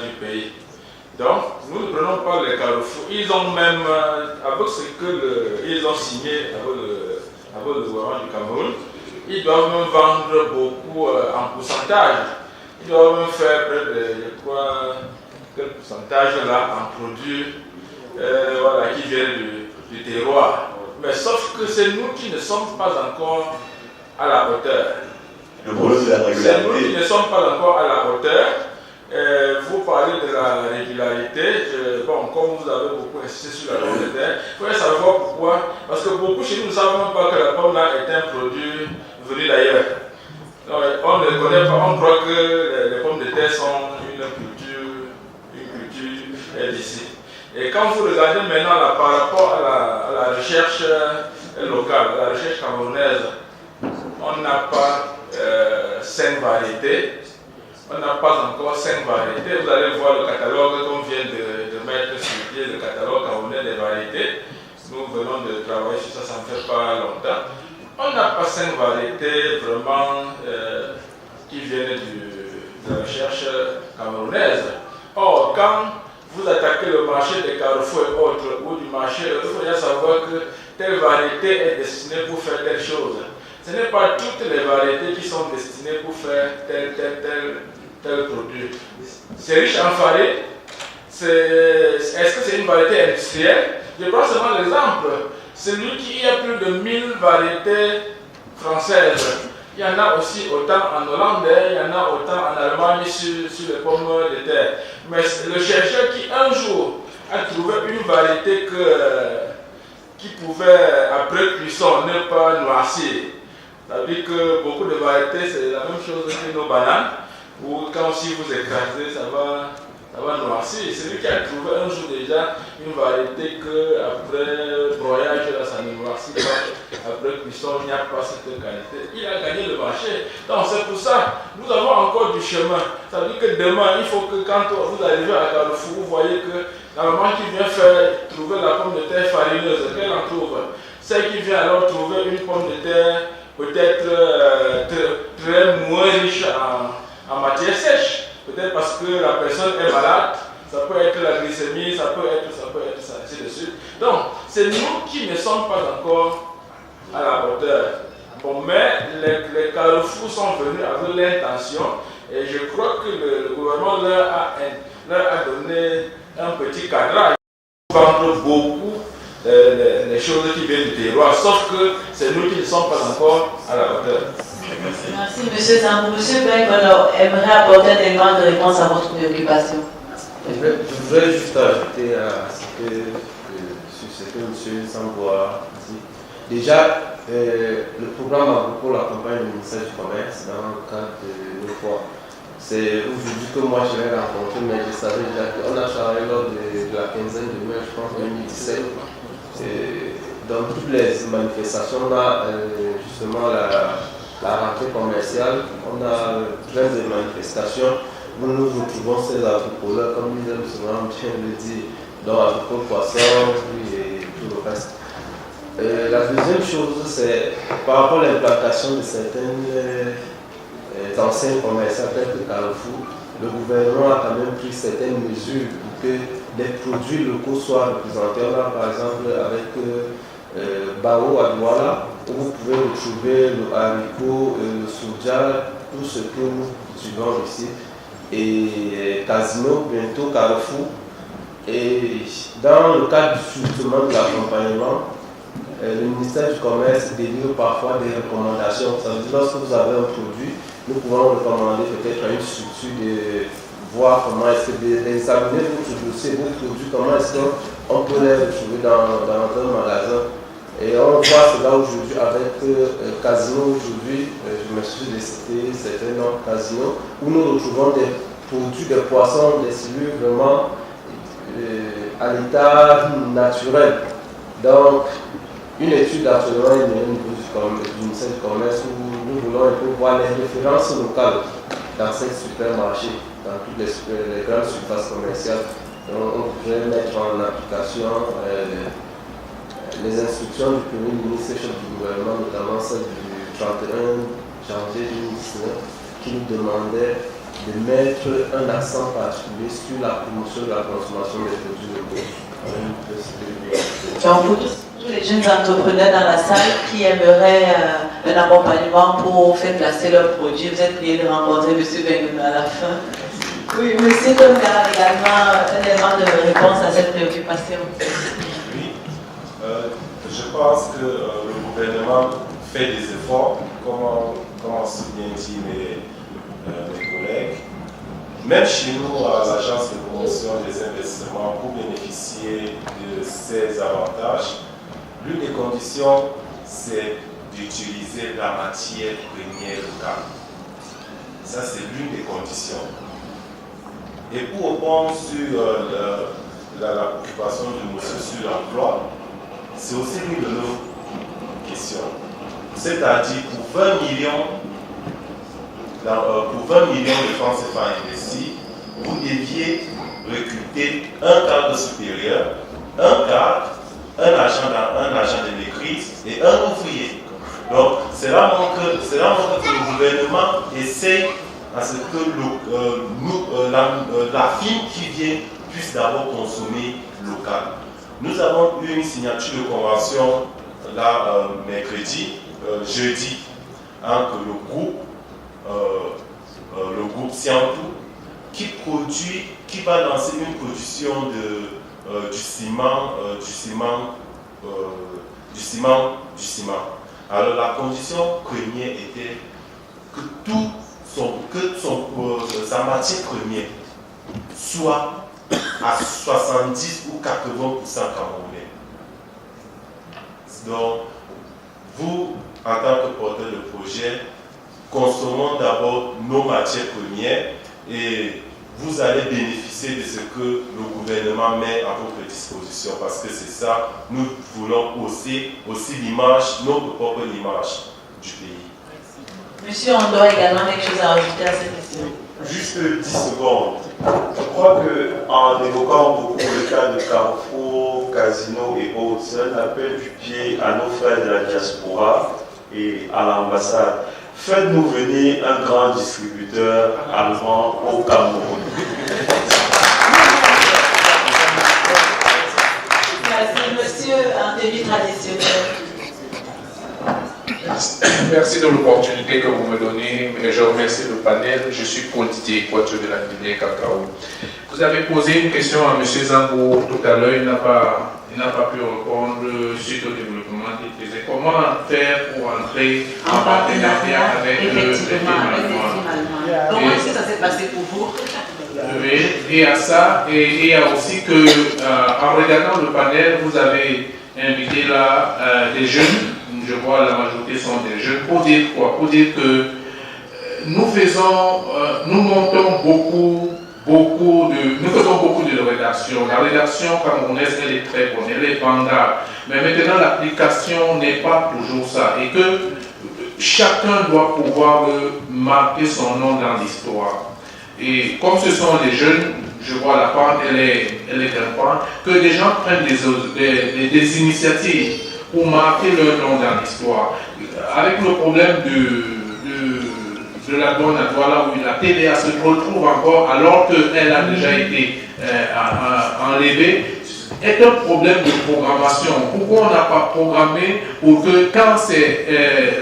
Speaker 10: du pays. Donc, nous ne prenons pas les Carrefour. Ils ont même, avec ce qu'ils ont signé avec le gouvernement du Cameroun, ils doivent même vendre beaucoup en pourcentage. Ils doivent même faire près de, je crois, quel pourcentage là en produits qui viennent du terroir. Mais sauf que c'est nous qui ne sommes pas encore à la hauteur.
Speaker 4: Le problème de la régularité.
Speaker 10: C'est nous qui ne sommes pas encore à la hauteur. Vous parlez de la régularité. Comme vous avez beaucoup insisté sur la pomme de terre, il faut savoir pourquoi. Parce que beaucoup chez nous ne savent même pas que la pomme là est un produit venu d'ailleurs. On ne connaît pas, on croit que les pommes de terre sont une culture d'ici. Et quand vous regardez maintenant là, par rapport à la recherche locale, la recherche camerounaise, on n'a pas 5 variétés. On n'a pas encore 5 variétés. Vous allez voir le catalogue qu'on vient de mettre sur pied, le catalogue camerounais des variétés. Nous venons de travailler sur ça, ça ne fait pas longtemps. On n'a pas 5 variétés vraiment qui viennent de la recherche camerounaise. Or, quand vous attaquez le marché des carrefours et autres, ou du marché, il faut bien savoir que telle variété est destinée pour faire telle chose. Ce n'est pas toutes les variétés qui sont destinées pour faire tel produit. C'est riche en farine. Est-ce que c'est une variété industrielle? Je prends seulement l'exemple. Celui qui a plus de 1000 variétés françaises. Il y en a aussi autant en hollandais, il y en a autant en Allemagne sur les pommes de terre. Mais le chercheur qui un jour a trouvé une variété qui pouvait, après cuisson, ne pas noircir. C'est-à-dire que beaucoup de variétés, c'est la même chose que nos bananes, où quand si vous écrasez, ça va noircir. C'est lui qui a trouvé un jour déjà une variété que après broyage, là, ça ne noircit pas. Après cuisson, il n'y a pas cette qualité. Il a gagné le marché. Donc c'est pour ça, nous avons encore du chemin. Ça veut dire que demain, il faut que quand vous arrivez à Carrefour, vous voyez que la maman qui vient trouver la pomme de terre farineuse, qu'elle en trouve. Celle qui vient alors trouver une pomme de terre peut-être très moins riche en matière sèche. Peut-être parce que la personne est malade, ça peut être la glycémie, ça peut être ça, ainsi de suite. Donc, c'est nous qui ne sommes pas encore à la hauteur. Bon, mais les carrefours sont venus avec l'intention, et je crois que le gouvernement leur a donné un petit cadrage pour vendre beaucoup les choses qui viennent du terroir, sauf que c'est nous qui ne sommes pas encore à la hauteur.
Speaker 1: Merci, M. Zambou. M. Bengono aimerait apporter un élément de réponse à votre préoccupation.
Speaker 13: Je voudrais juste ajouter sur ce que M. Zambou a dit. Déjà, le programme Agricole accompagne le ministère du Commerce dans le cadre de l'EFOA. C'est aujourd'hui que moi je l'ai rencontré, mais je savais déjà qu'on a travaillé lors de la quinzaine de mai, je pense, 2017. Dans toutes les manifestations, on a justement la rentrée commerciale, on a plein de manifestations où nous retrouvons ces agriculteurs, comme ils aiment souvent bien le dire, dans agricole poisson et tout le reste. La deuxième chose, c'est par rapport à l'implantation de certaines enseignes commerciales telles que Carrefour, le gouvernement a quand même pris certaines mesures pour que des produits locaux soient représentés. On a par exemple avec Bao à Douala, où vous pouvez retrouver le haricot, le soja, tout ce que nous cultivons ici. Et Casino, bientôt Carrefour. Et dans le cadre du soutien de l'accompagnement, le ministère du Commerce délivre parfois des recommandations. Ça veut dire lorsque vous avez un produit, nous pouvons recommander peut-être à une structure de voir comment est-ce que d'examiner votre dossier, vos produits, comment est-ce qu'on peut les retrouver dans un magasin. Et on voit cela aujourd'hui avec Casino. Aujourd'hui, je me suis décidé certains noms Casino, où nous retrouvons des produits, des poissons, des cellules vraiment à l'état naturel. Donc, une étude actuellement est menée au niveau du ministère du Commerce où nous voulons un peu voir les références locales dans ces supermarchés, dans toutes les grandes surfaces commerciales. On pourrait mettre en application les instructions du Premier ministre et chef du gouvernement, notamment celle du 31 janvier 2019, qui nous demandait de mettre un accent particulier sur la promotion de la consommation des produits locaux.
Speaker 1: Donc, pour tous les jeunes entrepreneurs dans la salle qui aimeraient un accompagnement pour faire placer leurs produits, vous êtes priés de rencontrer M. Bengono à la fin. Oui, M. Tonga a également un élément de réponse à cette préoccupation.
Speaker 12: Oui, je pense que le gouvernement fait des efforts, comme ont si bien dit mes collègues. Même chez nous, à l'Agence de promotion des investissements, pour bénéficier de ces avantages, l'une des conditions, c'est d'utiliser la matière première locale. Ça, c'est l'une des conditions. Et pour répondre sur la préoccupation de monsieur sur l'emploi, c'est aussi l'une de nos questions. C'est-à-dire, pour 20 millions de francs CFA investis, vous deviez recruter un cadre supérieur, un cadre, un agent de maîtrise et un ouvrier. Donc, c'est là que le gouvernement essaie à ce que la firme qui vient puisse d'abord consommer local. Nous avons eu une signature de convention là, jeudi, entre le groupe Siantou, qui va lancer une production du ciment. Alors la condition première était que sa matière première soit à 70 ou 80% camerounais. Donc, vous, en tant que porteur de projet, consommons d'abord nos matières premières et vous allez bénéficier de ce que le gouvernement met à votre disposition, parce que c'est ça, nous voulons aussi l'image, notre propre image du pays.
Speaker 1: Monsieur, on doit également quelque chose à ajouter à cette question.
Speaker 11: Juste 10 secondes. Je crois qu'en évoquant beaucoup le cas de Carrefour, Casino et autres, c'est un appel du pied à nos frères de la diaspora et à l'ambassade. Faites-nous venir un grand distributeur allemand au Cameroun.
Speaker 1: Merci, monsieur, un début traditionnel.
Speaker 3: Merci de l'opportunité que vous me donnez. Je remercie le panel. Je suis Paul Didier, Quatuor de la Guinée Cacao. Vous avez posé une question à M. Zango tout à l'heure. Il n'a pas pu répondre suite au développement qu'il faisait. Comment faire pour entrer en partenariat avec le film allemand?
Speaker 1: Comment est-ce que ça s'est passé pour vous?
Speaker 3: Oui, et à ça, et il y a aussi que, en regardant le panel, vous avez invité là des jeunes. Je vois la majorité sont des jeunes. Pour dire quoi? Pour dire que nous montons beaucoup nous faisons beaucoup de rédaction. La rédaction camerounaise, elle est très bonne, elle est vendable. Mais maintenant, l'application n'est pas toujours ça. Et que chacun doit pouvoir marquer son nom dans l'histoire. Et comme ce sont des jeunes, je vois la pente, elle est grimpante, que des gens prennent des initiatives pour marquer leur nom dans l'histoire. Avec le problème de la douane à Douala, où la TVA se retrouve encore alors qu'elle a déjà été enlevée, est un problème de programmation. Pourquoi on n'a pas programmé pour que quand c'est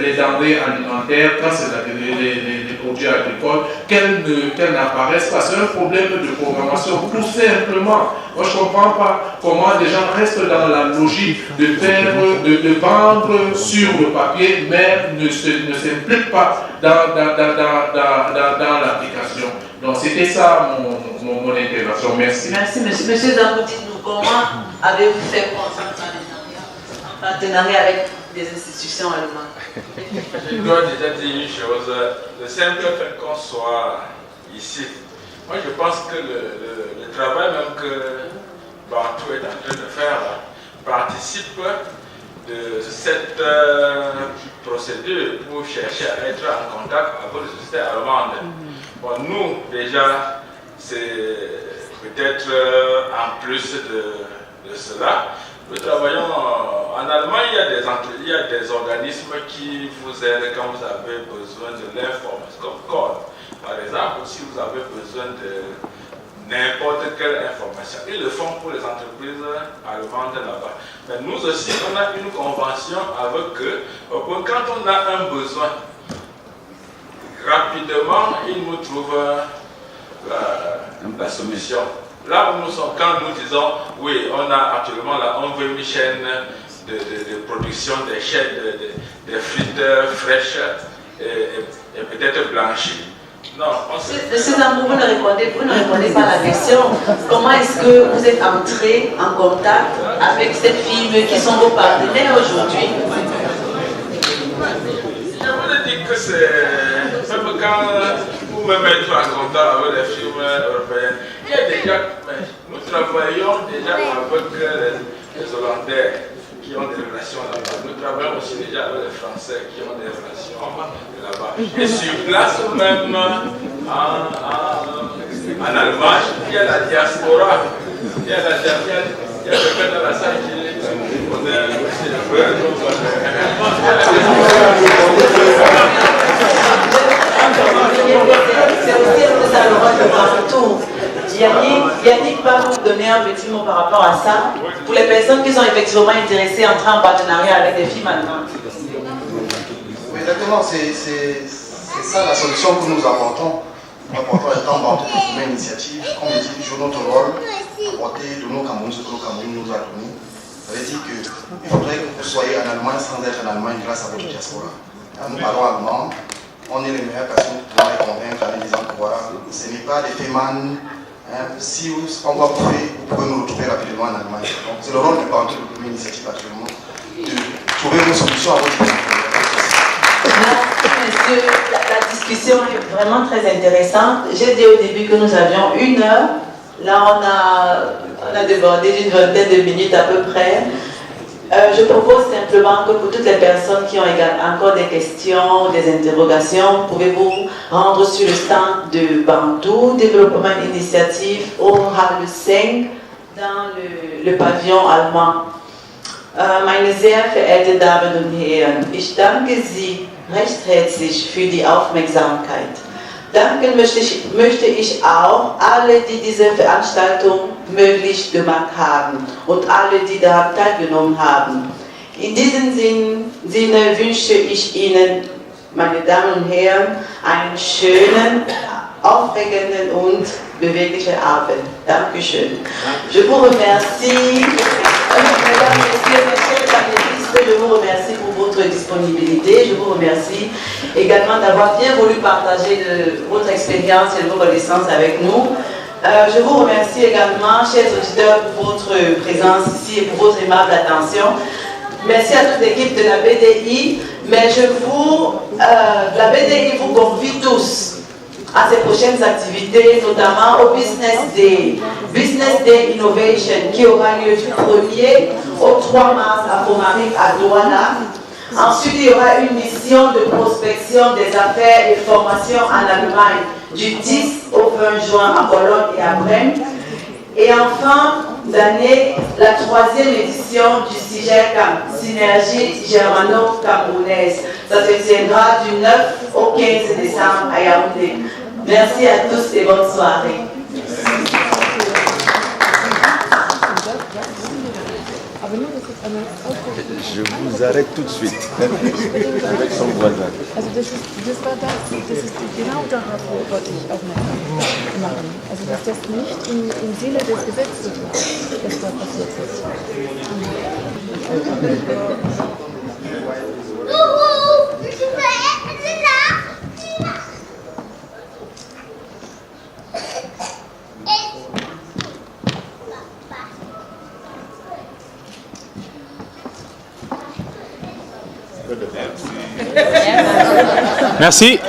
Speaker 3: les denrées alimentaires, quand c'est les produits agricoles, qu'elles n'apparaissent pas? C'est un problème de programmation, tout simplement. Moi, je ne comprends pas comment les gens restent dans la logique de vendre sur le papier, mais ne s'impliquent pas dans l'application. Donc, c'était ça mon intervention. Merci.
Speaker 1: Merci, monsieur. Monsieur Zango, dites-nous, comment avez-vous fait en partenariat avec des institutions allemandes?
Speaker 10: Je dois déjà dire une chose. Le simple fait qu'on soit ici, moi je pense que le travail même que Bantou est en train de faire participe de cette procédure pour chercher à être en contact avec les sociétés allemandes. Bon, nous, déjà, c'est peut-être en plus de cela, nous travaillons en Allemagne, il y a des organismes qui vous aident quand vous avez besoin de l'information, comme CODE. Par exemple, si vous avez besoin de n'importe quelle information, ils le font pour les entreprises allemandes là-bas. Mais nous aussi, on a une convention avec eux, quand on a un besoin, rapidement, ils nous trouvent la solution. Là où nous sommes, quand nous disons, oui, on a actuellement là, on veut une chaîne de production des chaînes de frites fraîches et peut-être blanchies. Non,
Speaker 1: Monsieur Zango, vous ne répondez pas à la question. Comment est-ce que vous êtes entré en contact avec cette firme qui sont vos partenaires aujourd'hui?
Speaker 10: Je voulais dire que c'est même quand vous me mettez en contact avec les firmes européennes, il y a déjà, nous travaillons déjà avec les Hollandais qui ont des relations là-bas. Nous travaillons aussi déjà avec les Français qui ont des relations là-bas. Et sur place même, en Allemagne, il y a la diaspora. Il y a quelqu'un dans la salle qui est
Speaker 1: C'est aussi ça le rôle de Bantou. Yannick va vous donner un petit mot par rapport à ça. Pour les personnes qui sont effectivement intéressées à entrer en partenariat avec des filles maintenant.
Speaker 14: Oui, exactement, c'est ça la solution que nous apportons. Nous apportons étant Bantou pour trouver une initiative. Comme je dis, jouer notre rôle, apporter de nos Cameroun ce que le Cameroun nous a donné. Ça veut dire qu'il faudrait que vous soyez en Allemagne sans être en Allemagne grâce à votre diaspora. Nous parlons allemand. On est les meilleures personnes pour pouvoir les convaincre en disant que voilà, ce n'est pas des fémanes. Si on va bouffer, vous pouvez nous retrouver rapidement en Allemagne. Donc c'est le rôle de Bantou, de première initiative actuellement, de trouver une solution à votre problème.
Speaker 1: Merci, monsieur. La discussion est vraiment très intéressante. J'ai dit au début que nous avions 1 heure. Là, on a débordé d'une vingtaine de minutes à peu près. Je propose simplement que pour toutes les personnes qui ont encore des questions, des interrogations, pouvez-vous rendre sur le stand de Bantou, Développement Initiative, au Hall 5, dans le pavillon allemand. Meine sehr verehrten Damen und Herren, ich danke Sie recht herzlich für die Aufmerksamkeit. Danken möchte ich auch alle, die diese Veranstaltung möglich gemacht haben und alle, die daran teilgenommen haben. In diesem Sinne wünsche ich Ihnen, meine Damen und Herren, einen schönen, aufregenden und beweglichen Abend. Dankeschön. Je vous remercie, mesdames, messieurs, mes chers panélistes, je vous remercie pour votre disponibilité. Je vous remercie également d'avoir bien voulu partager votre expérience et vos connaissances avec nous. Je vous remercie également, chers auditeurs, pour votre présence ici et pour votre aimable attention. Merci à toute l'équipe de la BDI, mais la BDI vous convie tous à ses prochaines activités, notamment au Business Day Innovation, qui aura lieu du 1er au 3 mars à Fomaric à Douala. Ensuite, il y aura une mission de prospection des affaires et formation en Allemagne du 10 au 20 juin à Cologne et à Brême. Et enfin, la 3e édition du CIGER Synergie Germano-Camerounaise. Ça se tiendra du 9 au 15 décembre à Yaoundé. Merci à tous et bonne soirée.
Speaker 20: Je vous arrête tout de suite avec son voisin.
Speaker 6: Also das ist genau darauf wollte ich aufmerksam machen. Also dass das nicht im Sinne des Gesetzes war, dass da passiert ist.
Speaker 22: Merci.